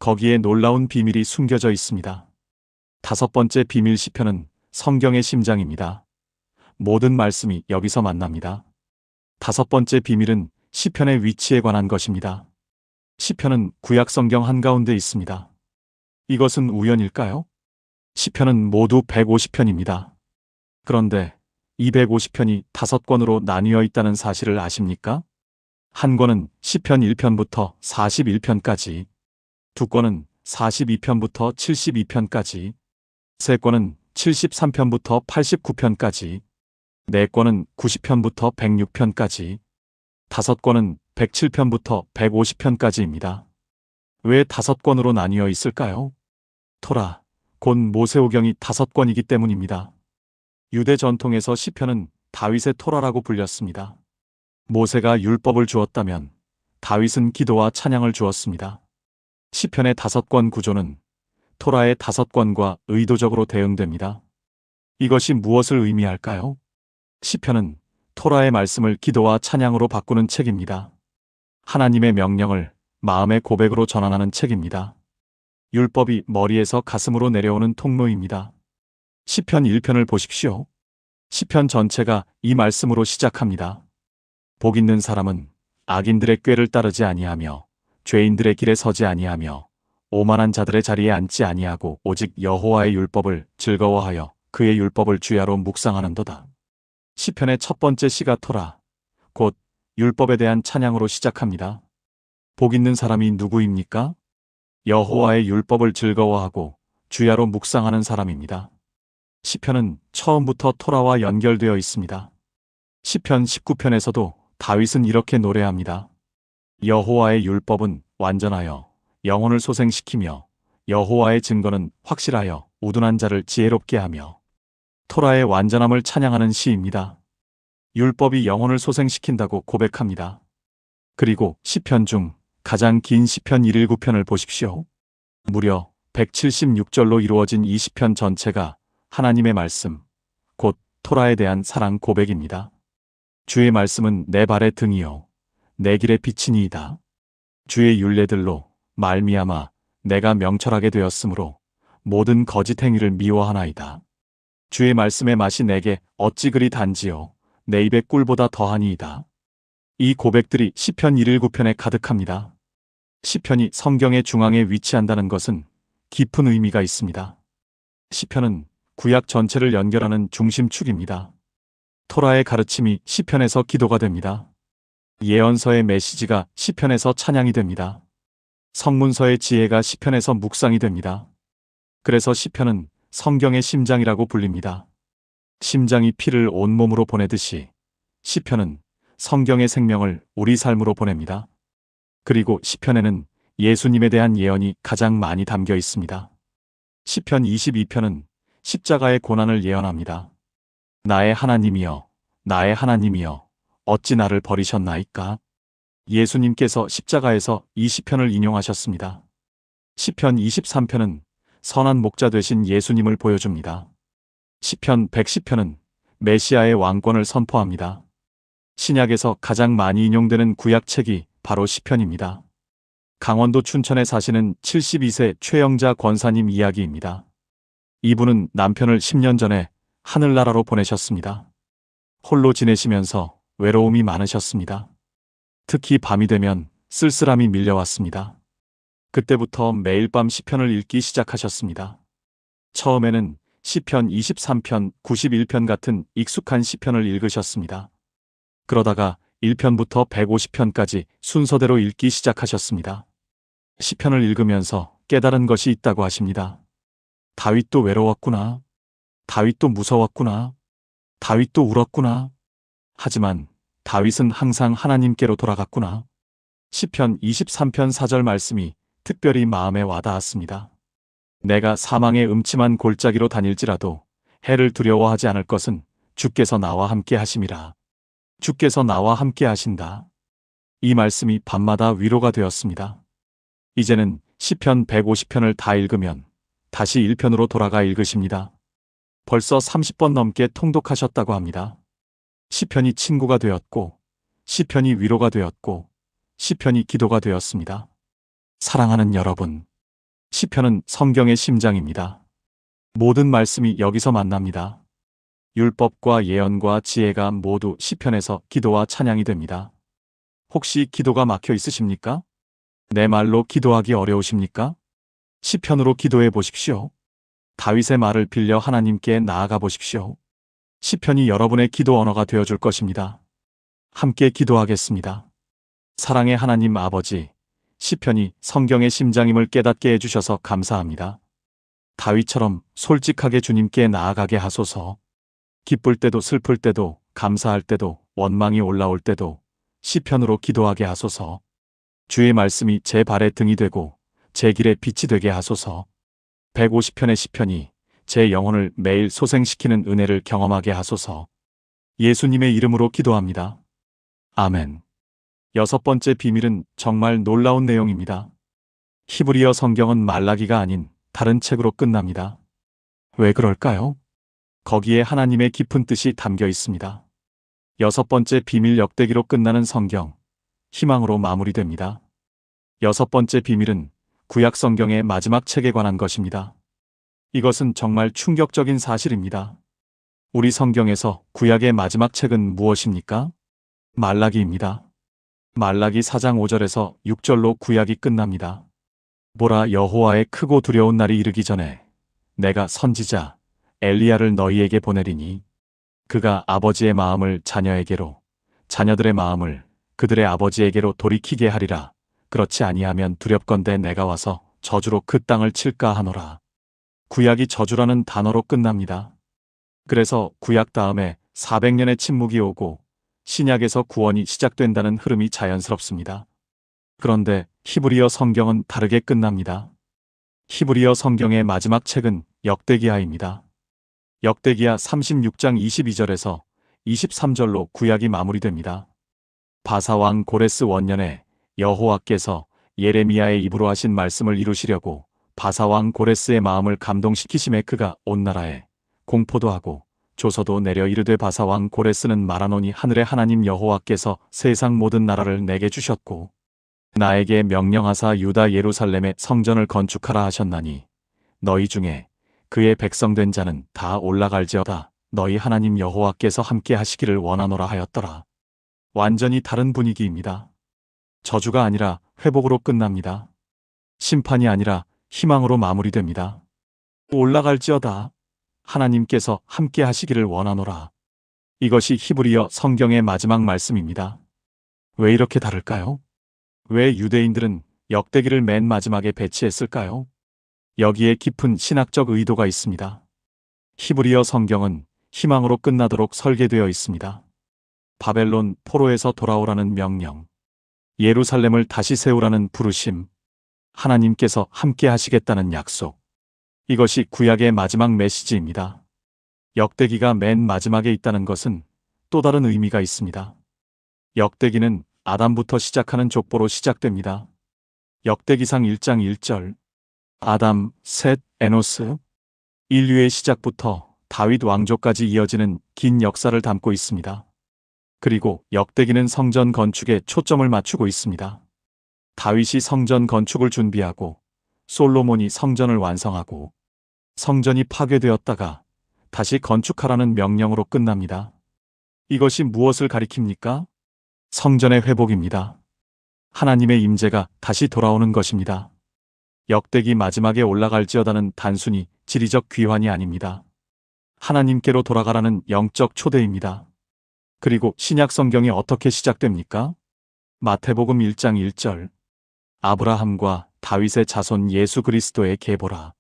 거기에 놀라운 비밀이 숨겨져 있습니다. 5번째 비밀 시편은 성경의 심장입니다. 모든 말씀이 여기서 만납니다. 5번째 비밀은 시편의 위치에 관한 것입니다. 시편은 구약 성경 한가운데 있습니다. 이것은 우연일까요? 시편은 모두 150편입니다. 그런데 이 150편이 5권으로 나뉘어 있다는 사실을 아십니까? 한 권은 시편 1편부터 41편까지, 두 권은 42편부터 72편까지, 세 권은 73편부터 89편까지, 네 권은 90편부터 106편까지, 5권은 107편부터 150편까지입니다. 왜 5권으로 나뉘어 있을까요? 토라, 곧 모세오경이 5권이기 때문입니다. 유대 전통에서 시편은 다윗의 토라라고 불렸습니다. 모세가 율법을 주었다면 다윗은 기도와 찬양을 주었습니다. 시편의 5권 구조는 토라의 5권과 의도적으로 대응됩니다. 이것이 무엇을 의미할까요? 시편은 토라의 말씀을 기도와 찬양으로 바꾸는 책입니다. 하나님의 명령을 마음의 고백으로 전환하는 책입니다. 율법이 머리에서 가슴으로 내려오는 통로입니다. 시편 1편을 보십시오. 시편 전체가 이 말씀으로 시작합니다. 복 있는 사람은 악인들의 꾀를 따르지 아니하며 죄인들의 길에 서지 아니하며 오만한 자들의 자리에 앉지 아니하고 오직 여호와의 율법을 즐거워하여 그의 율법을 주야로 묵상하는도다. 시편의 첫 번째 시가 토라, 곧 율법에 대한 찬양으로 시작합니다. 복 있는 사람이 누구입니까? 여호와의 율법을 즐거워하고 주야로 묵상하는 사람입니다. 시편은 처음부터 토라와 연결되어 있습니다. 시편 19편에서도 다윗은 이렇게 노래합니다. 여호와의 율법은 완전하여 영혼을 소생시키며 여호와의 증거는 확실하여 우둔한 자를 지혜롭게 하며. 토라의 완전함을 찬양하는 시입니다. 율법이 영혼을 소생시킨다고 고백합니다. 그리고 시편 중 가장 긴 시편 119편을 보십시오. 무려 176절로 이루어진 이 시편 전체가 하나님의 말씀, 곧 토라에 대한 사랑 고백입니다. 주의 말씀은 내 발의 등이요 내 길의 빛이니이다. 주의 율례들로 말미암아 내가 명철하게 되었으므로 모든 거짓 행위를 미워하나이다. 주의 말씀의 맛이 내게 어찌 그리 단지요 내 입의 꿀보다 더하니이다. 이 고백들이 시편 119편에 가득합니다. 시편이 성경의 중앙에 위치한다는 것은 깊은 의미가 있습니다. 시편은 구약 전체를 연결하는 중심축입니다. 토라의 가르침이 시편에서 기도가 됩니다. 예언서의 메시지가 시편에서 찬양이 됩니다. 성문서의 지혜가 시편에서 묵상이 됩니다. 그래서 시편은 성경의 심장이라고 불립니다. 심장이 피를 온몸으로 보내듯이 시편은 성경의 생명을 우리 삶으로 보냅니다. 그리고 시편에는 예수님에 대한 예언이 가장 많이 담겨 있습니다. 시편 22편은 십자가의 고난을 예언합니다. 나의 하나님이여, 나의 하나님이여, 어찌 나를 버리셨나이까? 예수님께서 십자가에서 이 시편을 인용하셨습니다. 시편 23편은 선한 목자 되신 예수님을 보여줍니다. 시편 110편은 메시아의 왕권을 선포합니다. 신약에서 가장 많이 인용되는 구약책이 바로 시편입니다. 강원도 춘천에 사시는 72세 최영자 권사님 이야기입니다. 이분은 남편을 10년 전에 하늘나라로 보내셨습니다. 홀로 지내시면서 외로움이 많으셨습니다. 특히 밤이 되면 쓸쓸함이 밀려왔습니다. 그때부터 매일 밤 시편을 읽기 시작하셨습니다. 처음에는 시편 23편, 91편 같은 익숙한 시편을 읽으셨습니다. 그러다가 1편부터 150편까지 순서대로 읽기 시작하셨습니다. 시편을 읽으면서 깨달은 것이 있다고 하십니다. 다윗도 외로웠구나. 다윗도 무서웠구나. 다윗도 울었구나. 하지만 다윗은 항상 하나님께로 돌아갔구나. 시편 23편 4절 말씀이 특별히 마음에 와닿았습니다. 내가 사망의 음침한 골짜기로 다닐지라도 해를 두려워하지 않을 것은 주께서 나와 함께 하심이라. 주께서 나와 함께 하신다. 이 말씀이 밤마다 위로가 되었습니다. 이제는 시편 150편을 다 읽으면 다시 1편으로 돌아가 읽으십니다. 벌써 30번 넘게 통독하셨다고 합니다. 시편이 친구가 되었고, 시편이 위로가 되었고, 시편이 기도가 되었습니다. 사랑하는 여러분, 시편은 성경의 심장입니다. 모든 말씀이 여기서 만납니다. 율법과 예언과 지혜가 모두 시편에서 기도와 찬양이 됩니다. 혹시 기도가 막혀 있으십니까? 내 말로 기도하기 어려우십니까? 시편으로 기도해 보십시오. 다윗의 말을 빌려 하나님께 나아가 보십시오. 시편이 여러분의 기도 언어가 되어줄 것입니다. 함께 기도하겠습니다. 사랑의 하나님 아버지, 시편이 성경의 심장임을 깨닫게 해주셔서 감사합니다. 다윗처럼 솔직하게 주님께 나아가게 하소서. 기쁠 때도 슬플 때도 감사할 때도 원망이 올라올 때도 시편으로 기도하게 하소서. 주의 말씀이 제 발의 등이 되고 제 길의 빛이 되게 하소서. 150편의 시편이 제 영혼을 매일 소생시키는 은혜를 경험하게 하소서. 예수님의 이름으로 기도합니다. 아멘. 6번째 비밀은 정말 놀라운 내용입니다. 히브리어 성경은 말라기가 아닌 다른 책으로 끝납니다. 왜 그럴까요? 거기에 하나님의 깊은 뜻이 담겨 있습니다. 6번째 비밀 역대기로 끝나는 성경, 희망으로 마무리됩니다. 6번째 비밀은 구약 성경의 마지막 책에 관한 것입니다. 이것은 정말 충격적인 사실입니다. 우리 성경에서 구약의 마지막 책은 무엇입니까? 말라기입니다. 말라기 4장 5절에서 6절로 구약이 끝납니다. 보라, 여호와의 크고 두려운 날이 이르기 전에 내가 선지자 엘리야를 너희에게 보내리니 그가 아버지의 마음을 자녀에게로 자녀들의 마음을 그들의 아버지에게로 돌이키게 하리라. 그렇지 아니하면 두렵건대 내가 와서 저주로 그 땅을 칠까 하노라. 구약이 저주라는 단어로 끝납니다. 그래서 구약 다음에 400년의 침묵이 오고 신약에서 구원이 시작된다는 흐름이 자연스럽습니다. 그런데 히브리어 성경은 다르게 끝납니다. 히브리어 성경의 마지막 책은 역대기하입니다. 역대기하 36장 22절에서 23절로 구약이 마무리됩니다. 바사왕 고레스 원년에 여호와께서 예레미야의 입으로 하신 말씀을 이루시려고 바사왕 고레스의 마음을 감동시키심에 그가 온 나라에 공포도 하고 조서도 내려 이르되 바사왕 고레스는 말하노니 하늘의 하나님 여호와께서 세상 모든 나라를 내게 주셨고 나에게 명령하사 유다 예루살렘에 성전을 건축하라 하셨나니 너희 중에 그의 백성된 자는 다 올라갈지어다. 너희 하나님 여호와께서 함께 하시기를 원하노라 하였더라. 완전히 다른 분위기입니다. 저주가 아니라 회복으로 끝납니다. 심판이 아니라 희망으로 마무리됩니다. 올라갈지어다. 하나님께서 함께 하시기를 원하노라. 이것이 히브리어 성경의 마지막 말씀입니다. 왜 이렇게 다를까요? 왜 유대인들은 역대기를 맨 마지막에 배치했을까요? 여기에 깊은 신학적 의도가 있습니다. 히브리어 성경은 희망으로 끝나도록 설계되어 있습니다. 바벨론 포로에서 돌아오라는 명령, 예루살렘을 다시 세우라는 부르심, 하나님께서 함께 하시겠다는 약속. 이것이 구약의 마지막 메시지입니다. 역대기가 맨 마지막에 있다는 것은 또 다른 의미가 있습니다. 역대기는 아담부터 시작하는 족보로 시작됩니다. 역대기상 1장 1절. 아담, 셋, 에노스. 인류의 시작부터 다윗 왕조까지 이어지는 긴 역사를 담고 있습니다. 그리고 역대기는 성전 건축에 초점을 맞추고 있습니다. 다윗이 성전 건축을 준비하고 솔로몬이 성전을 완성하고 성전이 파괴되었다가 다시 건축하라는 명령으로 끝납니다. 이것이 무엇을 가리킵니까? 성전의 회복입니다. 하나님의 임재가 다시 돌아오는 것입니다. 역대기 마지막에 올라갈지어다는 단순히 지리적 귀환이 아닙니다. 하나님께로 돌아가라는 영적 초대입니다. 그리고 신약 성경이 어떻게 시작됩니까? 마태복음 1장 1절. 아브라함과 다윗의 자손 예수 그리스도의 계보라.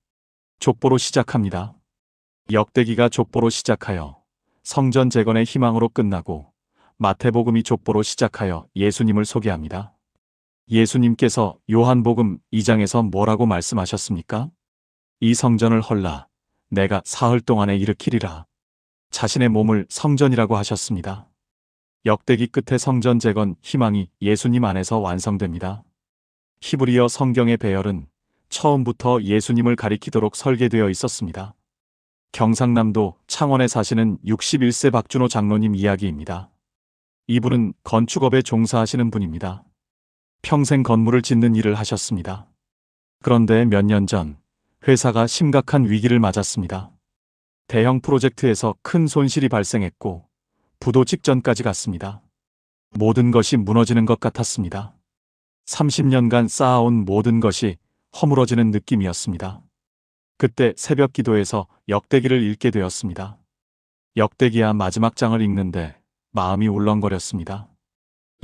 족보로 시작합니다. 역대기가 족보로 시작하여 성전 재건의 희망으로 끝나고 마태복음이 족보로 시작하여 예수님을 소개합니다. 예수님께서 요한복음 2장에서 뭐라고 말씀하셨습니까? 이 성전을 헐라 내가 사흘 동안에 일으키리라. 자신의 몸을 성전이라고 하셨습니다. 역대기 끝에 성전 재건 희망이 예수님 안에서 완성됩니다. 히브리어 성경의 배열은 처음부터 예수님을 가리키도록 설계되어 있었습니다. 경상남도 창원에 사시는 61세 박준호 장로님 이야기입니다. 이분은 건축업에 종사하시는 분입니다. 평생 건물을 짓는 일을 하셨습니다. 그런데 몇 년 전 회사가 심각한 위기를 맞았습니다. 대형 프로젝트에서 큰 손실이 발생했고 부도 직전까지 갔습니다. 모든 것이 무너지는 것 같았습니다. 30년간 쌓아온 모든 것이 허물어지는 느낌이었습니다. 그때 새벽 기도에서 역대기를 읽게 되었습니다. 역대기야 마지막 장을 읽는데 마음이 울렁거렸습니다.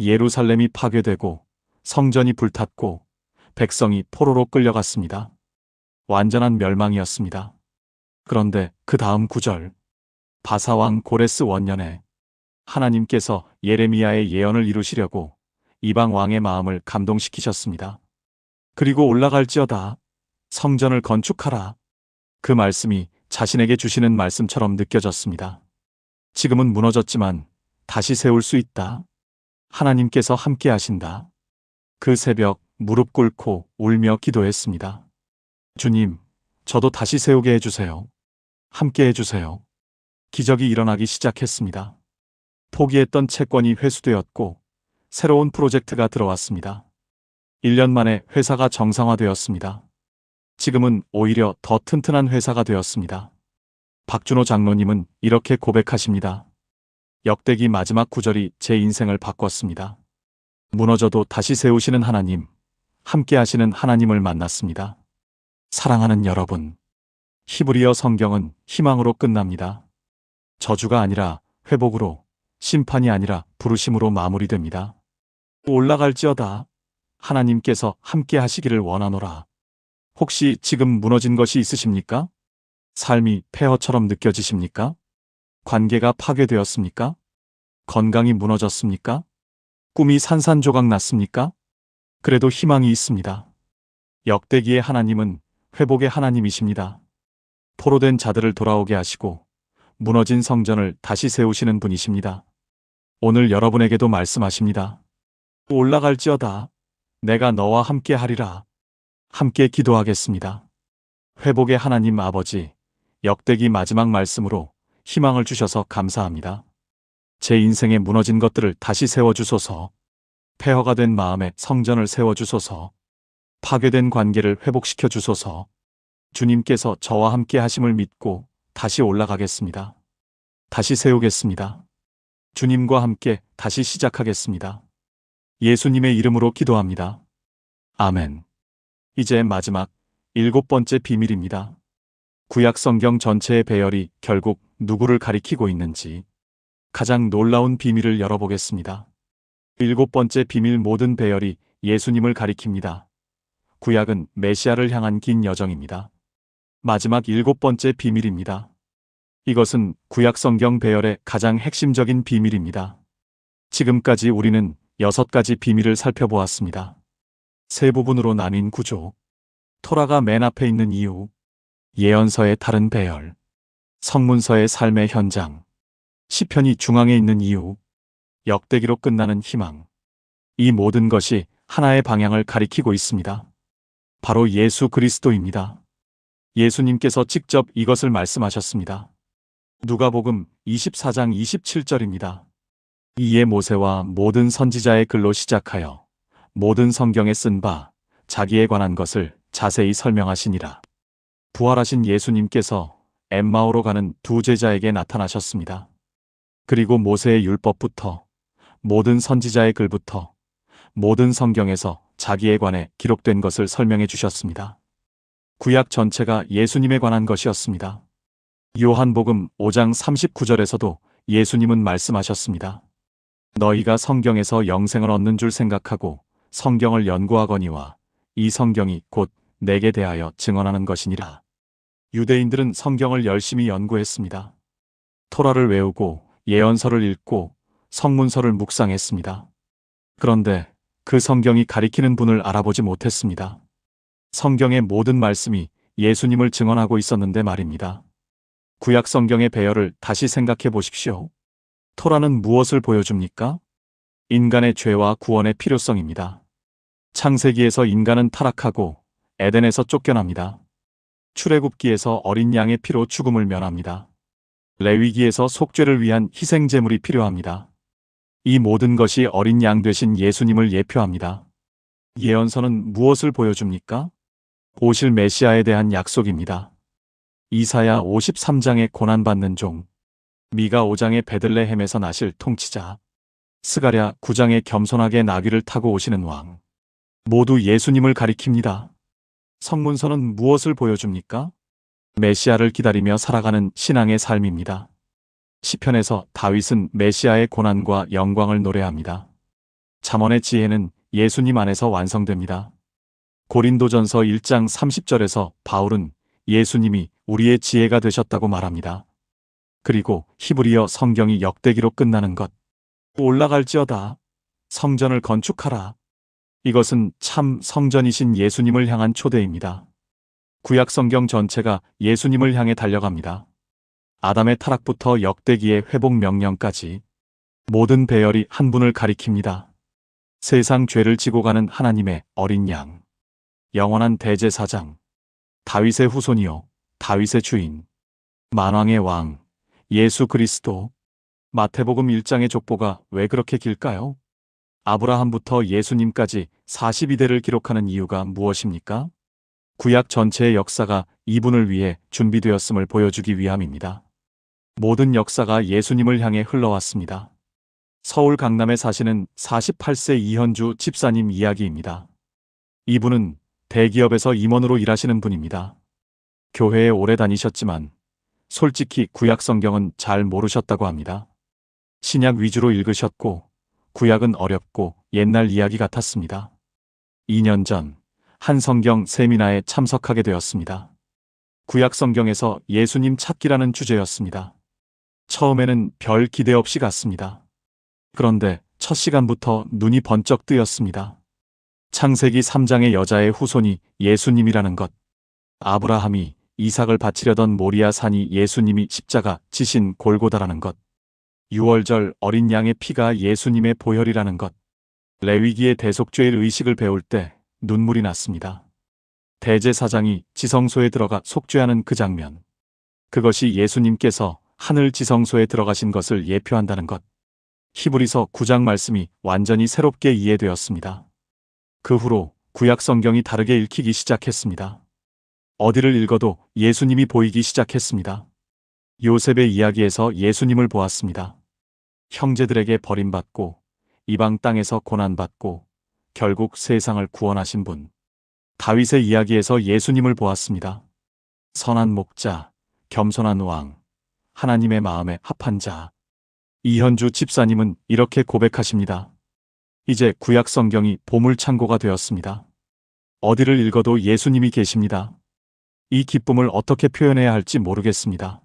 예루살렘이 파괴되고 성전이 불탔고 백성이 포로로 끌려갔습니다. 완전한 멸망이었습니다. 그런데 그 다음 구절. 바사왕 고레스 원년에 하나님께서 예레미야의 예언을 이루시려고 이방 왕의 마음을 감동시키셨습니다. 그리고 올라갈지어다 성전을 건축하라. 그 말씀이 자신에게 주시는 말씀처럼 느껴졌습니다. 지금은 무너졌지만 다시 세울 수 있다. 하나님께서 함께 하신다. 그 새벽 무릎 꿇고 울며 기도했습니다. 주님, 저도 다시 세우게 해주세요. 함께 해주세요. 기적이 일어나기 시작했습니다. 포기했던 채권이 회수되었고 새로운 프로젝트가 들어왔습니다. 1년 만에 회사가 정상화되었습니다. 지금은 오히려 더 튼튼한 회사가 되었습니다. 박준호 장로님은 이렇게 고백하십니다. 역대기 마지막 구절이 제 인생을 바꿨습니다. 무너져도 다시 세우시는 하나님, 함께 하시는 하나님을 만났습니다. 사랑하는 여러분, 히브리어 성경은 희망으로 끝납니다. 저주가 아니라 회복으로, 심판이 아니라 부르심으로 마무리됩니다. 올라갈지어다 하나님께서 함께 하시기를 원하노라. 혹시 지금 무너진 것이 있으십니까? 삶이 폐허처럼 느껴지십니까? 관계가 파괴되었습니까? 건강이 무너졌습니까? 꿈이 산산조각 났습니까? 그래도 희망이 있습니다. 역대기의 하나님은 회복의 하나님이십니다. 포로된 자들을 돌아오게 하시고 무너진 성전을 다시 세우시는 분이십니다. 오늘 여러분에게도 말씀하십니다. 올라갈지어다 내가 너와 함께 하리라. 함께 기도하겠습니다. 회복의 하나님 아버지, 역대기 마지막 말씀으로 희망을 주셔서 감사합니다. 제 인생에 무너진 것들을 다시 세워주소서. 폐허가 된 마음에 성전을 세워주소서. 파괴된 관계를 회복시켜 주소서. 주님께서 저와 함께 하심을 믿고 다시 올라가겠습니다. 다시 세우겠습니다. 주님과 함께 다시 시작하겠습니다. 예수님의 이름으로 기도합니다. 아멘. 이제 마지막 7번째 비밀입니다. 구약 성경 전체의 배열이 결국 누구를 가리키고 있는지, 가장 놀라운 비밀을 열어보겠습니다. 일곱 번째 비밀, 모든 배열이 예수님을 가리킵니다. 구약은 메시아를 향한 긴 여정입니다. 마지막 일곱 번째 비밀입니다. 이것은 구약 성경 배열의 가장 핵심적인 비밀입니다. 지금까지 우리는 6가지 비밀을 살펴보았습니다. 세 부분으로 나뉜 구조, 토라가 맨 앞에 있는 이유, 예언서의 다른 배열, 성문서의 삶의 현장, 시편이 중앙에 있는 이유, 역대기로 끝나는 희망. 이 모든 것이 하나의 방향을 가리키고 있습니다. 바로 예수 그리스도입니다. 예수님께서 직접 이것을 말씀하셨습니다. 누가복음 24장 27절입니다. 이에 모세와 모든 선지자의 글로 시작하여 모든 성경에 쓴 바 자기에 관한 것을 자세히 설명하시니라. 부활하신 예수님께서 엠마오로 가는 두 제자에게 나타나셨습니다. 그리고 모세의 율법부터 모든 선지자의 글부터 모든 성경에서 자기에 관해 기록된 것을 설명해 주셨습니다. 구약 전체가 예수님에 관한 것이었습니다. 요한복음 5장 39절에서도 예수님은 말씀하셨습니다. 너희가 성경에서 영생을 얻는 줄 생각하고 성경을 연구하거니와 이 성경이 곧 내게 대하여 증언하는 것이니라. 유대인들은 성경을 열심히 연구했습니다. 토라를 외우고 예언서를 읽고 성문서를 묵상했습니다. 그런데 그 성경이 가리키는 분을 알아보지 못했습니다. 성경의 모든 말씀이 예수님을 증언하고 있었는데 말입니다. 구약 성경의 배열을 다시 생각해 보십시오. 토라는 무엇을 보여줍니까? 인간의 죄와 구원의 필요성입니다. 창세기에서 인간은 타락하고 에덴에서 쫓겨납니다. 출애굽기에서 어린 양의 피로 죽음을 면합니다. 레위기에서 속죄를 위한 희생 제물이 필요합니다. 이 모든 것이 어린 양 되신 예수님을 예표합니다. 예언서는 무엇을 보여줍니까? 오실 메시아에 대한 약속입니다. 이사야 53장의 고난받는 종, 미가 5장의 베들레헴에서 나실 통치자, 스가랴 9장의 겸손하게 나귀를 타고 오시는 왕, 모두 예수님을 가리킵니다. 성문서는 무엇을 보여줍니까? 메시아를 기다리며 살아가는 신앙의 삶입니다. 시편에서 다윗은 메시아의 고난과 영광을 노래합니다. 잠언의 지혜는 예수님 안에서 완성됩니다. 고린도전서 1장 30절에서 바울은 예수님이 우리의 지혜가 되셨다고 말합니다. 그리고 히브리어 성경이 역대기로 끝나는 것. 올라갈지어다. 성전을 건축하라. 이것은 참 성전이신 예수님을 향한 초대입니다. 구약 성경 전체가 예수님을 향해 달려갑니다. 아담의 타락부터 역대기의 회복 명령까지 모든 배열이 한 분을 가리킵니다. 세상 죄를 지고 가는 하나님의 어린 양, 영원한 대제사장, 다윗의 후손이요 다윗의 주인, 만왕의 왕, 예수 그리스도. 마태복음 1장의 족보가 왜 그렇게 길까요? 아브라함부터 예수님까지 42대를 기록하는 이유가 무엇입니까? 구약 전체의 역사가 이분을 위해 준비되었음을 보여주기 위함입니다. 모든 역사가 예수님을 향해 흘러왔습니다. 서울 강남에 사시는 48세 이현주 집사님 이야기입니다. 이분은 대기업에서 임원으로 일하시는 분입니다. 교회에 오래 다니셨지만 솔직히 구약 성경은 잘 모르셨다고 합니다. 신약 위주로 읽으셨고 구약은 어렵고 옛날 이야기 같았습니다. 2년 전 한 성경 세미나에 참석하게 되었습니다. 구약 성경에서 예수님 찾기라는 주제였습니다. 처음에는 별 기대 없이 갔습니다. 그런데 첫 시간부터 눈이 번쩍 뜨였습니다. 창세기 3장의 여자의 후손이 예수님이라는 것, 아브라함이 이삭을 바치려던 모리아 산이 예수님이 십자가 지신 골고다라는 것, 유월절 어린 양의 피가 예수님의 보혈이라는 것, 레위기의 대속죄의 의식을 배울 때 눈물이 났습니다. 대제사장이 지성소에 들어가 속죄하는 그 장면, 그것이 예수님께서 하늘 지성소에 들어가신 것을 예표한다는 것, 히브리서 9장 말씀이 완전히 새롭게 이해되었습니다. 그 후로 구약 성경이 다르게 읽히기 시작했습니다. 어디를 읽어도 예수님이 보이기 시작했습니다. 요셉의 이야기에서 예수님을 보았습니다. 형제들에게 버림받고 이방 땅에서 고난받고 결국 세상을 구원하신 분. 다윗의 이야기에서 예수님을 보았습니다. 선한 목자, 겸손한 왕, 하나님의 마음에 합한 자. 이현주 집사님은 이렇게 고백하십니다. 이제 구약 성경이 보물창고가 되었습니다. 어디를 읽어도 예수님이 계십니다. 이 기쁨을 어떻게 표현해야 할지 모르겠습니다.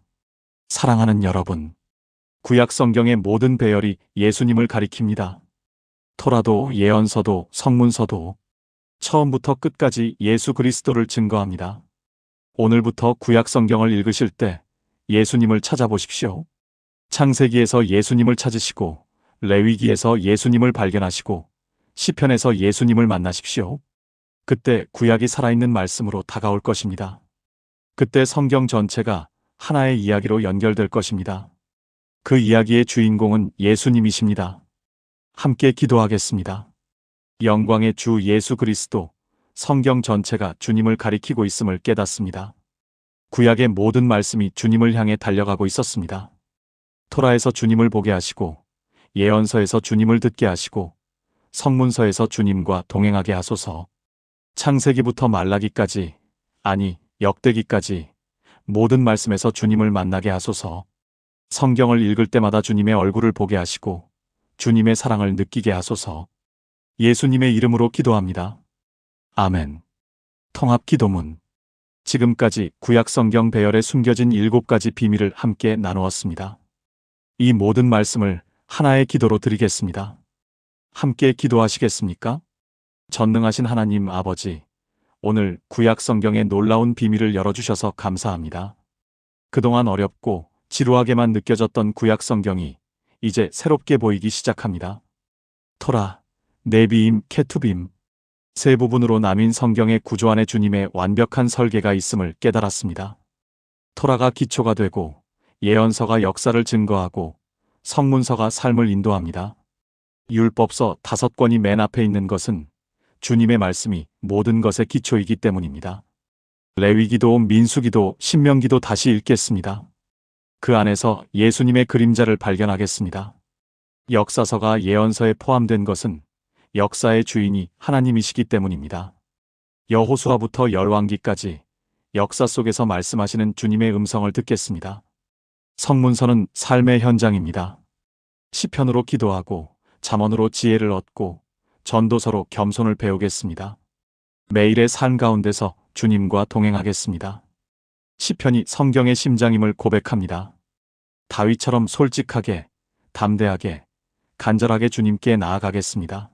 사랑하는 여러분, 구약 성경의 모든 배열이 예수님을 가리킵니다. 토라도 예언서도 성문서도 처음부터 끝까지 예수 그리스도를 증거합니다. 오늘부터 구약 성경을 읽으실 때 예수님을 찾아보십시오. 창세기에서 예수님을 찾으시고 레위기에서 예수님을 발견하시고 시편에서 예수님을 만나십시오. 그때 구약이 살아있는 말씀으로 다가올 것입니다. 그때 성경 전체가 하나의 이야기로 연결될 것입니다. 그 이야기의 주인공은 예수님이십니다. 함께 기도하겠습니다. 영광의 주 예수 그리스도, 성경 전체가 주님을 가리키고 있음을 깨닫습니다. 구약의 모든 말씀이 주님을 향해 달려가고 있었습니다. 토라에서 주님을 보게 하시고 예언서에서 주님을 듣게 하시고 성문서에서 주님과 동행하게 하소서. 창세기부터 말라기까지, 아니 역대기까지 모든 말씀에서 주님을 만나게 하소서. 성경을 읽을 때마다 주님의 얼굴을 보게 하시고 주님의 사랑을 느끼게 하소서. 예수님의 이름으로 기도합니다. 아멘. 통합 기도문. 지금까지 구약 성경 배열에 숨겨진 7가지 비밀을 함께 나누었습니다. 이 모든 말씀을 하나의 기도로 드리겠습니다. 함께 기도하시겠습니까? 전능하신 하나님 아버지, 오늘 구약 성경의 놀라운 비밀을 열어주셔서 감사합니다. 그동안 어렵고 지루하게만 느껴졌던 구약 성경이 이제 새롭게 보이기 시작합니다. 토라, 네비임, 케투빔, 세 부분으로 나뉜 성경의 구조 안에 주님의 완벽한 설계가 있음을 깨달았습니다. 토라가 기초가 되고 예언서가 역사를 증거하고 성문서가 삶을 인도합니다. 율법서 5권이 맨 앞에 있는 것은 주님의 말씀이 모든 것의 기초이기 때문입니다. 레위기도, 민수기도, 신명기도 다시 읽겠습니다. 그 안에서 예수님의 그림자를 발견하겠습니다. 역사서가 예언서에 포함된 것은 역사의 주인이 하나님이시기 때문입니다. 여호수아부터 열왕기까지 역사 속에서 말씀하시는 주님의 음성을 듣겠습니다. 성문서는 삶의 현장입니다. 시편으로 기도하고 잠언으로 지혜를 얻고 전도서로 겸손을 배우겠습니다. 매일의 삶 가운데서 주님과 동행하겠습니다. 시편이 성경의 심장임을 고백합니다. 다윗처럼 솔직하게, 담대하게, 간절하게 주님께 나아가겠습니다.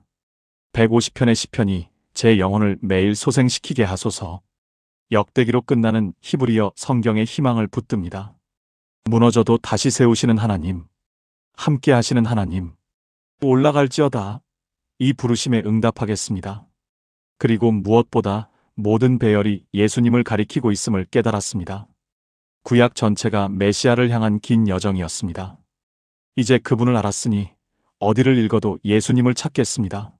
150편의 시편이 제 영혼을 매일 소생시키게 하소서. 역대기로 끝나는 히브리어 성경의 희망을 붙듭니다. 무너져도 다시 세우시는 하나님, 함께 하시는 하나님, 올라갈지어다. 이 부르심에 응답하겠습니다. 그리고 무엇보다 모든 배열이 예수님을 가리키고 있음을 깨달았습니다. 구약 전체가 메시아를 향한 긴 여정이었습니다. 이제 그분을 알았으니 어디를 읽어도 예수님을 찾겠습니다.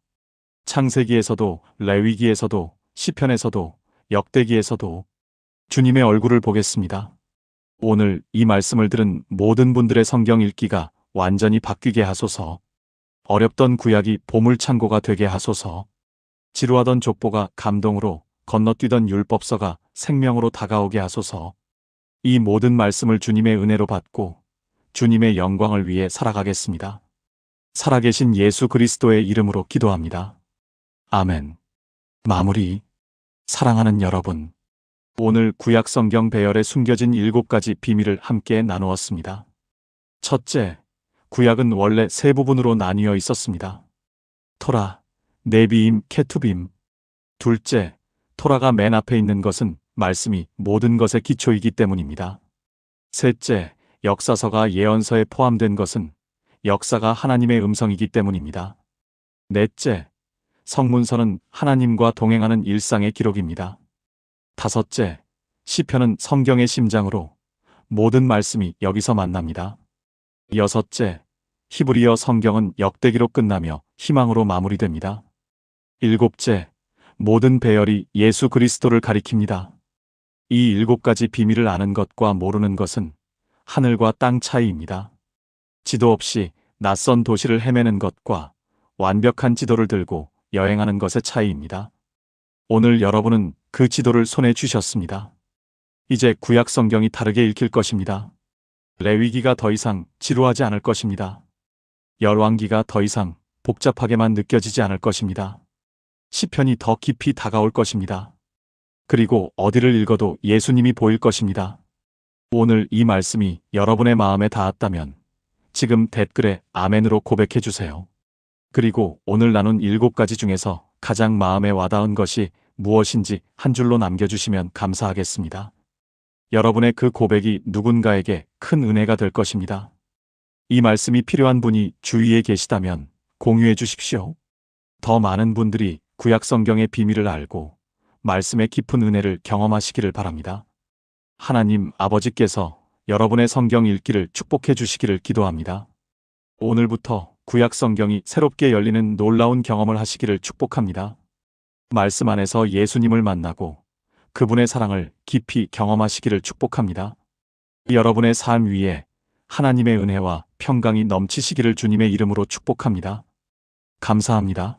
창세기에서도 레위기에서도 시편에서도 역대기에서도 주님의 얼굴을 보겠습니다. 오늘 이 말씀을 들은 모든 분들의 성경 읽기가 완전히 바뀌게 하소서. 어렵던 구약이 보물창고가 되게 하소서. 지루하던 족보가 감동으로, 건너뛰던 율법서가 생명으로 다가오게 하소서. 이 모든 말씀을 주님의 은혜로 받고 주님의 영광을 위해 살아가겠습니다. 살아계신 예수 그리스도의 이름으로 기도합니다. 아멘. 마무리. 사랑하는 여러분, 오늘 구약 성경 배열에 숨겨진 7가지 비밀을 함께 나누었습니다. 첫째, 구약은 원래 세 부분으로 나뉘어 있었습니다. 토라, 네비임, 케투빔. 둘째, 토라가 맨 앞에 있는 것은 말씀이 모든 것의 기초이기 때문입니다. 셋째, 역사서가 예언서에 포함된 것은 역사가 하나님의 음성이기 때문입니다. 넷째, 성문서는 하나님과 동행하는 일상의 기록입니다. 다섯째, 시편은 성경의 심장으로 모든 말씀이 여기서 만납니다. 여섯째, 히브리어 성경은 역대기로 끝나며 희망으로 마무리됩니다. 일곱째, 모든 배열이 예수 그리스도를 가리킵니다. 이 7가지 비밀을 아는 것과 모르는 것은 하늘과 땅 차이입니다. 지도 없이 낯선 도시를 헤매는 것과 완벽한 지도를 들고 여행하는 것의 차이입니다. 오늘 여러분은 그 지도를 손에 쥐셨습니다. 이제 구약 성경이 다르게 읽힐 것입니다. 레위기가 더 이상 지루하지 않을 것입니다. 열왕기가 더 이상 복잡하게만 느껴지지 않을 것입니다. 시편이 더 깊이 다가올 것입니다. 그리고 어디를 읽어도 예수님이 보일 것입니다. 오늘 이 말씀이 여러분의 마음에 닿았다면 지금 댓글에 아멘으로 고백해 주세요. 그리고 오늘 나눈 7가지 중에서 가장 마음에 와닿은 것이 무엇인지 한 줄로 남겨주시면 감사하겠습니다. 여러분의 그 고백이 누군가에게 큰 은혜가 될 것입니다. 이 말씀이 필요한 분이 주위에 계시다면 공유해 주십시오. 더 많은 분들이 구약 성경의 비밀을 알고 말씀의 깊은 은혜를 경험하시기를 바랍니다. 하나님 아버지께서 여러분의 성경 읽기를 축복해 주시기를 기도합니다. 오늘부터 구약 성경이 새롭게 열리는 놀라운 경험을 하시기를 축복합니다. 말씀 안에서 예수님을 만나고 그분의 사랑을 깊이 경험하시기를 축복합니다. 여러분의 삶 위에 하나님의 은혜와 평강이 넘치시기를 주님의 이름으로 축복합니다. 감사합니다.